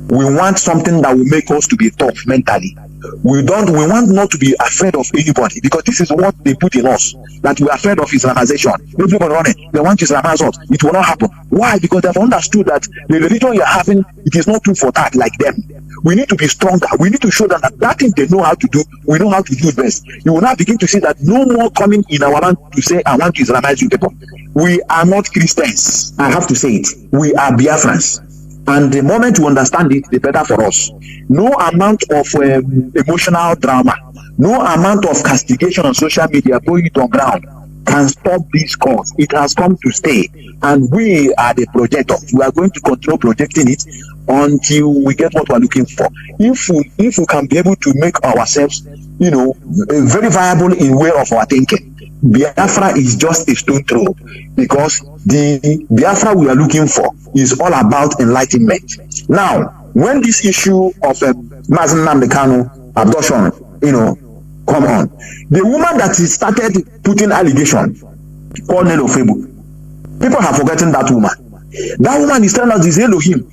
We want something that will make us to be tough mentally. We want not to be afraid of anybody, because this is what they put in us, that we are afraid of Islamization. Everybody running, they want to Islamize us. It will not happen. Why? Because they've understood that the religion you're having, it is not too for that like them. We need to be stronger. We need to show them that thing they know how to do, we know how to do it best. You will now begin to see that no more coming in our land to say, I want to Islamize you people. We are not Christians. I have to say it. We are Biafrans. And the moment you understand it, the better for us. No amount of emotional drama, no amount of castigation on social media, going it on ground, can stop this cause. It has come to stay, and we are the projectors. We are going to continue projecting it until we get what we are looking for. If we can be able to make ourselves, very viable in way of our thinking, Biafra is just a stone throw, because the Biafra we are looking for is all about enlightenment. Now, when this issue of Mazi abduction, come on, the woman that started putting allegation called Nelo Febu, people have forgotten that woman. That woman is telling us it's Elohim.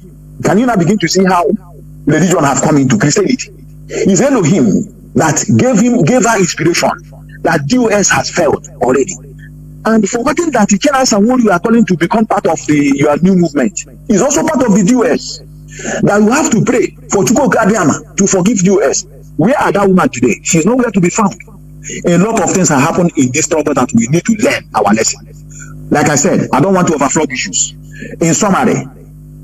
Can you now begin to see how religion have come into Christianity? It's Elohim that gave her inspiration that DOS has failed already, and forgetting that the Kenas and who you are calling to become part of your new movement is also part of the DOS. That you have to pray for Chuko Gadiama to forgive DOS. Where are that woman today? She's nowhere to be found. A lot of things have happened in this struggle that we need to learn our lesson. Like I said, I don't want to overflow issues. In summary,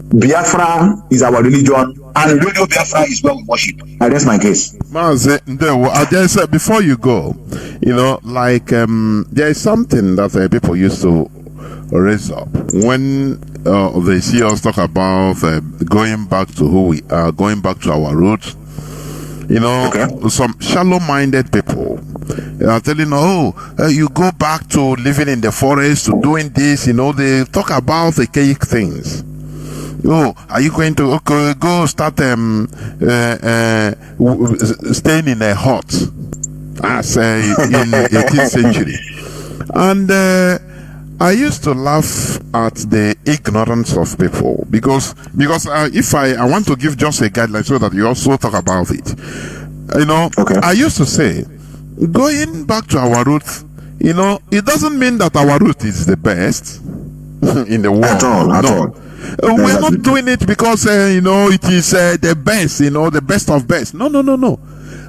Biafra is our religion, and Radio Biafra is where we worship. And that's my case. Mazi, I just said before you go, there is something that people used to raise up when they see us talk about going back to who we are, going back to our roots. Some shallow-minded people are telling, you go back to living in the forest, to doing this. They talk about archaic things. Are you going to go start staying in a hut as in 18th century? And I used to laugh at the ignorance of people, because if I want to give just a guideline so that you also talk about it, I used to say, going back to our roots, it doesn't mean that our root is the best in the world. At all. We're not doing it because it is the best, the best of best. No.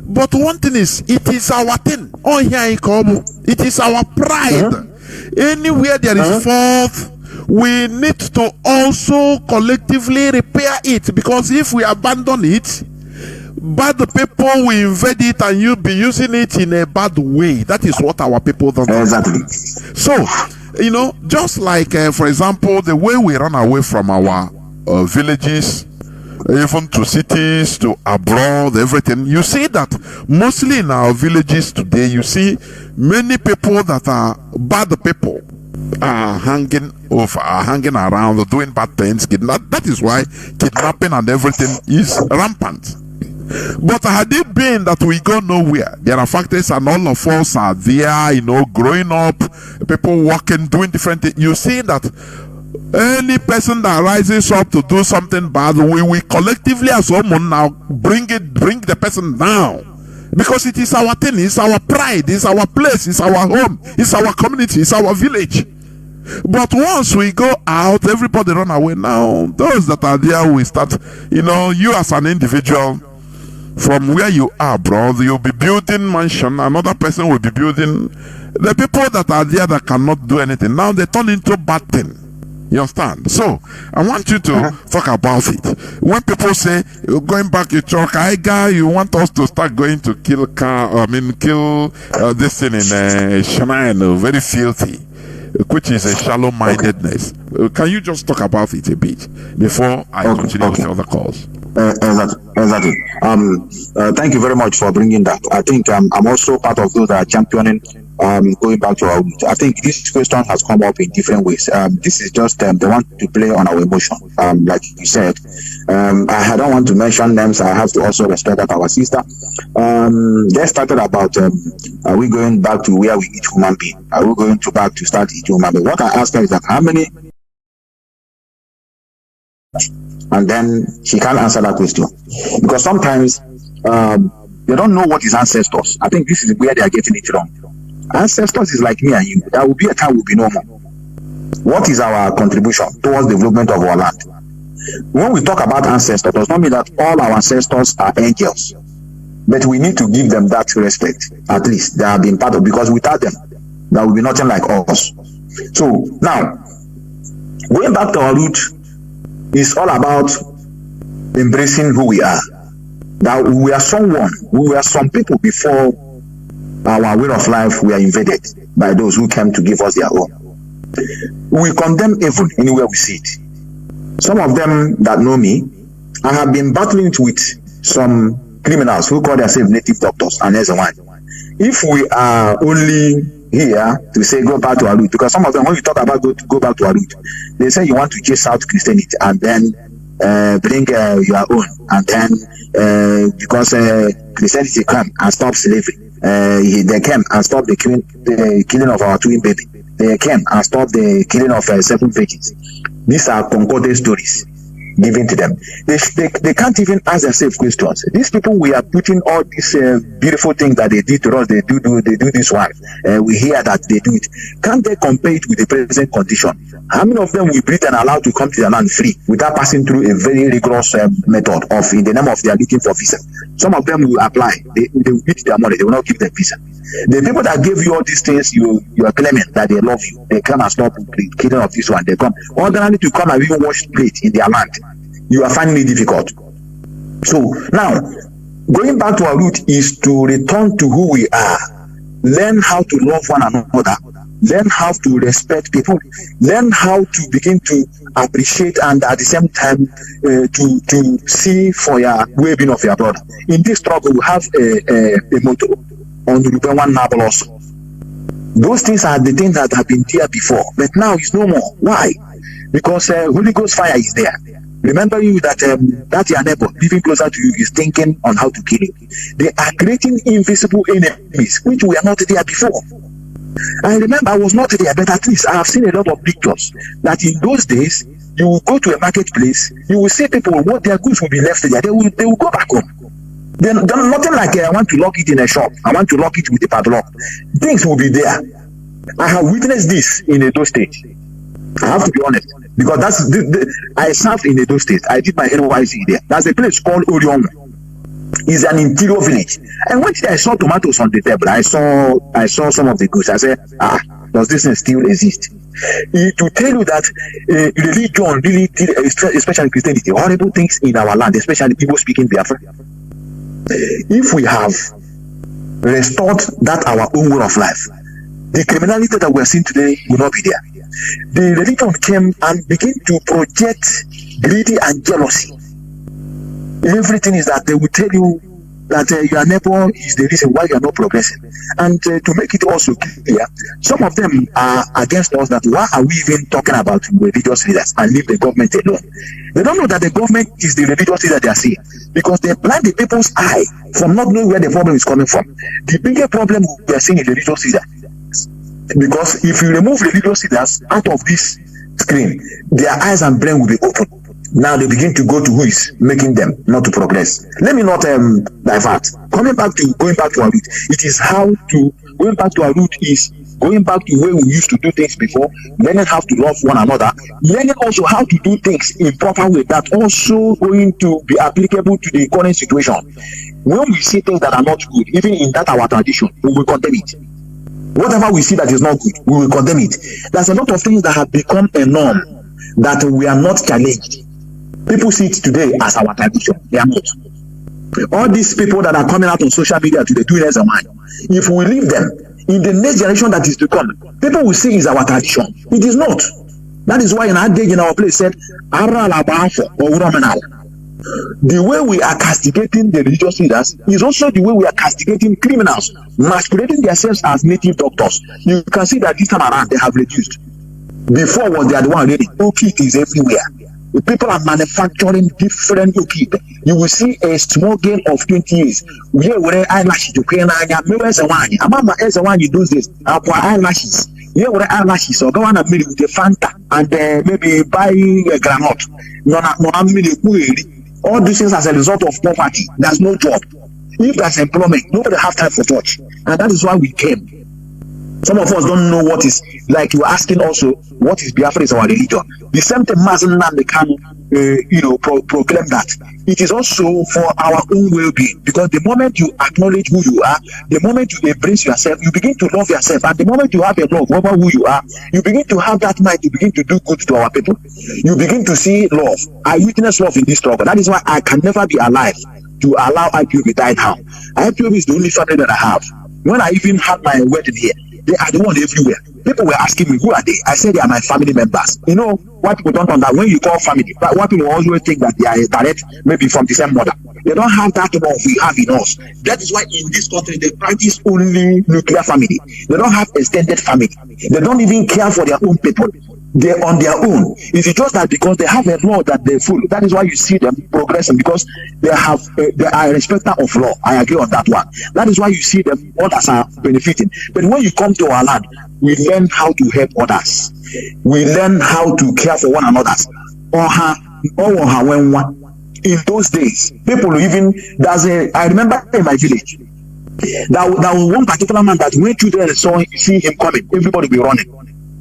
But one thing is, it is our thing. It is our pride. Anywhere there is fault, we need to also collectively repair it, because if we abandon it, bad people will invade it and you'll be using it in a bad way. That is what our people don't do. Exactly. So, just like, for example, the way we run away from our villages, even to cities, to abroad, everything, you see that mostly in our villages today, you see many people that are bad people are hanging around, doing bad things. That is why kidnapping and everything is rampant. But had it been that we go nowhere, there are factories and all of us are there, growing up, people working, doing different things, you see that any person that rises up to do something bad, we will collectively as women now bring the person down. Because it is our thing, it's our pride, it's our place, it's our home, it's our community, it's our village. But once we go out, everybody run away. Now, those that are there will start, you as an individual, from where you are, bro, you'll be building mansion, another person will be building. The people that are there that cannot do anything, now they turn into bad thing. You understand? So, I want you to talk about it. When people say, you're going back to Chokaiga, you want us to start going to kill this thing in Shrine, very filthy, which is a shallow-mindedness. Can you just talk about it a bit before I continue with the other calls? Exactly. Thank you very much for bringing that. I think I'm also part of those that are championing going back to our root. I think this question has come up in different ways. This is just they want to play on our emotion. Like you said, I don't want to mention names. I have to also respect that our sister. They started about are we going back to where we eat human being? Are we going back to start eating human being? What I ask her is that how many And then she can't answer that question. Because sometimes they don't know what is ancestors. I think this is where they are getting it wrong. Ancestors is like me and you. There will be a time we'll be normal. What is our contribution towards the development of our land? When we talk about ancestors, it does not mean that all our ancestors are angels. But we need to give them that respect. At least they have been part of, because without them, there will be nothing like us. So now, going back to our root, is all about embracing who we are. That we are someone, we were some people before our way of life were invaded by those who came to give us their own. We condemn evil anywhere we see it. Some of them that know me, I have been battling with some criminals who call themselves native doctors and as a one. If we are only here to say go back to our root, because some of them, when you talk about go back to our root, they say you want to chase out Christianity and then bring your own, and then because Christianity come and stop slavery, they came and stopped the killing of our twin baby. They came and stopped the killing of 7 virgins. These are concordant stories given to them. They can't even ask themselves questions. These people, we are putting all these beautiful things that they did to us. They do this one. We hear that they do it. Can't they compare it with the present condition? How many of them will be and allowed to come to the land free without passing through a very rigorous method of, in the name of they are looking for visa? Some of them will apply. They will eat their money. They will not give them visa. The people that gave you all these things, you are claiming that they love you. They come and stop the killing of this one. They come ordinarily to come and even wash plate in their land. You are finding it difficult. So now, going back to our root is to return to who we are. Learn how to love one another. Learn how to respect people. Learn how to begin to appreciate and at the same time to see for your well-being of your brother. In this struggle, we have a motto on the Ruben Nabal also. Those things are the things that have been there before, but now it's no more. Why? Because Holy Ghost fire is there. Remember you that that your neighbor living closer to you is thinking on how to kill you. They are creating invisible enemies which were not there before. I remember I was not there, but at least I have seen a lot of pictures that in those days you will go to a marketplace, you will see people, what their goods will be left there, they will go back home. Then nothing like I want to lock it in a shop, I want to lock it with a padlock. Things will be there. I have witnessed this in Edo State. I have to be honest, because I served in Edo State. I did my NYC there. There's a place called Orion. It's an interior village. And when I saw tomatoes on the table, I saw some of the goods. I said, does this still exist? To tell you that religion really did, especially Christianity, horrible things in our land, especially people speaking Biafra. If we have restored that our own way of life, the criminality that we are seeing today will not be there. The religion came and began to project greed and jealousy. Everything is that they will tell you that your neighbor is the reason why you are not progressing. And to make it also clear, some of them are against us that why are we even talking about religious leaders and leave the government alone? They don't know that the government is the religious leader they are seeing, because they blind the people's eye from not knowing where the problem is coming from. The bigger problem we are seeing is the religious leader. Because if you remove religious leaders out of this screen, their eyes and brain will be open. Now they begin to go to who is making them not to progress. Let me not divert. Going back to our root, it is going back to our root is going back to where we used to do things before, learning how to love one another, learning also how to do things in proper way that also going to be applicable to the current situation. When we see things that are not good, even in that our tradition, we will condemn it. Whatever we see that is not good, we will condemn it. There's a lot of things that have become a norm that we are not challenged. People see it today as our tradition. They are not. All these people that are coming out on social media today doing as a man, if we leave them in the next generation that is to come, people will say it's our tradition. It is not. That is why in our day in our place said, the way we are castigating the religious leaders is also the way we are castigating criminals, masquerading themselves as native doctors. You can see that this time around they have reduced. Before was the one already. Okit is everywhere. The people are manufacturing different okit. You will see a small girl of 20 years. Where eyelashes you can those days. Our eyelashes. You were eyelashes or go on a minute with the Fanta and maybe buy a granite. No, all these things as a result of poverty. There's no job. If there's employment, nobody have time for church. And that is why we came. Some of us don't know what is, like you were asking also, what is Biafra is our religion. The same thing Mazi can proclaim that. It is also for our own well-being, because the moment you acknowledge who you are, the moment you embrace yourself, you begin to love yourself, and the moment you have a love over who you are, you begin to have that mind to begin to do good to our people. You begin to see love. I witness love in this struggle. That is why I can never be alive to allow IPOB die down. IPOB is the only family that I have. When I even had my wedding here, they are the one everywhere. People were asking me, who are they? I said they are my family members. You know, what people don't understand, when you call family, but what people always think that they are direct, maybe from the same mother. They don't have that love we have in us. That is why in this country, they practice only nuclear family. They don't have extended family. They don't even care for their own people. They're on their own. It's just that because they have a law that they follow. That is why you see them progressing, because they are a respecter of law. I agree on that one. That is why you see them, others are benefiting. But when you come to our land, we learn how to help others. We learn how to care for one another. In those days, people even, I remember in my village, there was one particular man that when children see him coming, everybody will be running.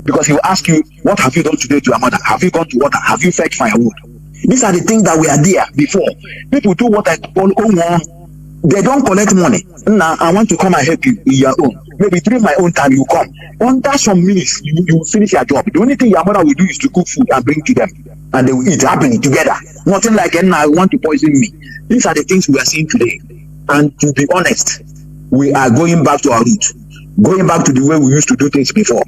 Because he will ask you, what have you done today to your mother? Have you gone to water? Have you fetched firewood? These are the things that were there before. People do what I call they don't collect money. Now I want to come and help you in your own. Maybe during my own time you come. Under some minutes, you will finish your job. The only thing your mother will do is to cook food and bring to them. And they will eat happily together. Nothing like, I want to poison me. These are the things we are seeing today. And to be honest, we are going back to our roots. Going back to the way we used to do things before.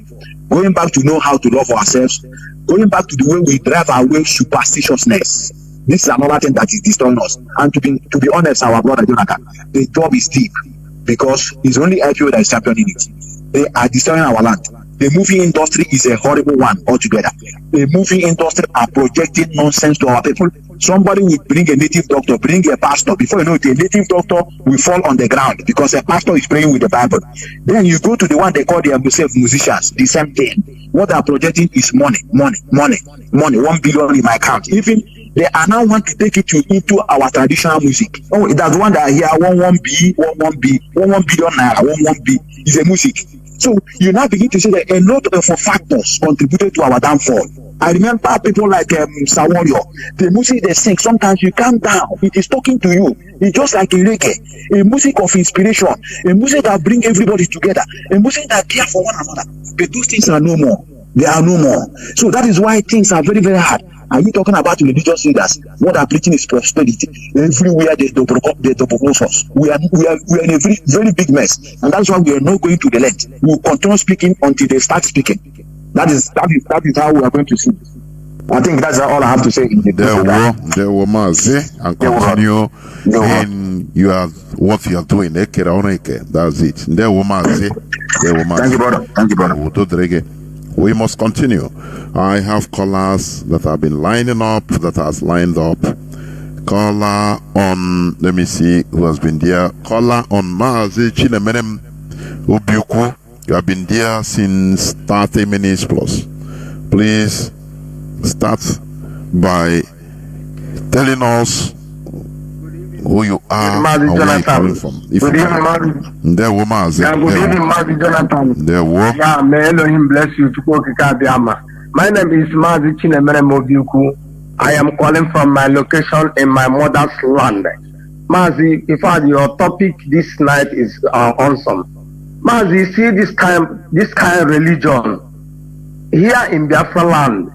Going back to know how to love ourselves. Going back to the way we drive away superstitiousness. This is another thing that is destroying us. And to be honest, our brother Jonathan, the job is deep, because it's only IPO that is championing it. They are destroying our land. The movie industry is a horrible one altogether. The movie industry are projecting nonsense to our people. Somebody will bring a native doctor, bring a pastor. Before you know it, a native doctor will fall on the ground because a pastor is praying with the Bible. Then you go to the one they call themselves musicians, the same thing. What they are projecting is money. 1 billion in my account. Even they are now want to take it into our traditional music. Oh, that's one that I hear 1 billion naira, 1 B is a music. So you now begin to see that a lot of factors contributed to our downfall. I remember people like Saworio, the music they sing, sometimes you calm down, it is talking to you. It's just like a reggae, a music of inspiration, a music that bring everybody together, a music that care for one another. But those things are no more. They are no more. So that is why things are very, very hard. Are you talking about religious leaders? What they are preaching is prosperity. Everywhere they double us. We are in a very, very big mess, and that's why we are not going to the length. We will continue speaking until they start speaking. That is how we are going to see. I think that's all I have to say. There were Mazi, and continue in what you are doing. That's it. There were Mazi. Thank you, brother. We must continue. I have callers that have been lining up, that has lined up. Caller on, let me see who has been there. Caller on Mazi Chinedu Obiuku. You have been there since 30 minutes plus. Please start by telling us who you are and where you're coming from. Good evening, Mazi. There were Mazi. Good evening, Mazi Jonathan. There were. Yeah, may Elohim bless you. My name is Mazi Chinedu. I am calling from my location in my mother's land. Mazi, in fact, your topic this night is awesome. Mazi, see this kind of religion here in Biafra land.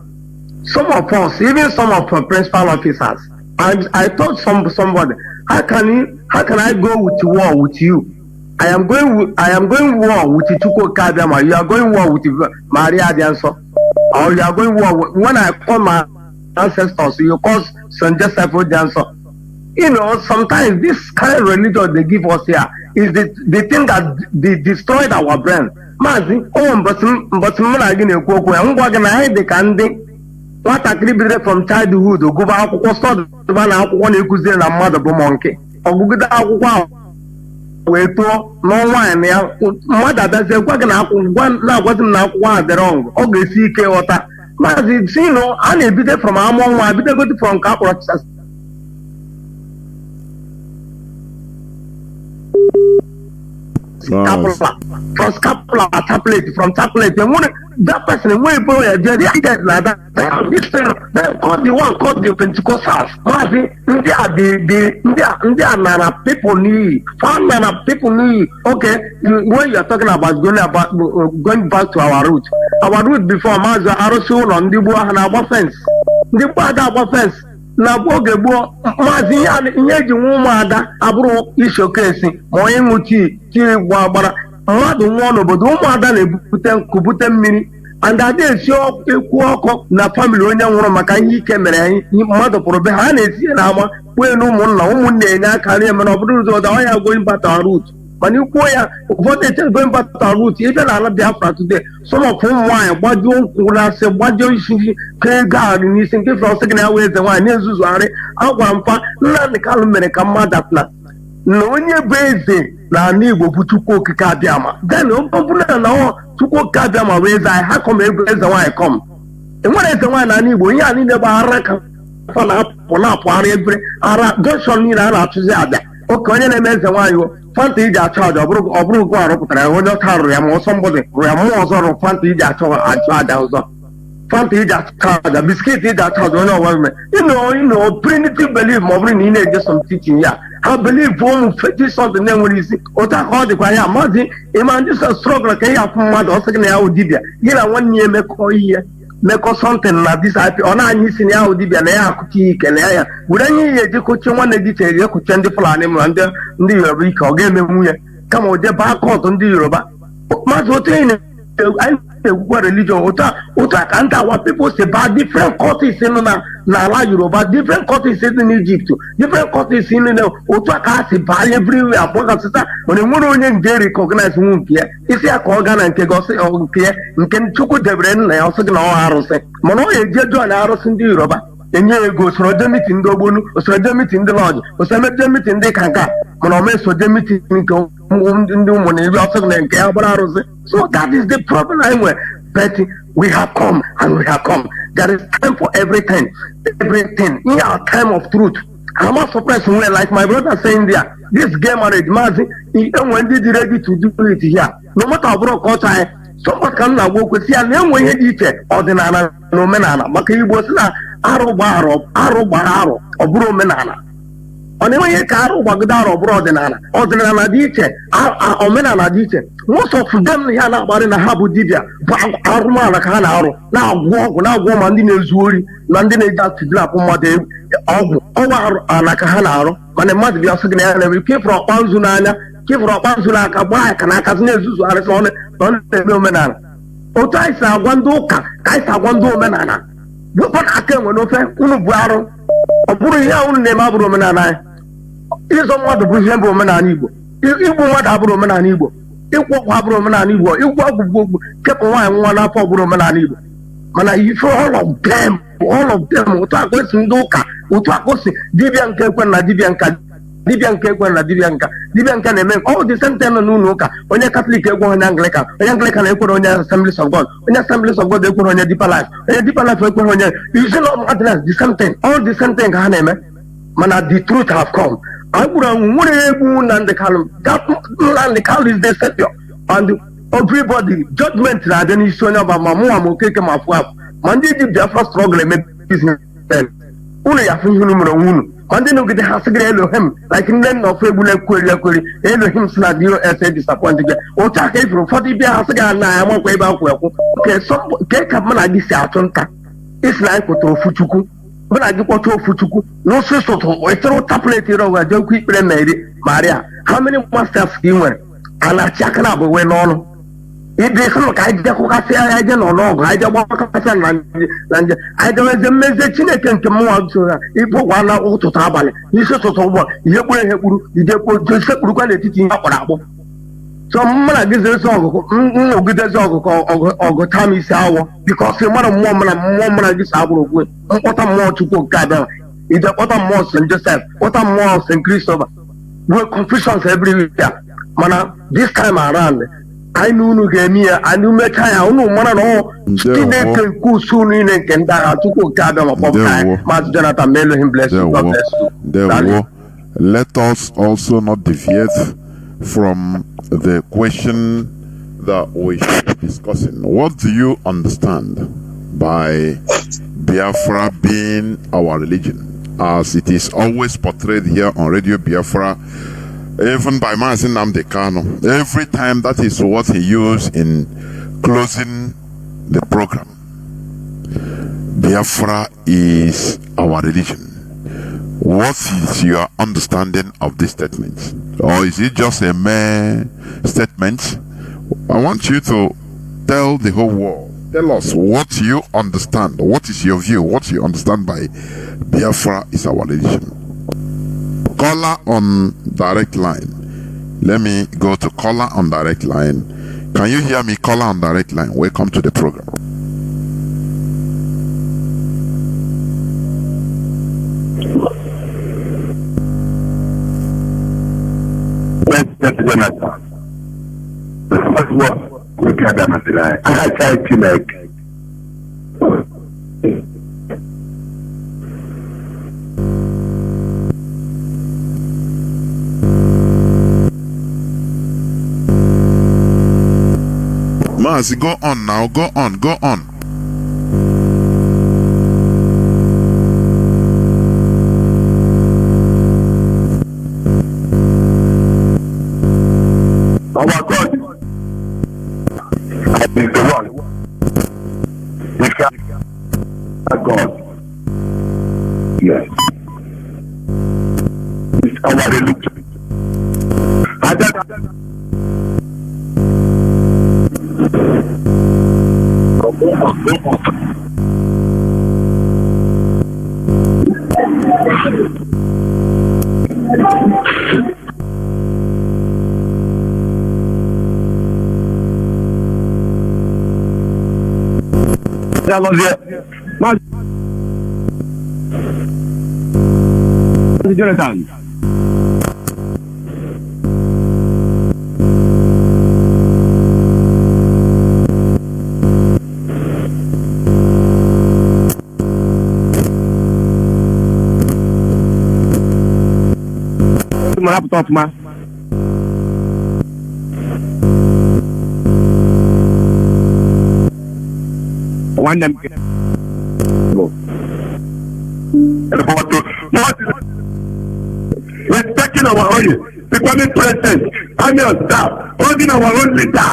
Some of us, even some of our principal officers, I told somebody, how can I go with war with you? I am going war with Chuko Kadama. You are going war with Maria Dianso, or you are going war with, when I call my ancestors, you call Saint Joseph Dianso. You know, sometimes this kind of religion they give us here is the thing that they destroyed our brain. Mazi, what I created from childhood, go back to study, na akwụkwọ na-ekuzi na mmadụ bụ monkey. Ọgụgụ akwụkwọ wee tụọ n'ọnwa anyị ya mmadụ abịazie gwa gị na-agwazi m na akwụkwọ a dị wrong ọ ga-esi ike ghọta maazị sino a na-ebido from amụ nwa bidogodi from nke akpọrọ scapula tablet from tablet and when that person wey borrow ya there they get like that this thing called the one called the Pentecostals ndị a nara people need fan nara people need okay when you are talking about going back to our root before Mazi arụsị ụlọ ndị gboo ha na-agba fence ndị gboo ada agba fence na oge gboo Mazi ihe eji nwa ụmụada abụrụ ishokesi ma onye ṅụ tii gbara mmadụ nwụọ n'obodo ụmụada na-ebute mmiri and ada esi ekwu ọkụ na famili onye nwụrụ maka ihe ike mere anyị mmadụ pụrụ be ha na-esi ya n'ama kwee na ụmụnne enye aka rie mana ọ bụrụ ụzọ ọ ya going back to our root mana ikwuo ya ụfọdụ eche going back to our root ebe na ala Biafra today some of ụmụ nwaanyị gbajuo nkwụ na-asị gbajuo isi kee gaarị n'isi nke fere ọsị gị na ya wee eze nwaanyị na-ezuzugharị agwara mfa Nnamdi Kanu mere ka mmadụ atụla na onye bụ eze n'ala Igbo bụ Chukwu Okike Abịama then ọ bụrụ na Chukwu Okike Abịama bụ eze anyị ha kọm ego eze nwaanyị kọm enwere eze nwaanyị n'ala Igbo ihe a niile bụ ara ka fa na-apụgharị ebere ara junction niile a na-achụzi abịa oke onye na-eme eze nwaanyị fanta iji achọ aja ọ bụrụ gụ arụpụtara ya onye ọcha rụrụ ya ma ọsọ mgbọdị rụrụ ya mmụọ ọzọ rụrụ fanta iji achọ aja ọzọ fanta iji achọ aja biskit iji achọ aja onye ọwa ime primitive belief ma ọ bụrụ na ị na-eje some teaching ya ha believe ụmụ feti something na-enwere isi otu aka ọ dịkwa ya Mazi ịma ndị so struggle ka ihe afụ mmadụ ọsọ gị na ya dibịa gị na nwanne ya emekọ ihe mekọ something na disip ọ na-anya isi na ya dibịa na ya akụcha ike na ya were anya ihe eji kochie nwanne gị chere ekuche ndị Fulani ma ndị Yoruba ike ọ ga-emenwu ya kama o jee baa kọtụ ndị Yoruba Mazi otu anyị na-egwukwa religion otu aka ndị awa people si baa different cultures nọ n'ala Yoruba different cultures dị n'Egypt different cultures niile otu aka ha si baa everywhere agbakasịta mana enwere onye nje recognize nwu nke ya isi ya ka ọ gaa na nke gị nke ya nke Chukwu debere nna ya ọsị gị na ọ arụsị mana ọ ga-eje jụọ na arụsị ndị Yoruba enye ego osoro je mitin ndị ogbonu osoro je mitin ndị lọji osoro je mitin ndị kanka mana ọ meso je mitin nke ndị ụmụ na iri ọsọ na nke ya gbara arụsị so that is the problem I nwere but we have come and we have come there is time for everything in our time of truth I'm not surprised when like my brother saying there this gay marriage Mazi when did you ready to do it here no matter how broke culture somebody can na go kwesi ya na enwe ihe dị iche ọdịnala na omenala maka Igbo si na arụ gbara arụ ọ bụrụ omenala ọ na-enwe ihe ka arụ gbagide arụ ọ bụrụ ọdịnala dị iche omenala dị iche most of them ya na-akparị na ha bụ dibịa bụ arụmala ka ha na-arụ na-agwọ ọgwụ na-agwọ ma ndị na-ezu ori na ndị na-eji atụdilapụ mmadụ ọgwụ ọnwa ala ka ha na-arụ mana mmadụ bịa sị gị na ya na-eme kefụrụ ọkpa nzu n'anya kefụrụ ọkpa nzu n'aka gbaa ya ka n'aka na-ezuzugharị sọ ọ na-eme omenala otu anyị si agwa ndị ụka ka anyị si agwa ndị omenala bụkwa na aka enwe n'ofe unu bụ arụ ọ bụrụ ihe unu na-eme abụrụ omenala anyị ịzọ mmadụ bụ ihe bụ omenala Igbo igbu mmadụ abụrụ omenala Igbo ịkwụ ọgwụ abụrụ omenala Igbo ịgwụ ọgwụ gbogbo kepụ nwaanyị nwa n'afọ ọbụrụ omenala Igbo mana ife all of them otu akụsi ndị ụka otu akụsi dibịa nke ekwe na dibịa nka dibịa nke ekwe na dibịa nka na-eme ọ dị sente nọ n'ụlọ ụka onye Katọlik ekwe onye Anglican ekwere onye Assemblies of God onye Assemblies of God ekwere onye Deeper Life ekwere onye Islam Adventist the same thing all the same thing ka ha na-eme mana the truth have come agbụrụ anwụ nwere egbu Nnamdi Kanu is the savior and everybody judgment na-adị n'isi onye ọba ma mụnwa ma Okeke ma afụ ma ndị ji Biafra struggle eme business unu ya afụ ihe unu mere onwe unu ma ndị nọgide ha sịgịrị Elohim like nne nna ofe egbu na-ekweri Elohim si na DOS disappoint gị otu aka ifuru ụfọdụ bịa ha sịgị na ya makwa ebe akwụ ekwu ke ka mụ na gị si achụ nta isi na anyị kpụtara ofu Chukwu mụ na gị kpọta ofu Chukwu n'osi ụtụtụ wetara tablet rọga jekwa ikpere Maria how many masters ka ị nwere a na-achị aka na abụ wee n'ọnụ ịdị sọ ka anyị jekwụkasị anyị je nọ n'ọgụ anyị je gbakọkasị na nje anyị jeweze mmezie Chineke nke mụnwa so ha ịbụgwa na ụtụtụ abalị n'isi ụtụtụ ụgbọ ihe kpuru isekpurukwa n'etiti ihe akpọrọ akpọ so mụ na gị zere nnọgidezi ọgụ tam isi awọ bikọsi mara mmụọ mara gị si agbụrụ okwu mkpọta mmụọ Chukwu nke abịa ije kpọta mmụọ St. Joseph kpọta mmụọ St. Christopher wee confusions everywhere Mana this time around, I know no Genia, I knew me Kaya, no man, no, Chineke Kusun in Kenda, Tuko Kadam of Mas Jonathan Melo, him bless you. God bless you. Let us also not deviate from the question that we should be discussing. What do you understand by Biafra being our religion? As it is always portrayed here on Radio Biafra, even by Mazi Nnamdi Kanu. Every time that is what he used in closing the program. Biafra is our religion. What is your understanding of this statement? Or is it just a mere statement? I want you to tell the whole world. Tell us what you understand. What is your view? What you understand by Biafra is our religion. Caller on direct line. Let me go to caller on direct line. Can you hear me? Caller on direct line. Welcome to the program. Mazi, go on now. Go on. Go on. Our God is the one. God. Yes. It's our religion. Jonathan. Laptop ma. One them. Respecting our own, becoming president, army and staff, holding our own leader.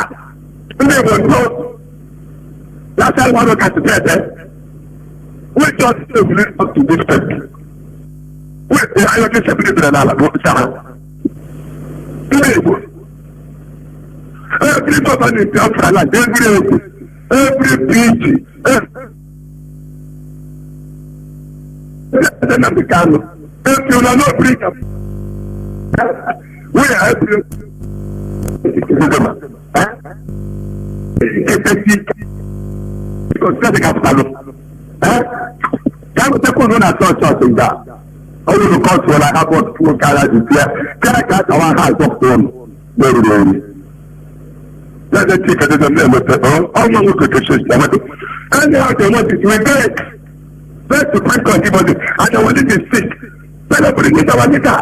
That's how I want to get to bed. We just live up to this step. I like to say, every person in Biafra, like every beach, if you are not bring up, we are every because that's the capital. Can we take one on a church in that? All the culture like how about two carriages here? Can I get our house of phone? Very, very. Let the ticket is a name of the all my local churches. And now they want it to regret. Let's bring everybody. And I want it to sick. Let us bring it our guitar.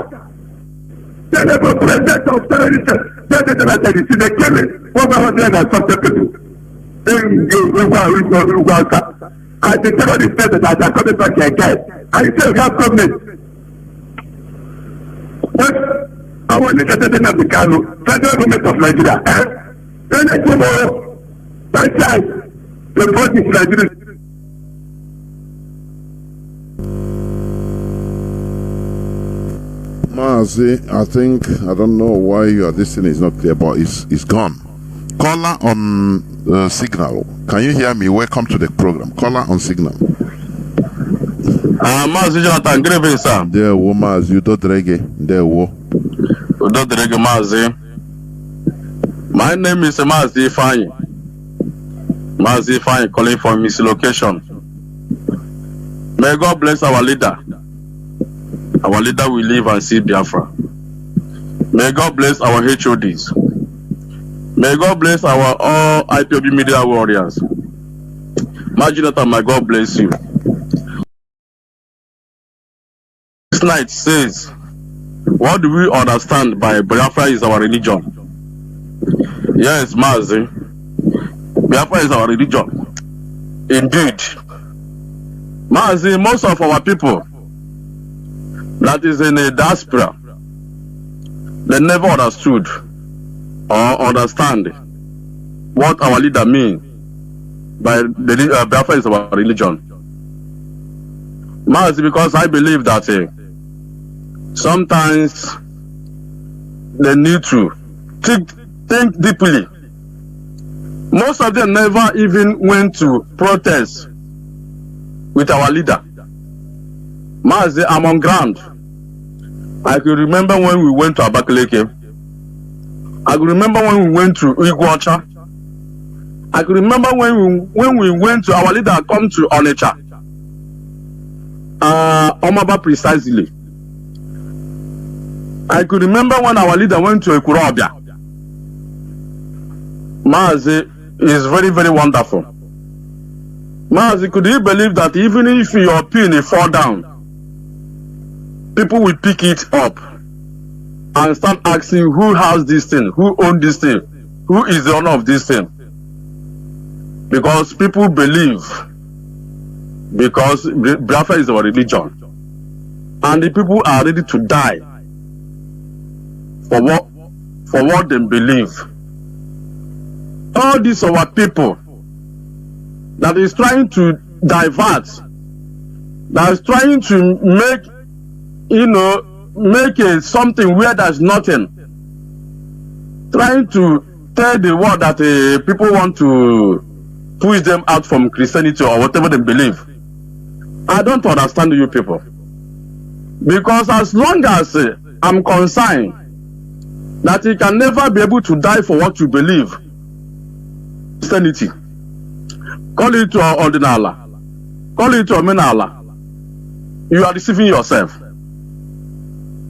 Let us present of terrorism. Let us see the killing. 100 and something people. And the terrorist said that they are coming back again. And he said we have government. But I want to get the name of the Kano, federal government of Nigeria. Then I tomorrow, that time, the vote is Nigeria. Mazi, I don't know why this thing is not clear, but it's gone. Caller on signal. Can you hear me? Welcome to the program. Caller on signal. Mazi Jonathan, good evening, sir. There, Mazi, you don't reggae. There, you don't reggae, Mazi. My name is Mazi Fine. Mazi Fine, calling from his location. May God bless our leader. Our leader will live and see Biafra. May God bless our HODs. May God bless our all IPOB media warriors. Maginata, may God bless you. This night says, what do we understand by Biafra is our religion? Yes, Mazi. Biafra is our religion. Indeed. Mazi, most of our people that is in a diaspora, they never understood or understand what our leader means by the Biafra is our religion. Mazi, because I believe that sometimes they need to think deeply. Most of them never even went to protest with our leader. Mazi, I'm on ground. I can remember when we went to Abakaleke. I can remember when we went to Iguacha. I can remember when we went to our leader come to Onitsha. Omaba precisely. I could remember when our leader went to Ekurobia. Mazi is very, very wonderful. Mazi, could you believe that even if your pin fall down, people will pick it up and start asking who has this thing, who owns this thing, who is the owner of this thing? Because people believe, because Biafra is our religion, and the people are ready to die for what they believe. All these our people that is trying to divert, that is trying to make something where there's nothing, trying to tell the world that people want to push them out from Christianity or whatever they believe. I don't understand you people, because as long as I'm concerned that you can never be able to die for what you believe, Christianity, call it to ordinala, call it to omenala, you are deceiving yourself.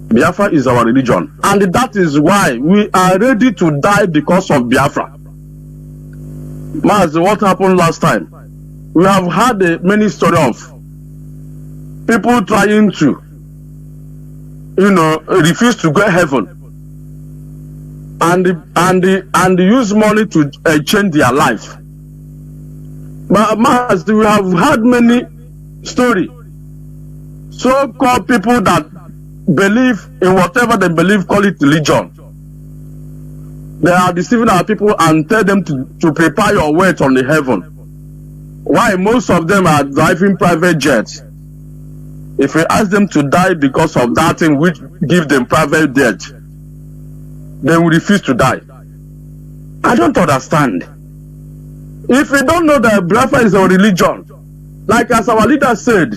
Biafra is our religion, and that is why we are ready to die because of Biafra. Mazi, what happened last time? We have had many stories of people trying to, refuse to go to heaven, and use money to change their life. But Mazi, we have had many stories. So-called people that believe in whatever they believe, call it religion. They are deceiving our people and tell them to prepare your way on the heaven. Why most of them are driving private jets? If we ask them to die because of that thing which give them private jet, they will refuse to die. I don't understand. If we don't know that Biafra is our religion, like as our leader said,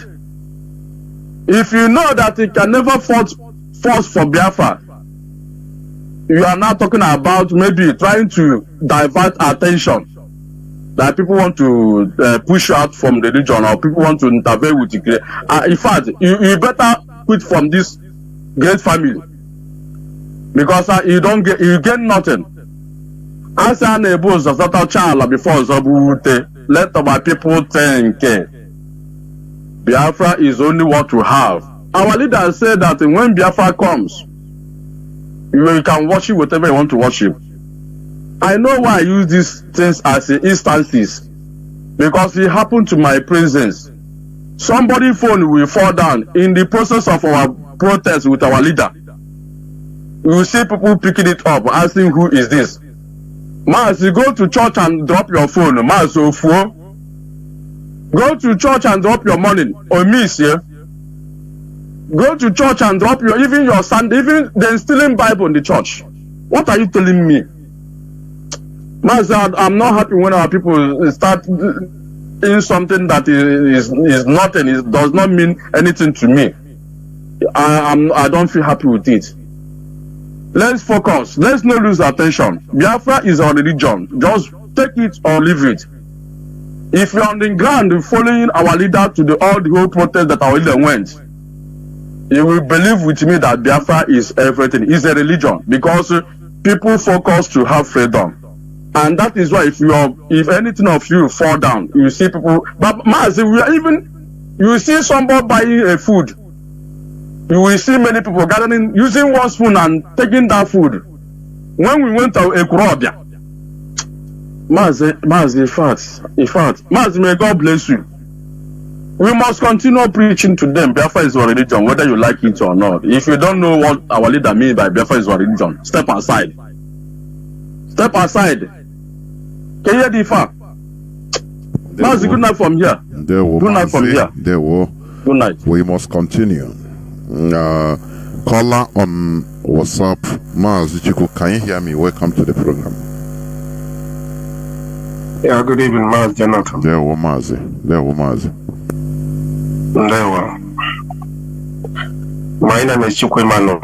if you know that it can never force for Biafra, you are now talking about maybe trying to divert attention, that people want to push out from the religion, or people want to intervene with the in fact, you better quit from this great family, because you get nothing. As an able to child before let my people think Biafra is only what we have. Our leader said that when Biafra comes, you can worship whatever you want to worship. I know why I use these things as instances, because it happened to my presence. Somebody's phone will fall down in the process of our protest with our leader. You will see people picking it up, asking who is this. Mazi, go to church and drop your phone. Mazi, go to church and drop your money. Or miss, yeah? Go to church and drop even your Sunday, even they're stealing Bible in the church. What are you telling me? Mazi, I'm not happy when our people start in something that is nothing, it does not mean anything to me. I don't feel happy with it. Let's focus. Let's not lose attention. Biafra is our religion. Just take it or leave it. If you're on the ground following our leader to all the whole protest that our leader went, you will believe with me that Biafra is everything. It's a religion because people focus to have freedom. And that is why if anything of you fall down, you see people. But Mazi, you see somebody buying a food. You will see many people gathering, using one spoon and taking that food. When we went to Ekurobia, Mazi, in fact, Mazi, may God bless you. We must continue preaching to them. Biafra is our religion, whether you like it or not. If you don't know what our leader means by Biafra is our religion, step aside. Step aside. Can you hear the fact? Mazi, good night from here. Good night from here. Good night. We must continue. Caller on WhatsApp, Mazi Chiku, can you hear me? Welcome to the program. Yeah, good evening, Mazi Jonathan. There were Mazi. My name is Chukwemano.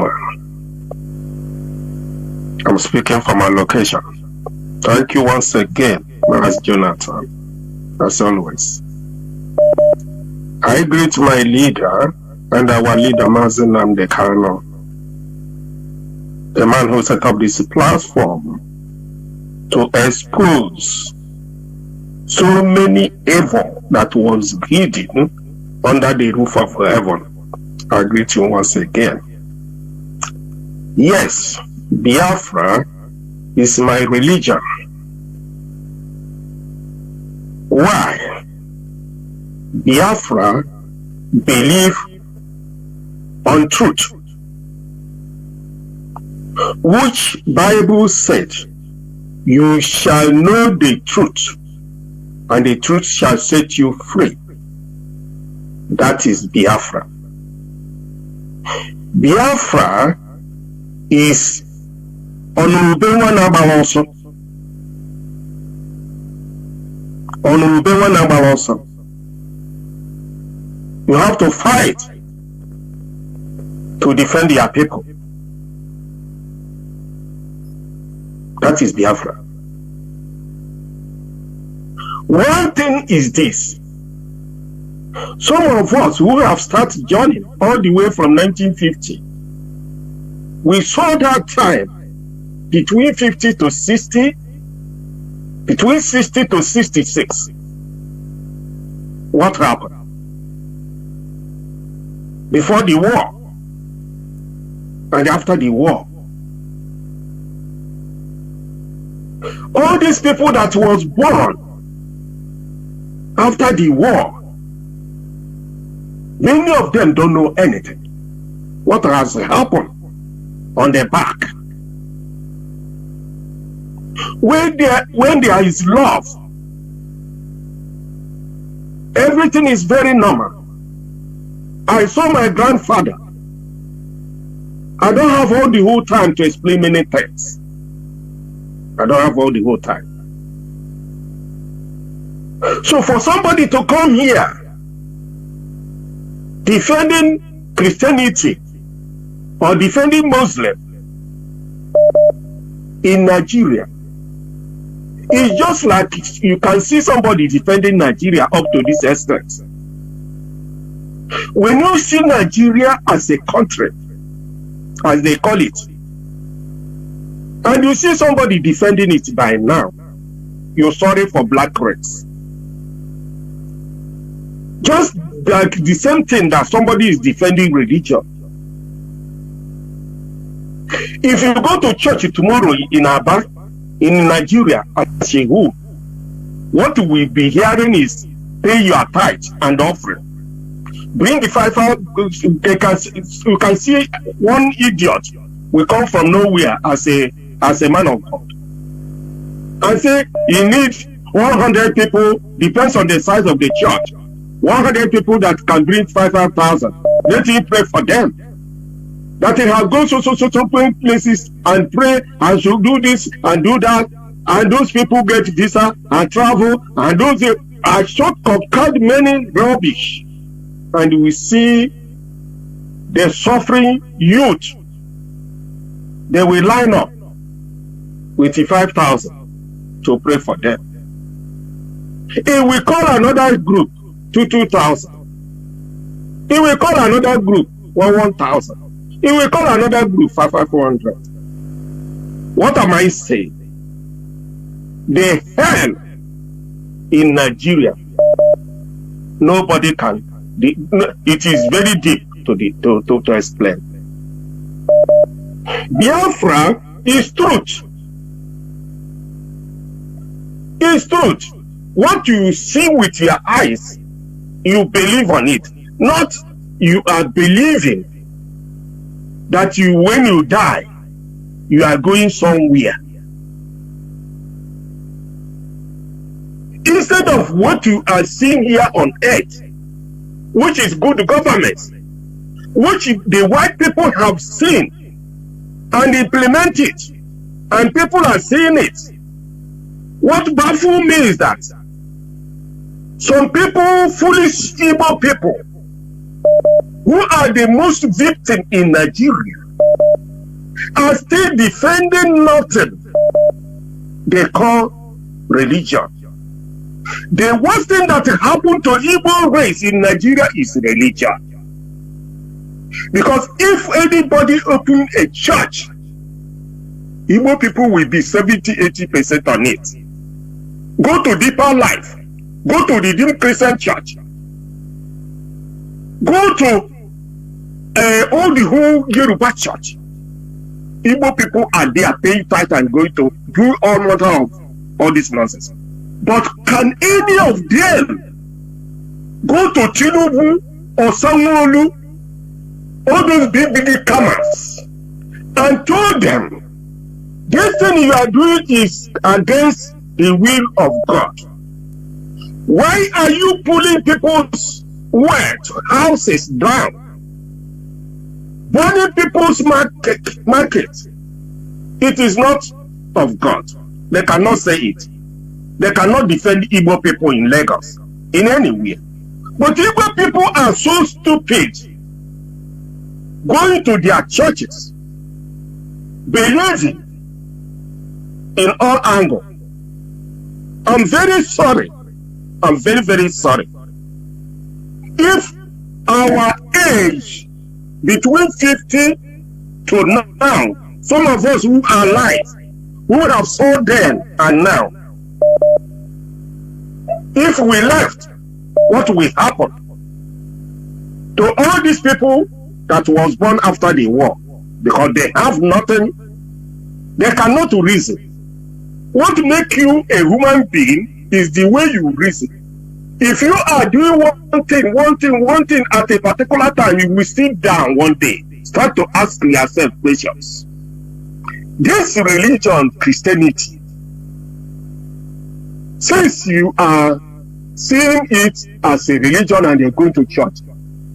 I'm speaking from my location. Thank you once again, Mazi Jonathan, as always. I greet my leader and our leader, Mazi Namdekano, the man who set up this platform to expose so many evil that was hidden under the roof of heaven. I greet you once again. Yes, Biafra is my religion. Why? Biafra believe on truth, which Bible said, you shall know the truth, and the truth shall set you free. That is Biafra. Biafra is Onurubewa Nabalonso. Onurubewa Nabalonso. You have to fight to defend your people. That is Biafra. One thing is this. Some of us who have started journey all the way from 1950, we saw that time between 50 to 60, between 60 to 66. What happened? Before the war and after the war. All these people that was born after the war, many of them don't know anything. What has happened on their back? When there is love, everything is very normal. I saw my grandfather. I don't have all the whole time to explain many things. I don't have all the whole time. So for somebody to come here defending Christianity or defending Muslim in Nigeria, it's just like you can see somebody defending Nigeria up to this extent. When you see Nigeria as a country, as they call it, and you see somebody defending it by now, you're sorry for black race. Just like the same thing that somebody is defending religion. If you go to church tomorrow in Aba, in Nigeria, at Shehu, what we'll be hearing is pay your tithe and offering. Bring the 5 out. You can see one idiot will come from nowhere as a man of God and say you need 100 people, depends on the size of the church. 100 people that can bring 5,000. Let him pray for them. That he has gone so places and pray and should do this and do that, and those people get visa and travel, and those are short-cut many rubbish. And we see the suffering youth. They will line up with 5,000 to pray for them. He will call another group to 2,000. He will call another group 1,000. He will call another group 500. What am I saying? The hell in Nigeria, nobody can. It is very deep to explain. Biafra is truth. Is truth. What you see with your eyes, you believe on it. Not you are believing that when you die, you are going somewhere. Instead of what you are seeing here on earth, which is good government, which the white people have seen and implement it, and people are seeing it. What baffles me is that some people, foolish Igbo people, who are the most victim in Nigeria, are still defending nothing they call religion. The worst thing that happened to Igbo race in Nigeria is religion. Because if anybody open a church, Igbo people will be 70-80% on it. Go to Deeper Life. Go to the Redeemed Christian Church. Go to all the whole Yoruba church. Igbo people are there paying tithe and going to do all manner of all this nonsense. But can any of them go to Chinedu or Sanwo-Olu, all those big comers, and told them, this thing you are doing is against the will of God? Why are you pulling people's houses down? Burning people's market? It is not of God. They cannot say it. They cannot defend Igbo people in Lagos in any way. But Igbo people are so stupid, going to their churches, believing in all angles. I'm very sorry. I'm very, very sorry. If our age between 50 to now, some of us who are alive, who would have sold then and now, if we left, what will happen to all these people that was born after the war? Because they have nothing, they cannot reason. What makes you a human being is the way you reason. If you are doing one thing at a particular time, you will sit down one day, start to ask yourself questions. This religion, Christianity, since you are seeing it as a religion and you're going to church,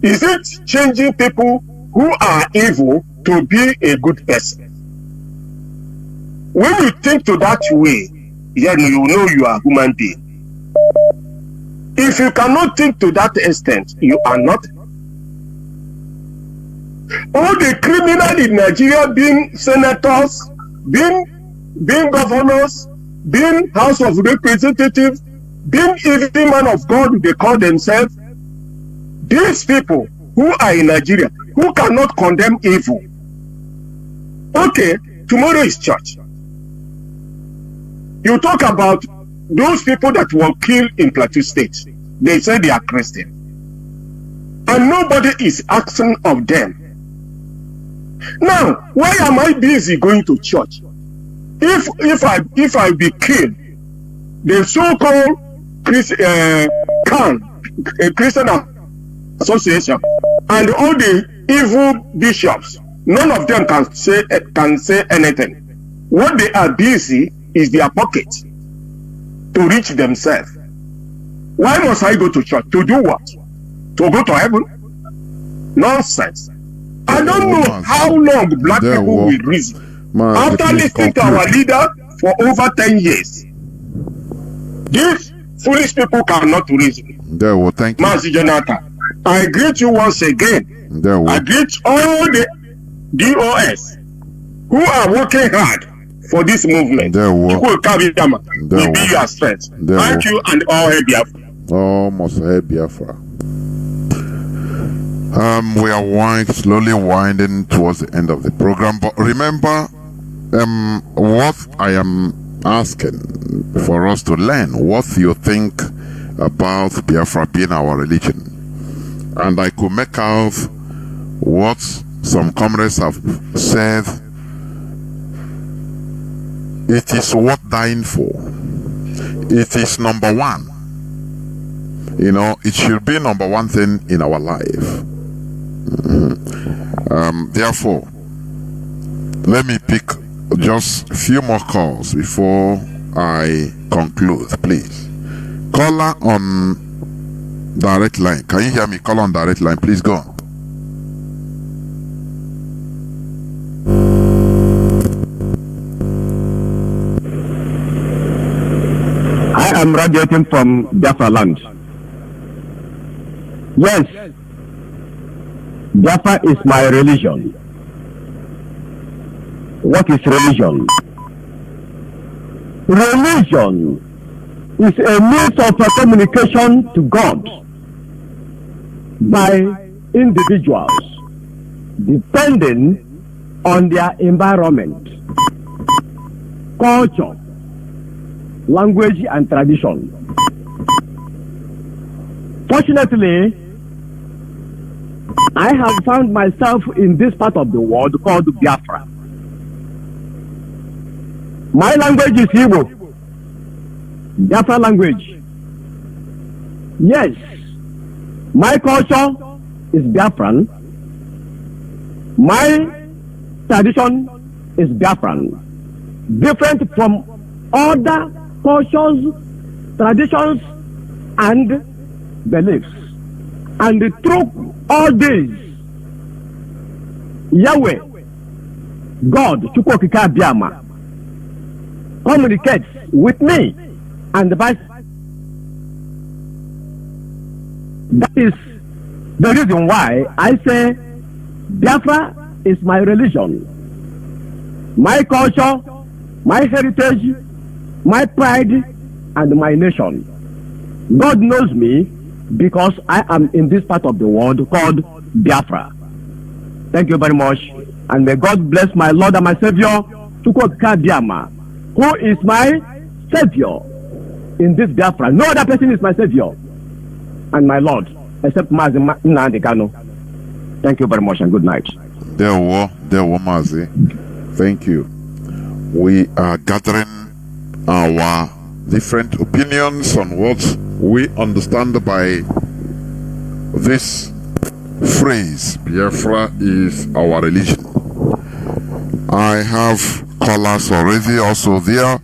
is it changing people who are evil to be a good person? When you think to that way, then you know you are a human being. If you cannot think to that extent, you are not. All the criminals in Nigeria, being senators, being governors, being House of Representatives, being even man of God, they call themselves, these people who are in Nigeria, who cannot condemn evil. Okay, tomorrow is church. You talk about those people that were killed in Plateau State. They say they are Christian. And nobody is asking of them. Now, why am I busy going to church? If I be killed, the so-called Christian Association and all the evil bishops, none of them can say anything. What they are busy is their pocket to reach themselves. Why must I go to church? To do what? To go to heaven? Nonsense. I don't know how long black people will reason. After listening to our leader for over 10 years, these foolish people cannot reason. Thank you. Mazi Jonathan, I greet you once again. I greet all the DOS who are working hard for this movement. Will be your strength. Thank you, and all hail Biafra. Almost hail Biafra. We are slowly winding towards the end of the program, but remember what I am asking for us to learn, what you think about Biafra being our religion. And I could make out what some comrades have said. It is worth dying for. It is number one. You know, it should be number one thing in our life. Therefore, let me pick just a few more calls before I conclude, please. Caller on direct line. Can you hear me? Call on direct line, please. Go on. I am radiating from Biafra land. Yes, Biafra is my religion. What is religion? Religion is a means of communication to God by individuals depending on their environment, culture, language and tradition. Fortunately, I have found myself in this part of the world called Biafra. My language is Igbo, Biafra language. Yes, my culture is Biafran. My tradition is Biafran. Different from other cultures, traditions, and beliefs. And through all this, Yahweh, God, Chukwokika Biama, communicates with me and the vice. That is the reason why I say Biafra is my religion, my culture, my heritage, my pride, and my nation. God knows me because I am in this part of the world called Biafra. Thank you very much, and may God bless my Lord and my Savior, Chukwokika Biama, who is my Savior in this Biafra. No other person is my Savior and my Lord except Mazi Nnamdi Kanu. Thank you very much and good night. There were Mazi. Thank you. We are gathering our different opinions on what we understand by this phrase, Biafra is our religion. I have callers already also there.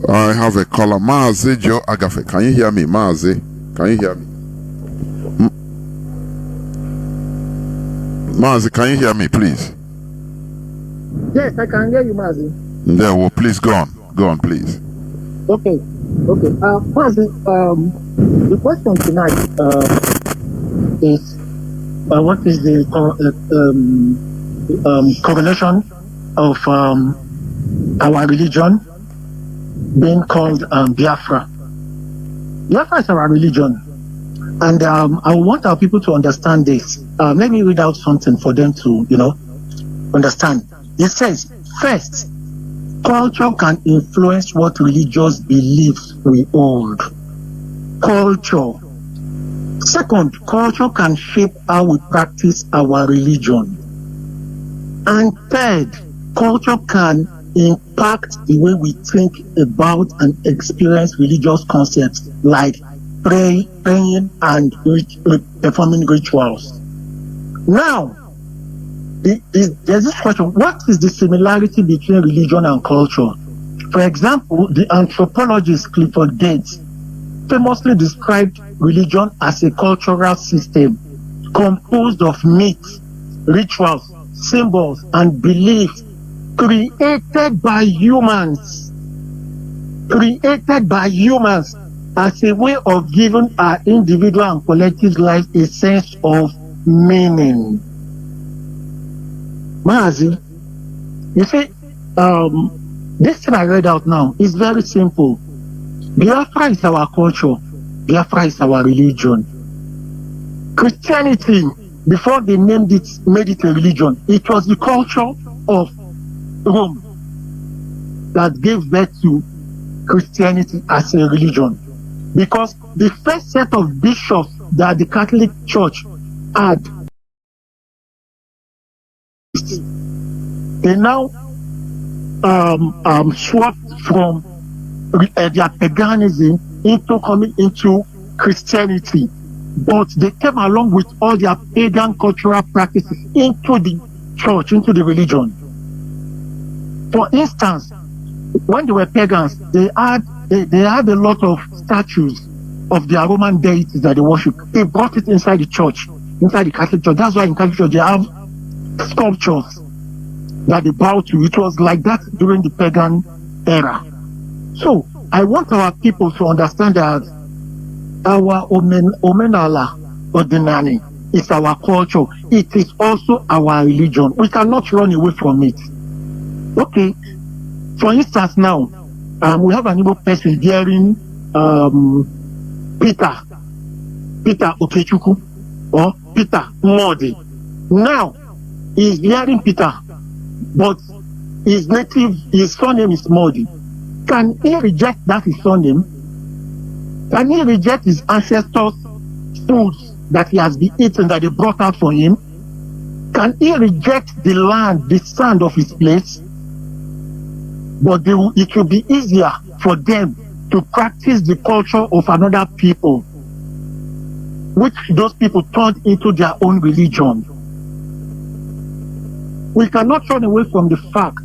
I have a caller, Mazi Joe Agafe. Can you hear me, Mazi? Can you hear me? Mazi, can you hear me, please? Yes, I can hear you, Mazi. There, well, please go on. Go on, please. Okay. Mazi, the question tonight is what is the correlation of our religion being called Biafra? Biafra is our religion, and I want our people to understand this. Let me read out something for them to, understand. It says, first, culture can influence what religious beliefs we hold. Culture. Second, culture can shape how we practice our religion. And third, culture can impact the way we think about and experience religious concepts like praying and performing rituals. Now, there's this question: what is the similarity between religion and culture? For example, the anthropologist Clifford Gates famously described religion as a cultural system composed of myths, rituals, symbols, and beliefs created by humans as a way of giving our individual and collective life a sense of meaning. Mazi, you see, this thing I read out now is very simple. Biafra is our culture. Biafra is our religion. Christianity before they made it a religion, it was the culture of Rome that gave birth to Christianity as a religion. Because the first set of bishops that the Catholic Church had, they now swapped from their paganism into coming into Christianity. But they came along with all their pagan cultural practices into the church, into the religion. For instance, when they were pagans, they had a lot of statues of their Roman deities that they worship. They brought it inside the church, inside the Catholic Church. That's why in Catholic Church they have sculptures that they bow to. It was like that during the pagan era. So I want our people to understand that our Omenala Ordinary is our culture. It is also our religion. We cannot run away from it. Okay. For instance, now we have an Igbo person bearing Peter Okechukwu or Peter Modi. Now he's bearing Peter, but his surname is Modi. Can he reject that his surname? Can he reject his ancestors' foods that he has been eating, that they brought out for him? Can he reject the land, the sand of his place? But it will be easier for them to practice the culture of another people, which those people turned into their own religion. We cannot run away from the fact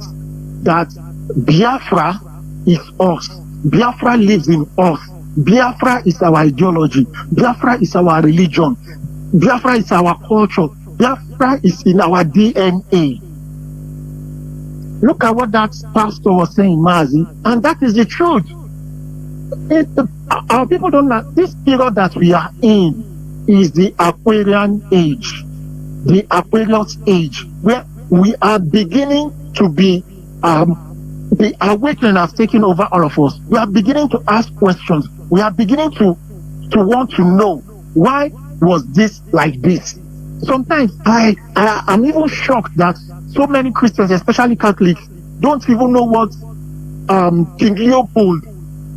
that Biafra is us. Biafra lives in us. Biafra is our ideology. Biafra is our religion. Biafra is our culture. Biafra is in our DNA. Look at what that pastor was saying, Mazi, and that is the truth. Our people don't know. This period that we are in is the Aquarian age, the Aquarius age, where we are beginning to be, the awakening has taken over all of us. We are beginning to ask questions. We are beginning to want to know, why was this like this? Sometimes I'm even shocked that so many Christians, especially Catholics, don't even know what King Leopold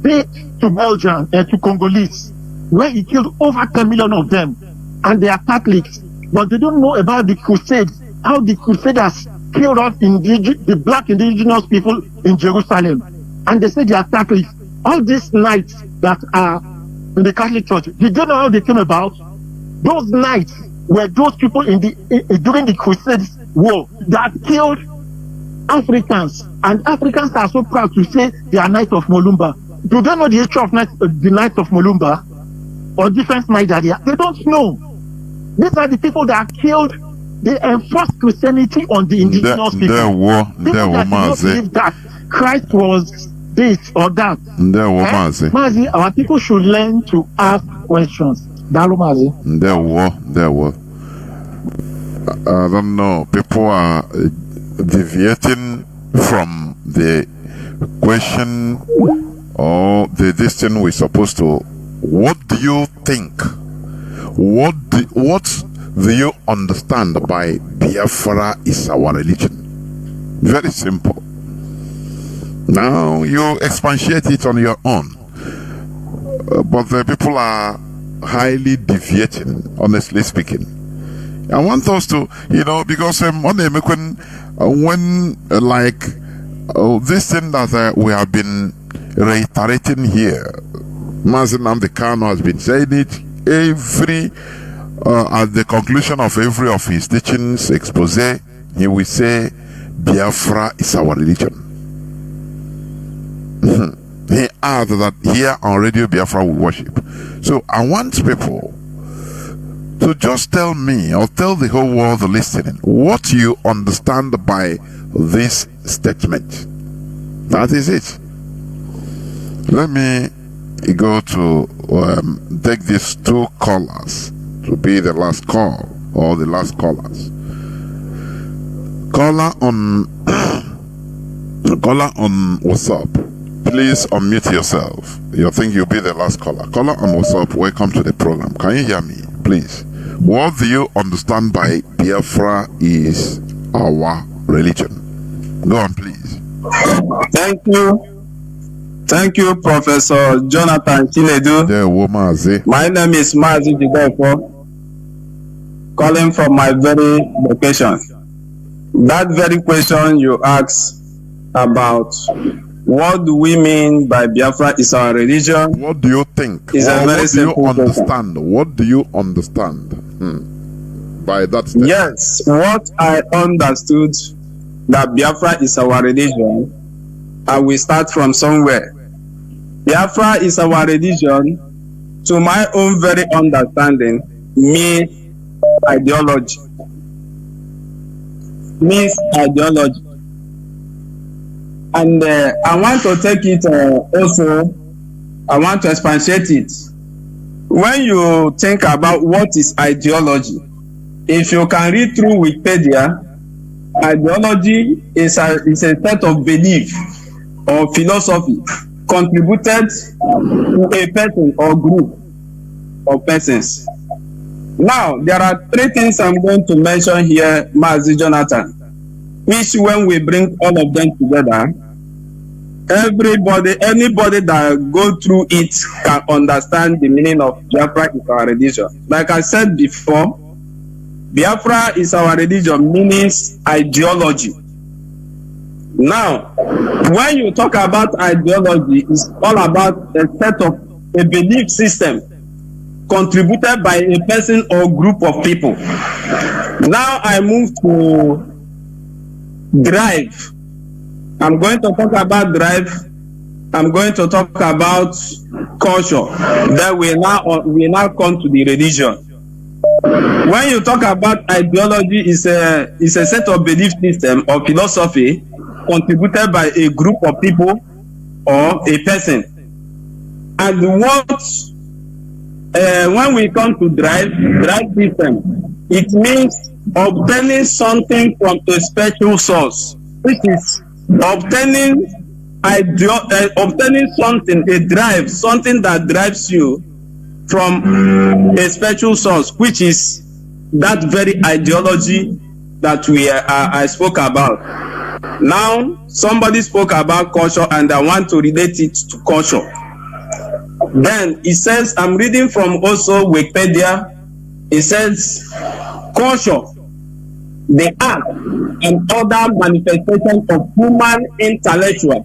did to Belgium and to Congolese, where he killed over 10 million of them, and they are Catholics, but they don't know about the Crusades, how the Crusaders killed off the black indigenous people in Jerusalem, and they say they are Catholics. All these knights that are in the Catholic Church, did they know how they came about? Those knights were those people during the Crusades war that killed Africans, and Africans are so proud to say they are Knights of Molumba. Do they know the history of the Knights of Molumba or different Nigeria? They don't know. These are the people that killed. They enforced Christianity on the indigenous people. People that did not believe that Christ was this or that. Mazi, our people should learn to ask questions. Dalo Mazi. I don't know. People are deviating from the question or the destiny we're supposed to. What do you think? What do you understand by Biafra is our religion? Very simple. Now you expatiate it on your own, but the people are highly deviating, honestly speaking. I want us to, because when this thing that we have been reiterating here, Mazi Nnamdi Kanu has been saying it at the conclusion of every of his teachings, expose, he will say, Biafra is our religion. He adds that here on Radio Biafra we worship. So I want people to just tell me or tell the whole world listening what you understand by this statement. That is it. Let me go to take these two callers to be the last call or the last callers. Caller on WhatsApp. Please unmute yourself. You think you'll be the last caller. Caller on WhatsApp, welcome to the program. Can you hear me? Please What do you understand by Biafra is our religion? Go on, please. Thank you. Thank you, Professor Jonathan Chinedu. Mazi. My name is Mazi, calling from my very location. That very question you asked about what do we mean by Biafra is our religion? What do you think? What do you understand? What do you understand by that statement? Yes, what I understood that Biafra is our religion, I will start from somewhere. Biafra is our religion, to my own very understanding, means ideology. And I want to take it also, I want to expatiate it. When you think about what is ideology, if you can read through Wikipedia, ideology is a set of belief or philosophy contributed to a person or group of persons. Now, there are three things I'm going to mention here, Mazi Jonathan, which when we bring all of them together, anybody that go through it can understand the meaning of Biafra is our religion. Like I said before, Biafra is our religion, means ideology. Now, when you talk about ideology, it's all about a set of a belief system contributed by a person or group of people. Now I move to drive. I'm going to talk about drive. I'm going to talk about culture. Then we now come to the religion. When you talk about ideology, it's a set of belief system or philosophy contributed by a group of people or a person. And when we come to drive system, it means obtaining something from a special source, which is obtaining something, a drive, something that drives you from a special source, which is that very ideology that I spoke about. Now, somebody spoke about culture and I want to relate it to culture. Then it says, I'm reading from also Wikipedia, it says, culture, the art and other manifestations of human intellectual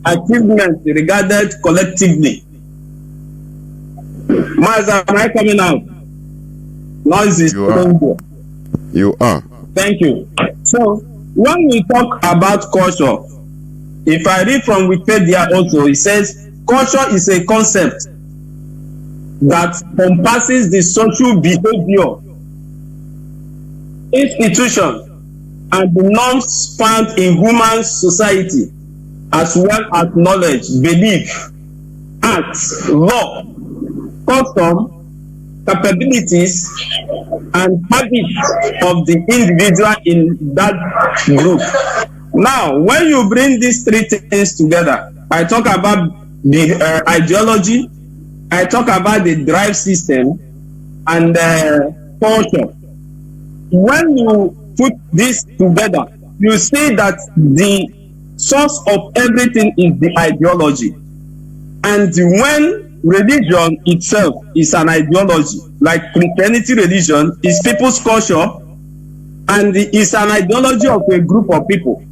achievements regarded collectively. Mazi, am I coming out? Noise is You are. Thank you. So, when we talk about culture, if I read from Wikipedia also, it says, culture is a concept that encompasses the social behavior, institution, and the norms found in human society, as well as knowledge, belief, acts, law, custom, capabilities, and habits of the individual in that group. Now, when you bring these three things together, I talk about the ideology, I talk about the drive system, and culture. When you put this together, you see that the source of everything is the ideology. And when religion itself is an ideology, like Christianity religion is people's culture, and it's an ideology of a group of people.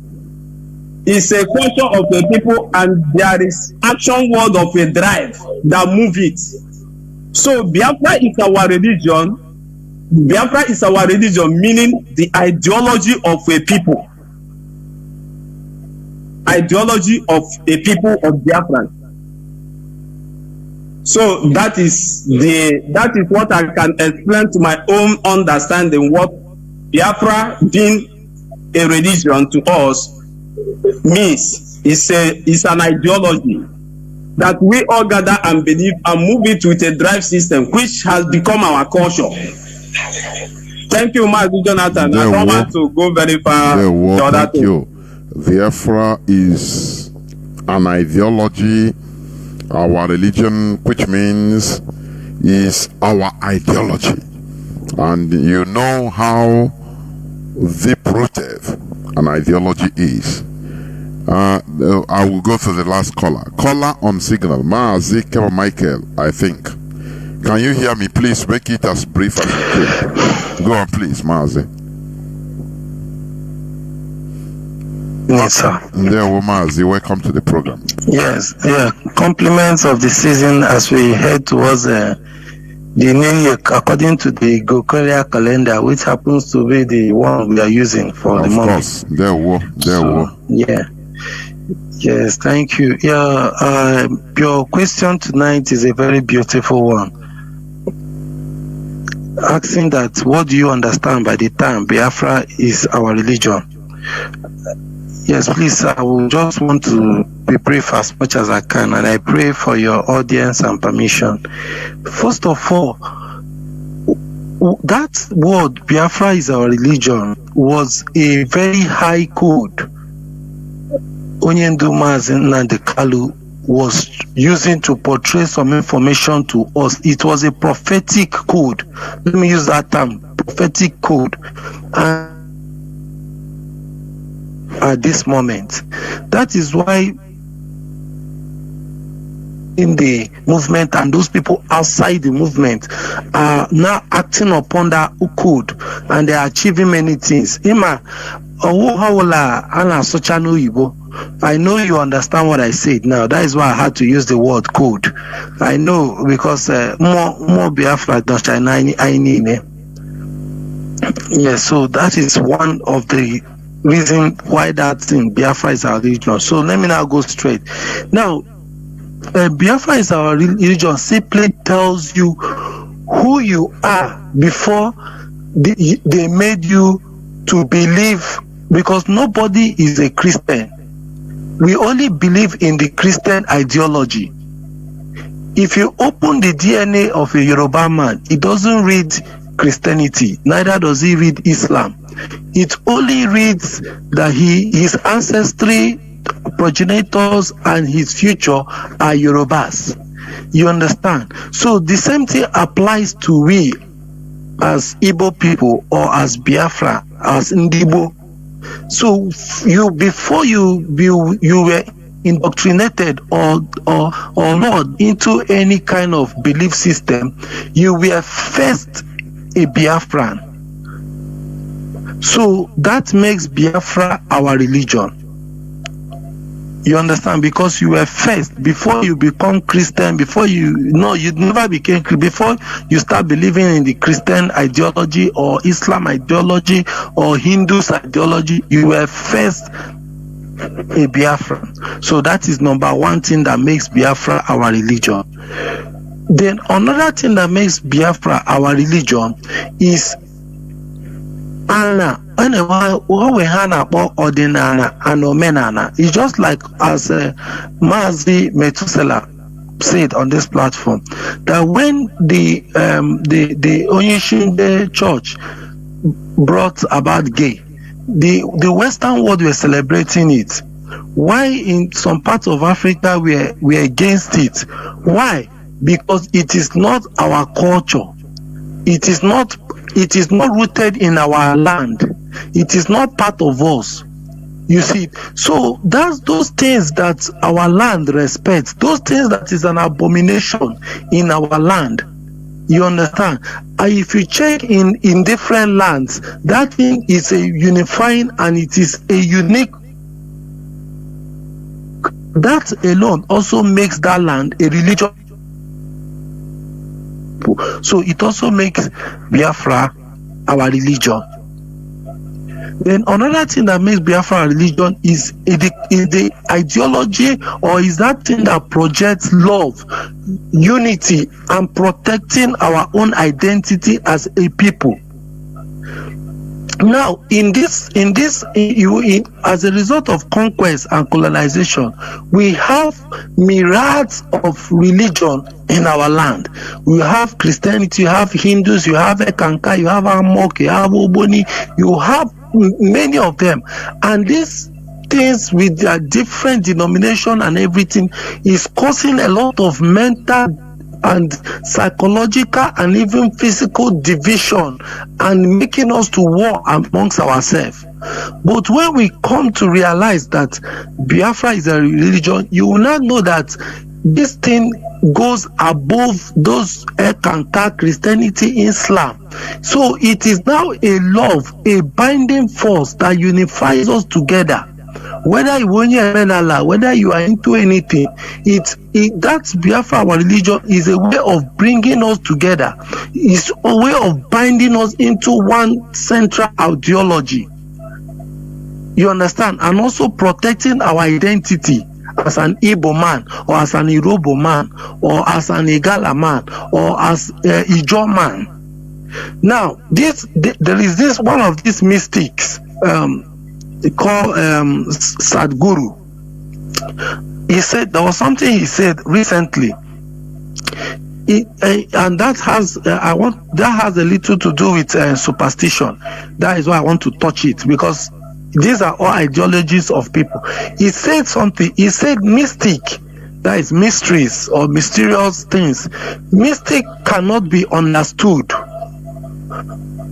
It's a culture of the people, and there is action word of a drive that move it. So Biafra is our religion. Biafra is our religion, meaning the ideology of a people. Ideology of a people of Biafra. So that is what I can explain to my own understanding what Biafra being a religion to us means. It's an ideology that we all gather and believe and move it with a drive system which has become our culture. Thank you, Mazi Jonathan. I don't want to go very far. Thank you. Biafra is an ideology. Our religion, which means is our ideology. And you know how deep-rooted an ideology is. I will go to the last caller. Caller on signal. Mazi Kema Michael, I think. Can you hear me? Please make it as brief as you can. Go on, please, Mazi. Yes, sir. There, Mazi, welcome to the program. Yes, yeah. Compliments of the season as we head towards the new year, according to the Gregorian calendar, which happens to be the one we are using for the month. Of course, Yeah. Yes, thank you. Yeah, your question tonight is a very beautiful one. Asking that, what do you understand by the term Biafra is our religion? Yes, please, I will just want to be brief as much as I can, and I pray for your audience and permission. First of all, that word Biafra is our religion was a very high code Onyendu Mazi Nnamdi Kalu was using to portray some information to us. It was a prophetic code. Let me use that term, prophetic code. At this moment, that is why in the movement and those people outside the movement are now acting upon that code, and they are achieving many things. I know you understand what I said now. That is why I had to use the word code. I know, because more Biafra than China I need. Yes, so that is one of the reason why that thing Biafra is our religion. So let me now go straight. Now, Biafra is our religion simply tells you who you are before they made you to believe, because nobody is a Christian. We only believe in the Christian ideology. If you open the DNA of a Yoruba man, it doesn't read Christianity, neither does he read Islam. It only reads that his ancestry, progenitors, and his future are Yorubas. You understand? So the same thing applies to we as Igbo people, or as Biafra, as Ndibo. So before you were indoctrinated or lured into any kind of belief system, you were first a Biafran. So that makes Biafra our religion. You understand? Because you were first, before you become Christian, you never became Christian, before you start believing in the Christian ideology or Islam ideology or Hindu's ideology, you were first a Biafran. So that is number one thing that makes Biafra our religion. Then another thing that makes Biafra our religion is Anna. What we have about ordinana and omenana is just like as Mazi Methuselah said on this platform, that when the Onyeshinde church brought about gay, the Western world were celebrating it. Why in some parts of Africa we are against it? Why? Because it is not our culture. It is not rooted in our land. It is not part of us. You see, so that's those things that our land respects, those things that is an abomination in our land. You understand? If you check in different lands, that thing is a unifying, and it is a unique. That alone also makes that land a religion. So it also makes Biafra our religion. Then another thing that makes Biafra our religion is the ideology, or is that thing that projects love, unity, and protecting our own identity as a people. Now, as a result of conquest and colonization, we have myriads of religion in our land. We have Christianity, you have Hindus, you have Ekanka, you have Amok, you have Oboni, you have many of them. And these things with their different denomination and everything is causing a lot of mental and psychological and even physical division and making us to war amongst ourselves. But when we come to realize that Biafra is a religion, you will not know that this thing goes above those Ekanta, Christianity, Islam. So it is now a love, a binding force that unifies us together. Whether you whether you are into anything, that's Biafra, our religion, is a way of bringing us together. It's a way of binding us into one central ideology. You understand? And also protecting our identity as an Igbo man, or as an Irobo man, or as an Igala man, or as Ijo man. Now, there is this one of these mystics, they call Sadhguru. He said there was something he said recently, and that has a little to do with superstition. That is why I want to touch it, because these are all ideologies of people. He said something. He said mystic, that is mysteries or mysterious things. Mystic cannot be understood,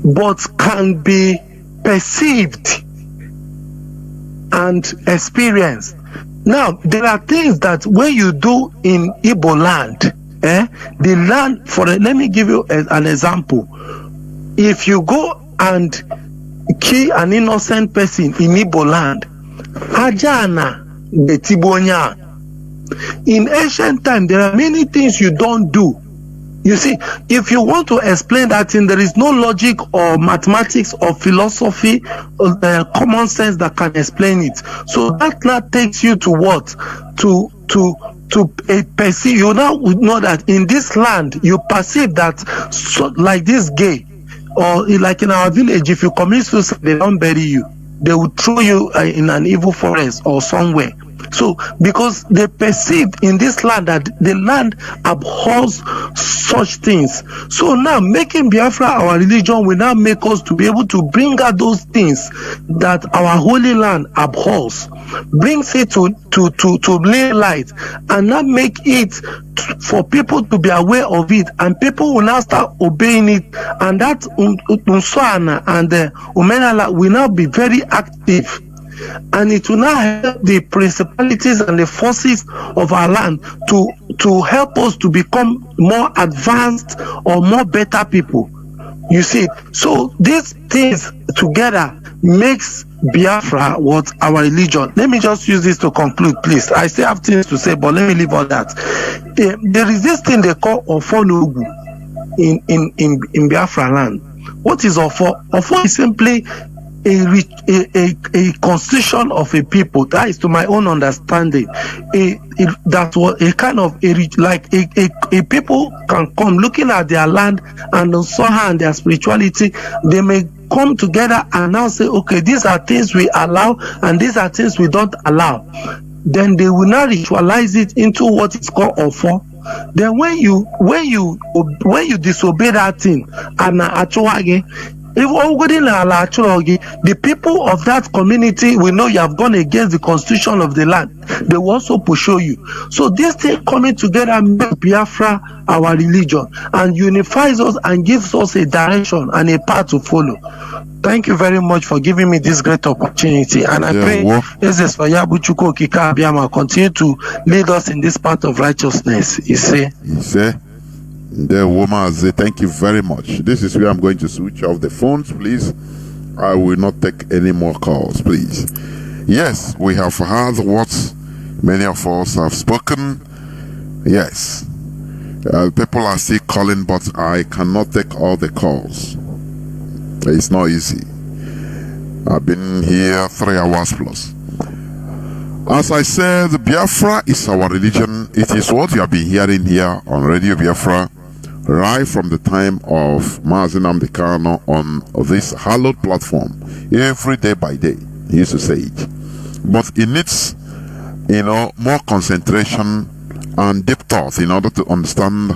but can be perceived and experienced. Now, there are things that when you do in Igbo land, the land, let me give you an example. If you go and kill an innocent person in Igbo land, Ajana Betibonya. In ancient time, there are many things you don't do. You see, if you want to explain that thing, there is no logic or mathematics or philosophy or common sense that can explain it. So that now takes you to what? To a perceive. You now know that in this land, you perceive that, so, like this gay, or like in our village, if you commit suicide, they don't bury you. They will throw you in an evil forest or somewhere. So, because they perceived in this land that the land abhors such things. So now, making Biafra our religion will now make us to be able to bring out those things that our holy land abhors, brings it to lay light, and now make it for people to be aware of it, and people will now start obeying it, and that Unsuana and Umenala will now be very active. And it will now help the principalities and the forces of our land to help us to become more advanced or more better people. You see, so these things together makes Biafra what our religion. Let me just use this to conclude, please. I still have things to say, but let me leave all that. There is this thing they call Ofonugu in Biafra land. What is Ofo? Ofo is simply a constitution of a people. That is to my own understanding. That was a kind of a people can come looking at their land and also and their spirituality. They may come together and now say, okay, these are things we allow and these are things we don't allow. Then they will now ritualize it into what is called Ofo. Then when you disobey that thing and the people of that community will know you have gone against the constitution of the land. They will also pursue you. So this thing coming together makes Biafra our religion and unifies us and gives us a direction and a path to follow. Thank you very much for giving me this great opportunity, and I pray Jesus for Yabuchuko Kika Abiyama continue to lead us in this path of righteousness. You see. The woman say thank you very much. This is where I'm going to switch off the phones, please. I will not take any more calls, please. Yes, we have heard what many of us have spoken. Yes, people are still calling, but I cannot take all the calls. It's not easy. I've been here 3 hours plus. As I said, Biafra is our religion. It is what you have been hearing here on Radio Biafra right from the time of Mazi on this hallowed platform, every day by day. He used to say it. But it needs, more concentration and deep thought in order to understand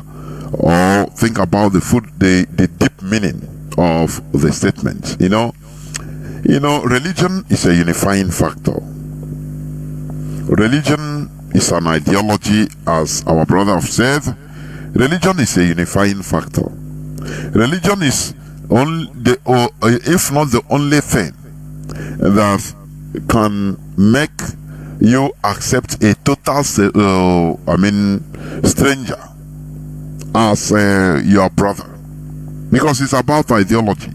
or think about the deep meaning of the statement. Religion is a unifying factor. Religion is an ideology, as our brother have said. Religion is a unifying factor. Religion is if not the only thing that can make you accept a total stranger as your brother, because it's about ideology.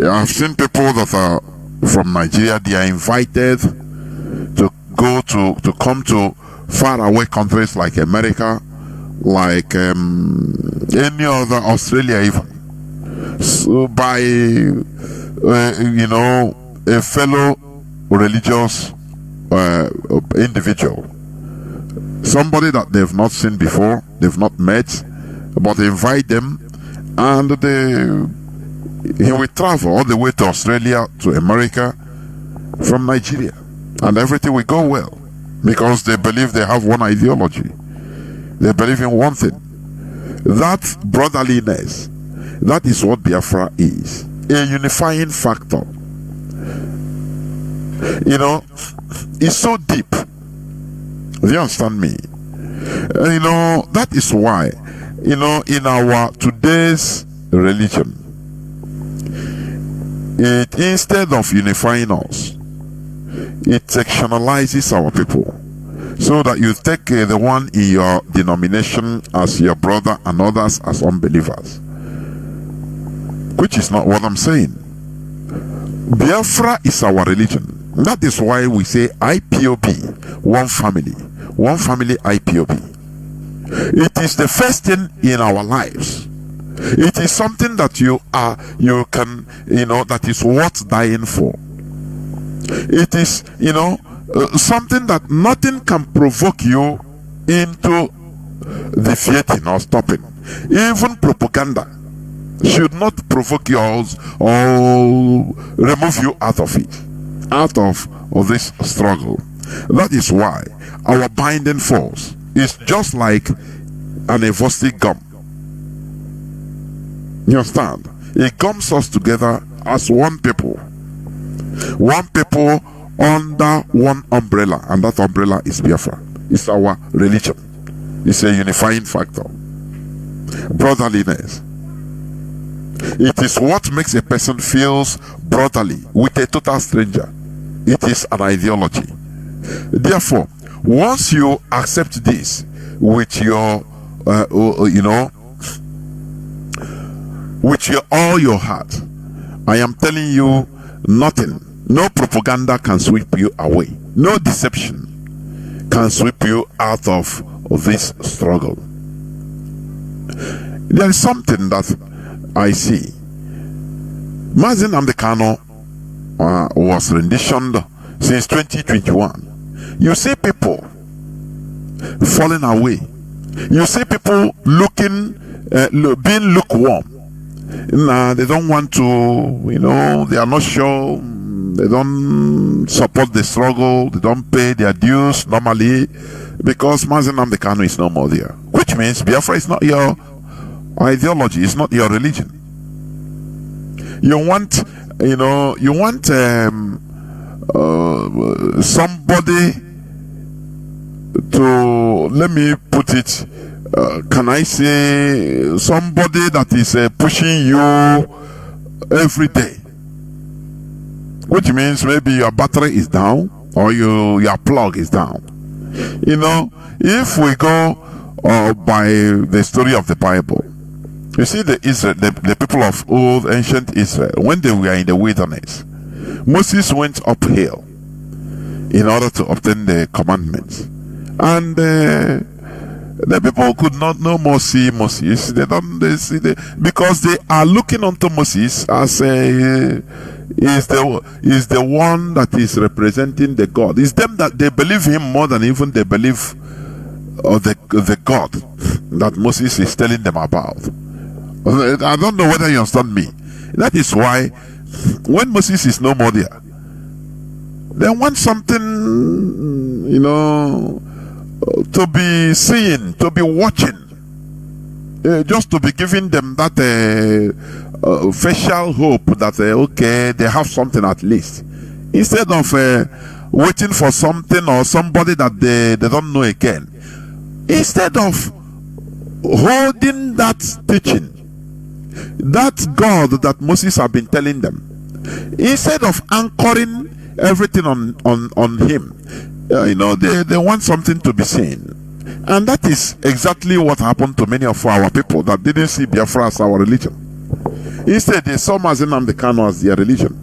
I've seen people that are from Nigeria, they are invited to come to faraway countries like America, like any other, Australia even, so by a fellow religious individual, somebody that they've not seen before, they've not met, but they invite them, and he will travel all the way to Australia, to America from Nigeria, and everything will go well because they believe they have one ideology. They believe in one thing. That brotherliness, that is what Biafra is. A unifying factor. It's so deep. Do you understand me? That is why, in our today's religion, it, instead of unifying us, it sectionalizes our people, so that you take the one in your denomination as your brother and others as unbelievers, which is not what I'm saying. Biafra is our religion. That is why we say IPOB, one family IPOB. It is the first thing in our lives. It is something that that is worth dying for. It is, something that nothing can provoke you into defeating or stopping. Even propaganda should not provoke you or remove you out of it, out of this struggle. That is why our binding force is just like an evostic gum. You understand? It gums us together as one people under one umbrella, and that umbrella is Biafra. It's our religion. It's a unifying factor. Brotherliness. It is what makes a person feels brotherly with a total stranger. It is an ideology. Therefore, once you accept this with your all your heart, I am telling you, no propaganda can sweep you away. No deception can sweep you out of this struggle. There is something that I see. Mazi Namdekano was renditioned since 2021. You see people falling away. You see people being lukewarm. They don't want to, they are not sure. They don't support the struggle. They don't pay their dues normally because Mazi Namdekano is no more there. Which means Biafra is not your ideology. It's not your religion. You want somebody to, let me put it, can I say, somebody that is pushing you every day, which means maybe your battery is down or your plug is down. If we go by the story of the Bible, you see the people of old ancient Israel, when they were in the wilderness, Moses went uphill in order to obtain the commandments, and the people could not no more see Moses. Because they are looking unto Moses as is the one that is representing the God. It's them that they believe him more than even they believe the God that Moses is telling them about. I don't know whether you understand me. That is why when Moses is no more there, they want something, to be seeing, to be watching, just to be giving them that facial hope that okay, they have something at least, instead of waiting for something or somebody that they don't know again. Instead of holding that teaching, that God that Moses have been telling them, instead of anchoring everything on him, they want something to be seen. And that is exactly what happened to many of our people that didn't see Biafra as our religion. Instead, they saw Mazi Nnamdi Kanu as their religion.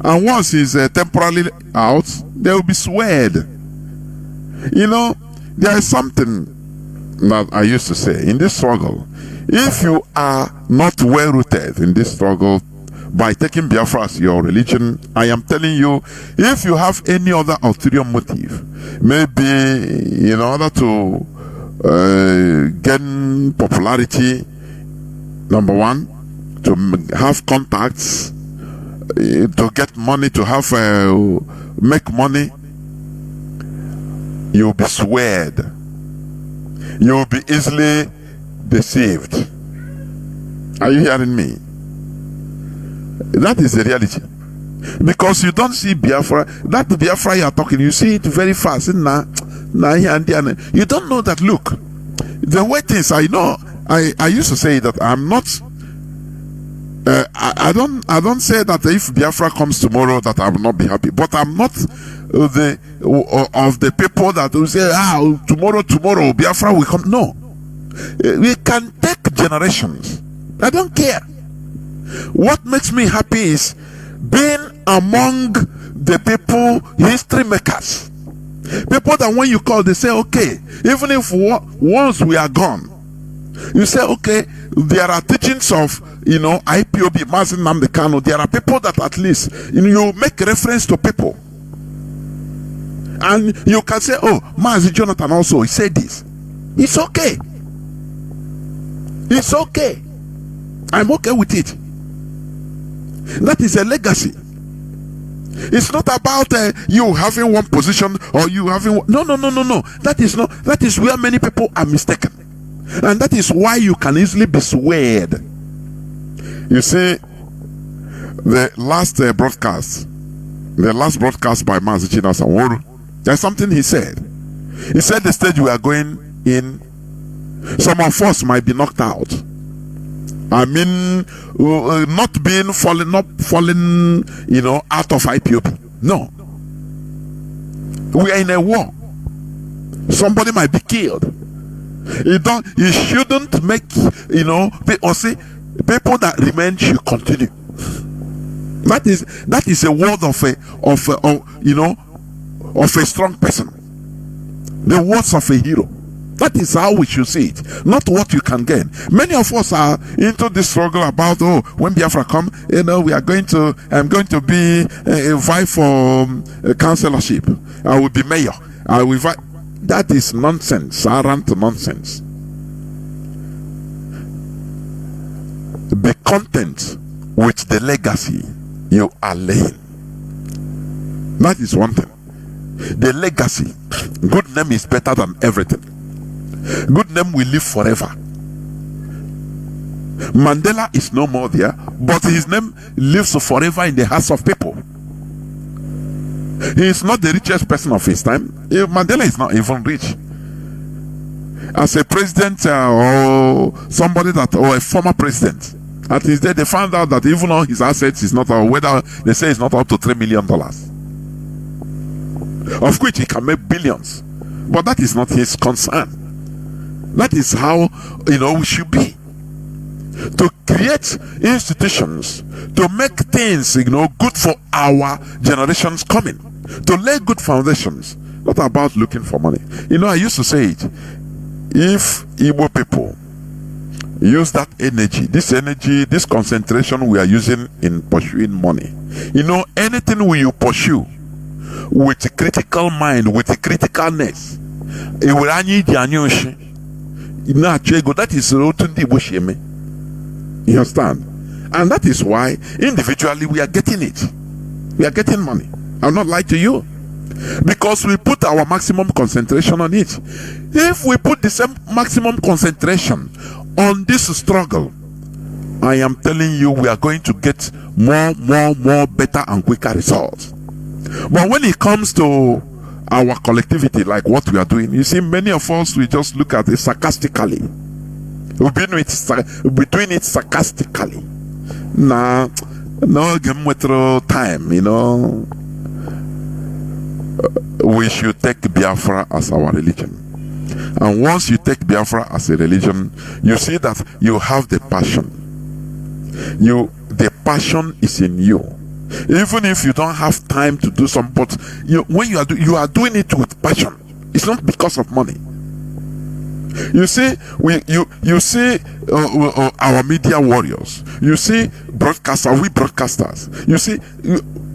And once he's temporarily out, they will be swayed. There is something that I used to say in this struggle. If you are not well rooted in this struggle by taking Biafra as your religion, I am telling you, if you have any other ulterior motive, maybe in order to gain popularity, number one, to have contacts, to get money, to have make money, you'll be swayed. You'll be easily deceived. Are you hearing me? That is the reality. Because you don't see Biafra. That Biafra you are talking, you see it very fast. You don't know that. Look, the way things, I know, I used to say that I'm not. I don't say that if Biafra comes tomorrow that I will not be happy. But I'm not of the people that will say, tomorrow Biafra will come. No, we can take generations. I don't care. What makes me happy is being among the people, history makers, people that when you call, they say, okay, even if once we are gone, you say, okay, there are teachings of IPOB, Mazi Nnamdi Kanu. There are people that at least you make reference to people, and you can say, oh, Mazi Jonathan also he said this. It's okay. It's okay. I'm okay with it. That is a legacy. It's not about you having one position or you having no. That is not. That is where many people are mistaken, and that is why you can easily be swayed. You see, the last broadcast by Mazi Chinedu, there's something he said. He said the stage we are going in, some of us might be knocked out. I mean, not falling, out of IPOB. No. We are in a war. Somebody might be killed. You shouldn't make, or say, people that remain should continue. That is a word of a strong person. The words of a hero. That is how we should see it, not what you can gain. Many of us are into this struggle about, when Biafra come, I'm going to be vie for councillorship. I will be mayor. I will vie. That is nonsense, arrant nonsense. Be content with the legacy you are laying. That is one thing. The legacy, good name is better than everything. Good name will live forever. Mandela is no more there, but his name lives forever in the hearts of people. He is not the richest person of his time. Mandela is not even rich. As a president or somebody or a former president, at his day they found out that even all his assets is not, or whether they say it's not up to $3 million, of which he can make billions, but that is not his concern. That is how we should be. To create institutions, to make things good for our generations coming, to lay good foundations, not about looking for money. I used to say it. If Igbo people use that energy, this concentration we are using in pursuing money, anything you pursue with a critical mind, with a criticalness, it will that is you understand? And that is why individually we are getting it. We are getting money. I'll not lie to you, because we put our maximum concentration on it. If we put the same maximum concentration on this struggle, I am telling you, we are going to get more better and quicker results. But when it comes to our collectivity, like what we are doing, you see, many of us, we just look at it sarcastically. We've been doing it sarcastically. Nah, no time, you know. We should take Biafra as our religion. And once you take Biafra as a religion, you see that you have the passion. The passion is in you. Even if you don't have time to do some, but when you are doing it with passion. It's not because of money. You see, you see our media warriors. You see broadcasters. You see,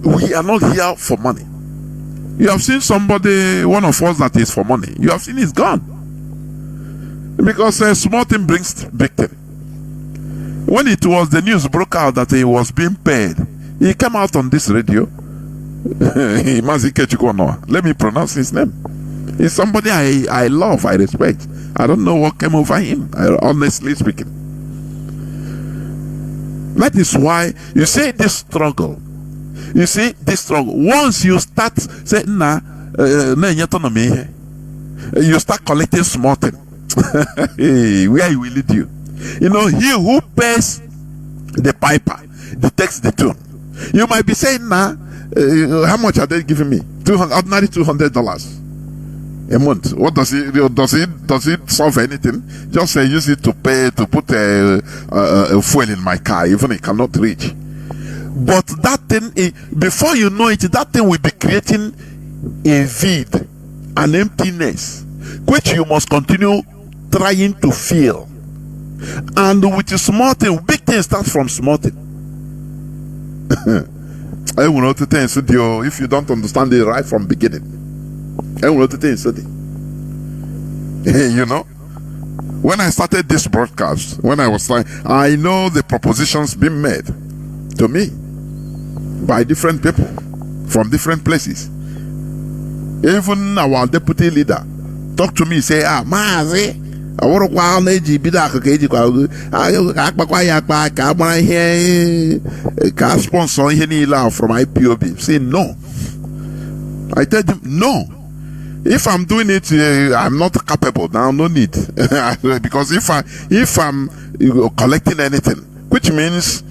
we are not here for money. You have seen somebody, one of us that is for money. You have seen it's gone. Because a small thing brings big thing. When it was the news broke out that he was being paid, he came out on this radio. Mazi, let me pronounce his name. He's somebody I love, I respect. I don't know what came over him, honestly speaking. That is why you see this struggle. You see this struggle. Once you start saying, you start collecting small thing. Where he will lead you. You know, he who pays the piper detects the tune. You might be saying, how much are they giving me? Ordinary $200 a month. What does it solve anything? Just use it to put a fuel in my car, even it cannot reach. But that thing, before you know it, that thing will be creating a void, an emptiness, which you must continue trying to fill. And with a small thing, big things start from small thing. I will not tell you if you don't understand it right from beginning. I will not tell you. You know, when I started this broadcast, when I was like, I know the propositions being made to me by different people from different places. Even our deputy leader talk to me, say, Mazi, I want to go on AG Bida can sponsor any law from IPOB. Say no. I tell them no. If I'm doing it, I'm not capable now. No need. Because if I'm collecting anything, which means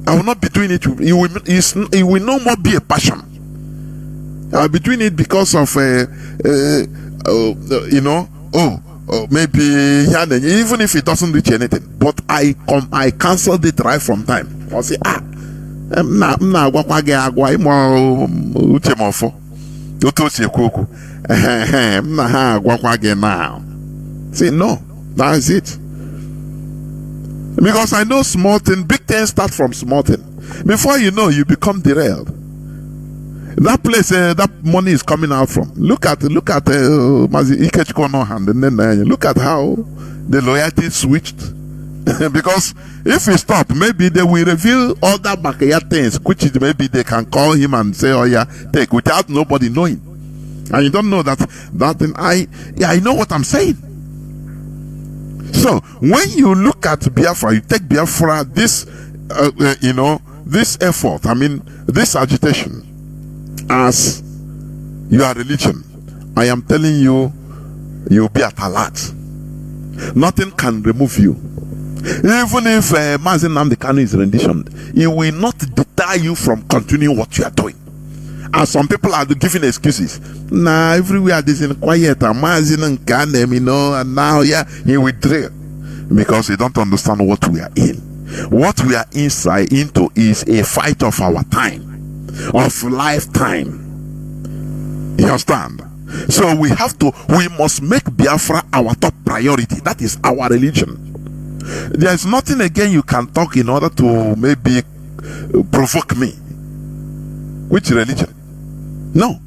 I will not be doing it. It will no more be a passion. I'll be doing it because of maybe even if it doesn't reach anything. But I canceled it right from time. I say say no, that's it. Because I know small thing, big things start from small thing. Before you know, you become derailed. That place that money is coming out from. Look at Mazi Ikechikono hand, and then look at how the loyalty switched. Because if we stop, maybe they will reveal other backyard things, which is maybe they can call him and say, "Oh yeah, take," without nobody knowing. And you don't know that thing. I know what I'm saying. So when you look at Biafra, you take Biafra, this this effort, this agitation, as your religion, I am telling you, you'll be at alert. Nothing can remove you. Even if Mazi Nnamdi Kanu is renditioned, it will not deter you from continuing what you are doing. And some people are giving excuses. Nah, everywhere this is quiet. Mazi Nnamdi, and now he withdrew because they don't understand what we are in. What we are into is a fight of our time, of lifetime. You understand? So we must make Biafra our top priority. That is our religion. There is nothing again you can talk in order to maybe provoke me. Which religion? No.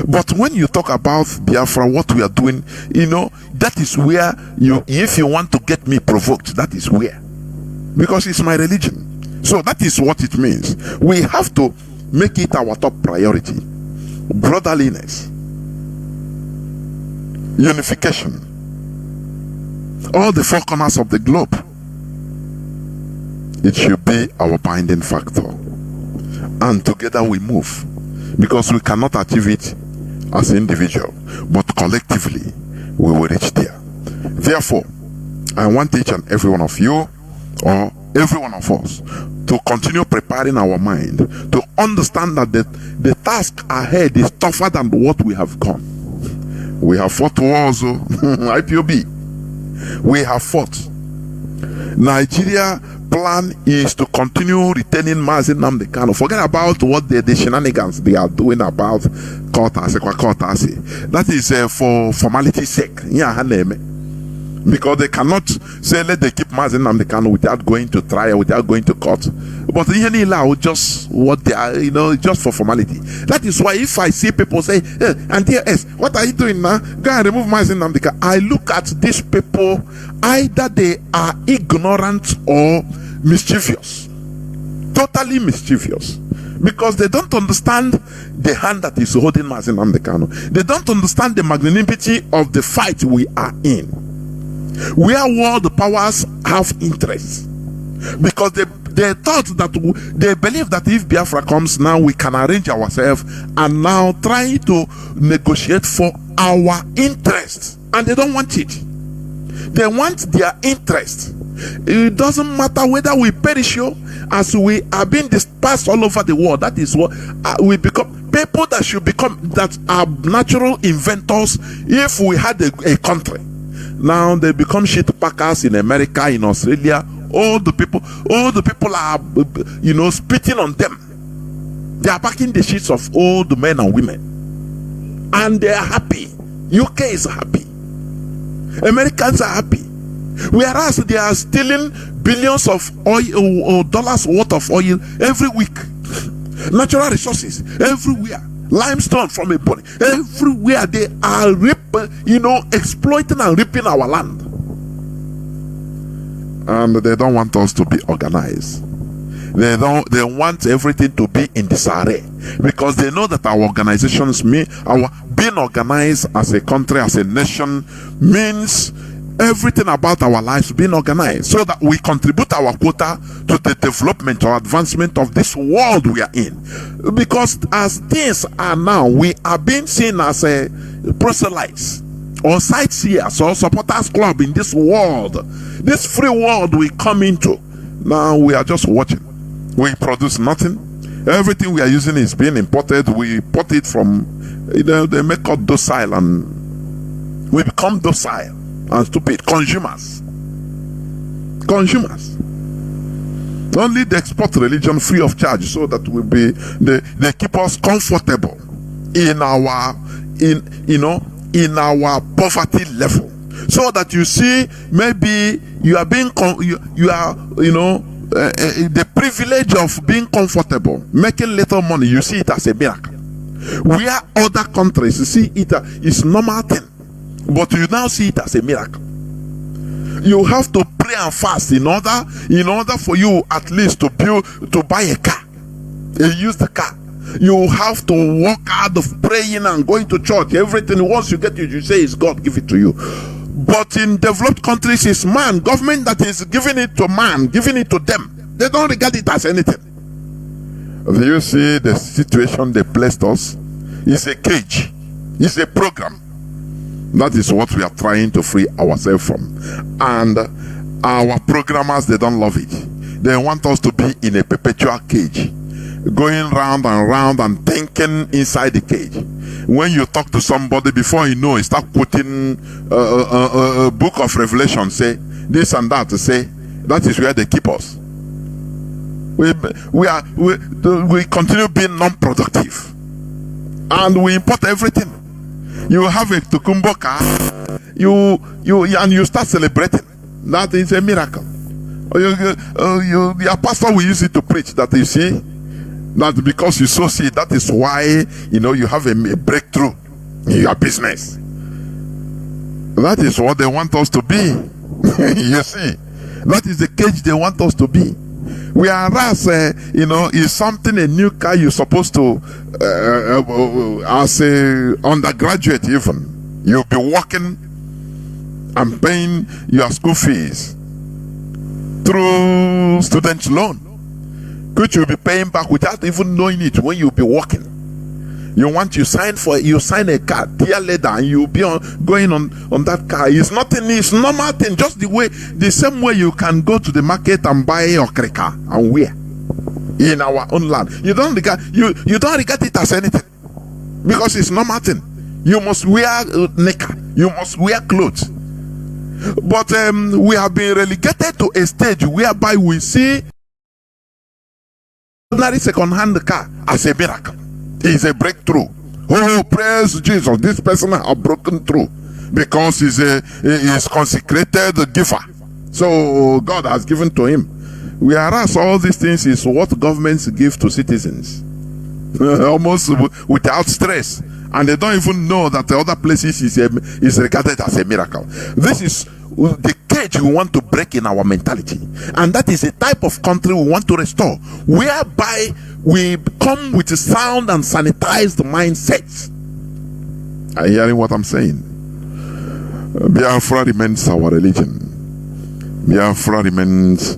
But when you talk about Biafra, what we are doing, that is where if you want to get me provoked, that is where. Because it's my religion. So that is what it means. We have to make it our top priority. Brotherliness, unification, all the four corners of the globe. It should be our binding factor. And together we move. because we cannot achieve it as an individual, but collectively we will reach there. Therefore, I want each and every one of you, or every one of us, to continue preparing our mind to understand that the task ahead is tougher than what we have gone. We have fought wars, IPOB. We have fought. Nigeria plan is to continue retaining Mazi Nnamdi Kanu. Forget about what the shenanigans they are doing about Kortasi. That is for formality's sake. Because they cannot say let they keep Mazi Nnamdi Kanu without going to trial, without going to court. But just what they are, just for formality. That is why if I see people say, hey, and yes, what are you doing now? Go and remove Mazi Nnamdi Kanu. I look at these people, either they are ignorant or mischievous, totally mischievous, because they don't understand the hand that is holding Mazi Nnamdi Kanu. They don't understand the magnanimity of the fight we are in, where world powers have interest, because they thought that they believe that if Biafra comes now, we can arrange ourselves and now try to negotiate for our interest, and they don't want it. They want their interest. It doesn't matter whether we perish, as we are being dispersed all over the world. That is what we become. People that should become, that are natural inventors. If we had a country, now they become shit packers in America, in Australia. All the people are, spitting on them. They are packing the sheets of all the men and women, and they are happy. UK is happy. Americans are happy. Whereas they are stealing billions of oil or dollars worth of oil every week. Natural resources everywhere. Limestone from a body. Everywhere they are exploiting and ripping our land. And they don't want us to be organized. They want everything to be in disarray, because they know that our organizations our being organized as a country, as a nation, means everything about our lives being organized, so that we contribute our quota to the development or advancement of this world we are in. Because as things are now, we are being seen as a proselytes or sightseers or supporters club in this world, this free world we come into. Now we are just watching. We produce nothing. Everything we are using is being imported. We import it from, they make us docile, and we become docile and stupid consumers. Only they export religion free of charge, so that they keep us comfortable in our poverty level, so that you see, maybe you are being the privilege of being comfortable, making little money, you see it as a miracle. Where other countries, you see it is normal thing, but you now see it as a miracle. You have to pray and fast in order for you at least to buy a car, a used car. You have to walk out of praying and going to church. Everything, once you get it, you say it's God give it to you. But in developed countries, it's government that is giving it to man, giving it to them. They don't regard it as anything. Do you see the situation they placed us? It's a cage. It's a program. That is what we are trying to free ourselves from. And our programmers, they don't love it. They want us to be in a perpetual cage, going round and round and thinking inside the cage. When you talk to somebody, before you know, you start quoting a book of Revelation, say this and that, to say that is where they keep us. We continue being non-productive, and we import everything. You have a Tukumbo car, and you start celebrating. That is a miracle. Your pastor will use it to preach that, you see, that because you sow seed, that is why you have a breakthrough in your business. That is what they want us to be. You see, that is the cage they want us to be. Whereas is something, a new car you're supposed to as a undergraduate, even you'll be working and paying your school fees through student loan, which you'll be paying back without even knowing it when you'll be working. You sign a car, dear leather, and you'll be going on that car. It's nothing, it's normal thing, just the same way you can go to the market and buy your kreka and wear in our own land. You don't regard it as anything, because it's normal thing. You must wear knicker, you must wear clothes. But we have been relegated to a stage whereby we see ordinary second-hand car as a miracle. It's a breakthrough. Oh, praise Jesus! This person has broken through because he is consecrated giver. So God has given to him. Whereas all these things is what governments give to citizens, almost without stress, and they don't even know that the other places is regarded as a miracle. This is the cage we want to break in our mentality, and that is a type of country we want to restore, whereby we come with a sound and sanitized mindsets. Are you hearing what I'm saying? Biafra remains our religion. Biafra remains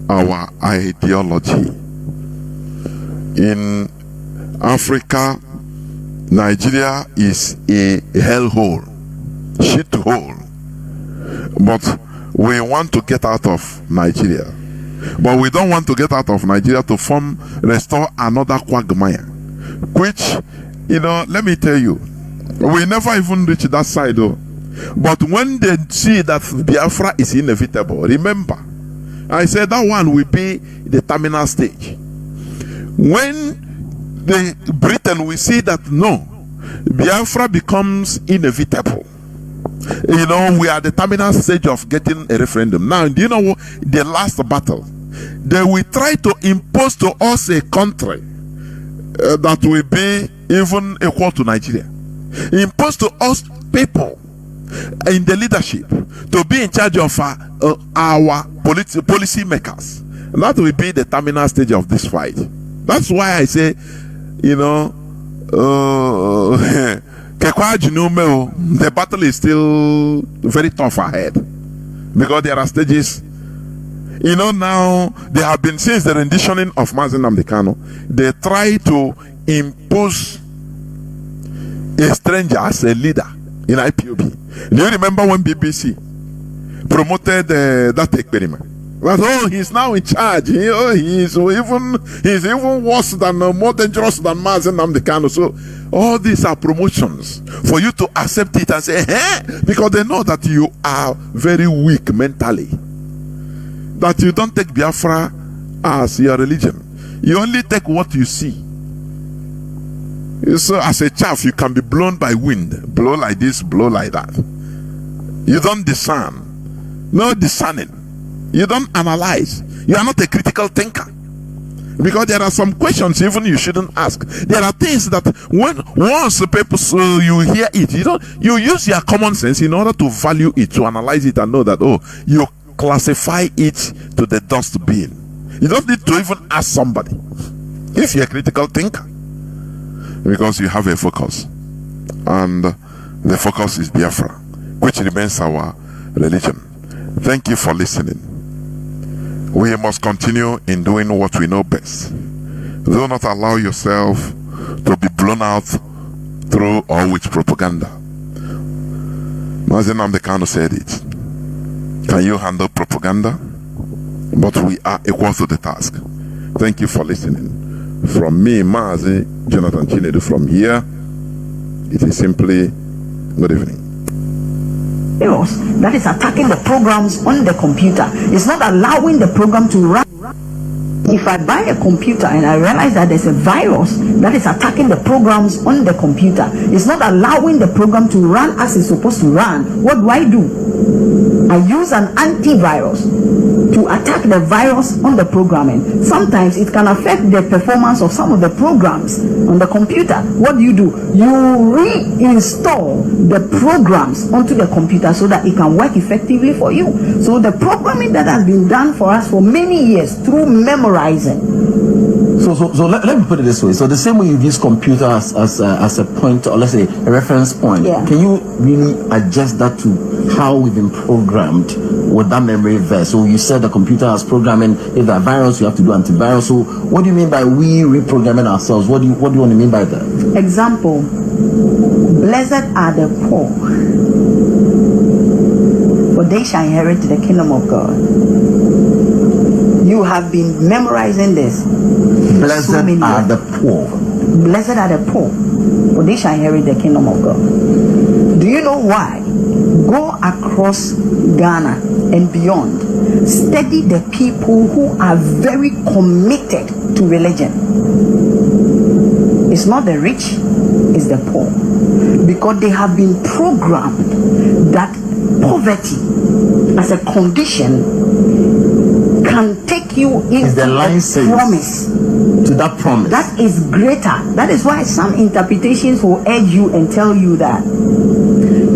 our ideology. In Africa, Nigeria is a hellhole, shithole. But we want to get out of Nigeria. But we don't want to get out of Nigeria to restore another quagmire. Which, let me tell you, we never even reach that side though. But when they see that Biafra is inevitable, remember, I said that one will be the terminal stage. When Britain will see that no, Biafra becomes inevitable, we are at the terminal stage of getting a referendum. Now, do you know the last battle? They will try to impose to us a country that will be even equal to Nigeria. Impose to us people in the leadership to be in charge of our policy makers. And that will be the terminal stage of this fight. That's why I say, the battle is still very tough ahead, because there are stages. Now they have been, since the renditioning of Mazi they try to impose a stranger as a leader in IPOB. Do you remember when BBC promoted that experiment? But he's now in charge. He's even worse than, more dangerous than Mazi Nnamdi Kanu. So all these are promotions for you to accept it and say, because they know that you are very weak mentally, that you don't take Biafra as your religion. You only take what you see. So as a chaff, you can be blown by wind, blow like this, blow like that. You don't discern. No discerning. You don't analyze. You are not a critical thinker, because there are some questions even you shouldn't ask. There are things that once people you hear it, you use your common sense in order to value it, to analyze it, and know that you classify it to the dustbin. You don't need to even ask somebody if you're a critical thinker, because you have a focus, and the focus is Biafra, which remains our religion. Thank you for listening. We must continue in doing what we know best. Do not allow yourself to be blown out through or with propaganda. Mazi Nnamdi Kanu said it. Can you handle propaganda? But we are equal to the task. Thank you for listening. From me, Mazi Jonathan Chinedu, from here, it is simply good evening. That is attacking the programs on the computer. It's not allowing the program to run. If I buy a computer and I realize that there's a virus that is attacking the programs on the computer, it's not allowing the program to run as it's supposed to run, what do? I use an antivirus to attack the virus on the programming. Sometimes it can affect the performance of some of the programs on the computer. What do? You reinstall the programs onto the computer so that it can work effectively for you. So the programming that has been done for us for many years through memorizing So let me put it this way. So the same way you use computer as a point, or let's say a reference point, can you really adjust that to how we've been programmed with that memory verse? So you said the computer has programming. If there are virus, you have to do antivirus. So what do you mean by we reprogramming ourselves? What do you want to mean by that? Example: blessed are the poor, for they shall inherit the kingdom of God. You have been memorizing this. Blessed are the poor. Blessed are the poor, for they shall inherit the kingdom of God. Do you know why? Go across Ghana and beyond. Study the people who are very committed to religion. It's not the rich, it's the poor. Because they have been programmed that poverty as a condition can take you into the promise. To that promise. That is greater. That is why some interpretations will urge you and tell you that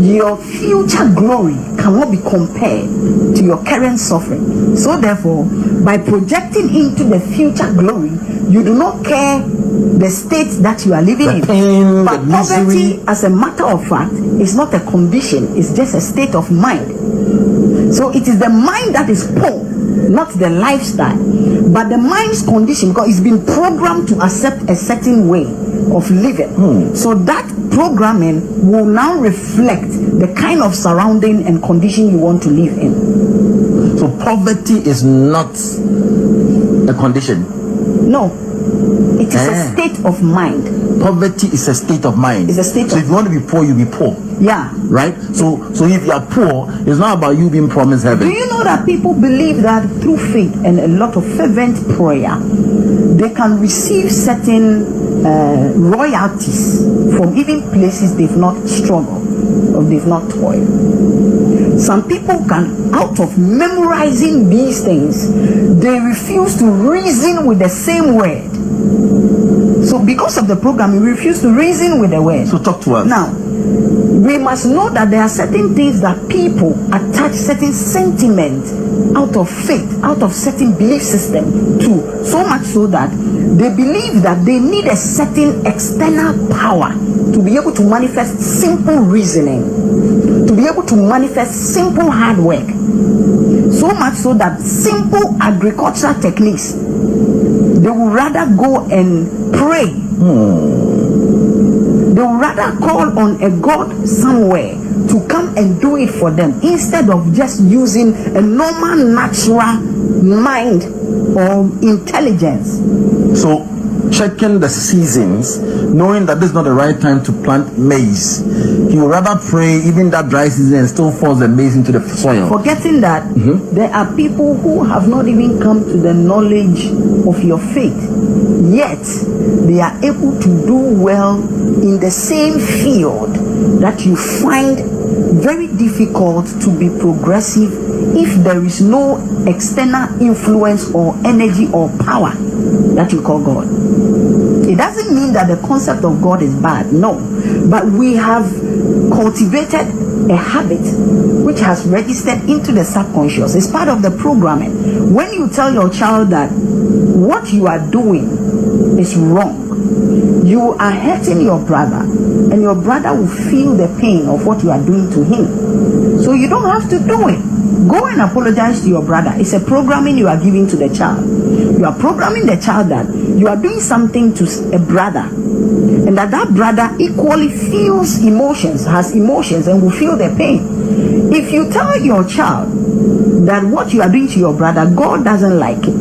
your future glory cannot be compared to your current suffering. So therefore, by projecting into the future glory, you do not care the state that you are living in. Pain, but poverty, as a matter of fact, is not a condition, it's just a state of mind. So it is the mind that is poor, not the lifestyle, but the mind's condition, because it's been programmed to accept a certain way of living. So that programming will now reflect the kind of surrounding and condition you want to live in. So poverty is not a condition? No, it is a state of mind. Poverty is a state of mind. It's a state so if you want to be poor, you be poor. Yeah. Right? So if you are poor, it's not about you being promised heaven. Do you know that people believe that through faith and a lot of fervent prayer, they can receive certain royalties from even places they've not struggled or they've not toiled? Some people can, out of memorizing these things, they refuse to reason with the same word. So because of the program, we refuse to reason with the word. So talk to us. Now, we must know that there are certain things that people attach certain sentiment out of faith, out of certain belief system to. So much so that they believe that they need a certain external power to be able to manifest simple reasoning, to be able to manifest simple hard work. So much so that simple agricultural techniques, they would rather go and pray. They would rather call on a God somewhere to come and do it for them instead of just using a normal natural mind or intelligence. So checking the seasons, knowing that this is not the right time to plant maize, he would rather pray even that dry season and still force the maize into the soil. Forgetting that there are people who have not even come to the knowledge of your faith, yet they are able to do well in the same field that you find very difficult to be progressive if there is no external influence or energy or power that you call God. It doesn't mean that the concept of God is bad, no, but we have cultivated a habit which has registered into the subconscious. It's part of the programming. When you tell your child that what you are doing is wrong, you are hurting your brother, and your brother will feel the pain of what you are doing to him. So you don't have to do it. Go and apologize to your brother. It's a programming you are giving to the child. You are programming the child that you are doing something to a brother, and that brother equally feels emotions, has emotions, and will feel the pain. If you tell your child that what you are doing to your brother, God doesn't like it,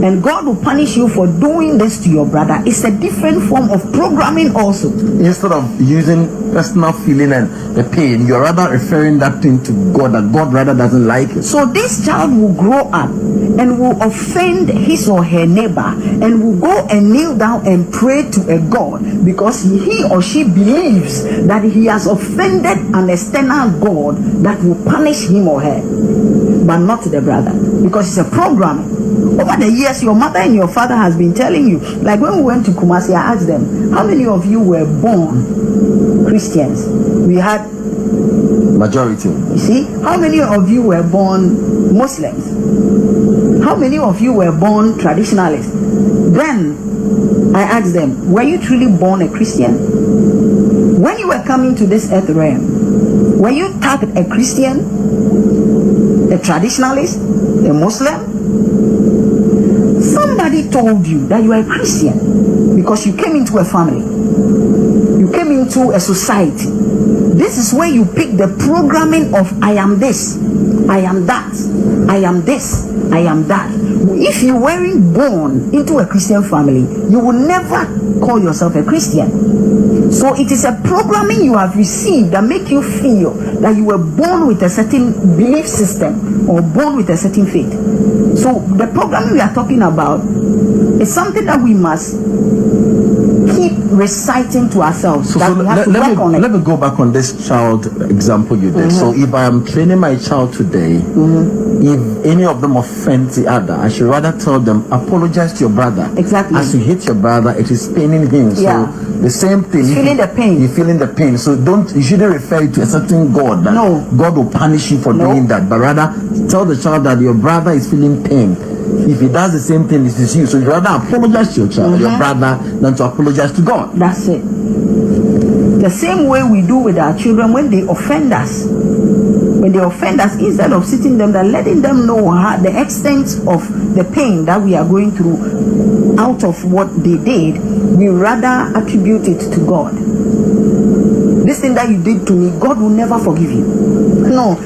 and God will punish you for doing this to your brother, it's a different form of programming also. Instead of using personal feeling and the pain, you're rather referring that thing to God, that God rather doesn't like it. So this child will grow up and will offend his or her neighbor and will go and kneel down and pray to a God because he or she believes that he has offended an external God that will punish him or her, but not the brother, because it's a program. Over the years, your mother and your father has been telling you, like when we went to Kumasi, I asked them, how many of you were born Christians? We had majority. You see, how many of you were born Muslims? How many of you were born traditionalists? Then I asked them, were you truly born a Christian? When you were coming to this earth realm, were you tagged a Christian, a traditionalist, a Muslim? Somebody told you that you are a Christian because you came into a family. You came into a society. This is where you pick the programming of I am this, I am that, I am this, I am that. If you weren't born into a Christian family, you will never call yourself a Christian. So it is a programming you have received that make you feel that you were born with a certain belief system or born with a certain faith. So the programming we are talking about is something that we must keep reciting to ourselves. Let me go back on this child example you did. So if I am training my child today, if any of them offend the other, I should rather tell them, apologize to your brother. Exactly. As you hit your brother, it is paining him. So the same thing. He's feeling the pain. You're feeling the pain. So you shouldn't refer to a certain God that God will punish you for doing that, but rather tell the child that your brother is feeling pain. If he does the same thing, this is you. So you rather apologize to your child, your brother, than to apologize to God. That's it. The same way we do with our children when they offend us. When they offend us, instead of sitting them there, letting them know the extent of the pain that we are going through out of what they did, we rather attribute it to God. This thing that you did to me, God will never forgive you. No,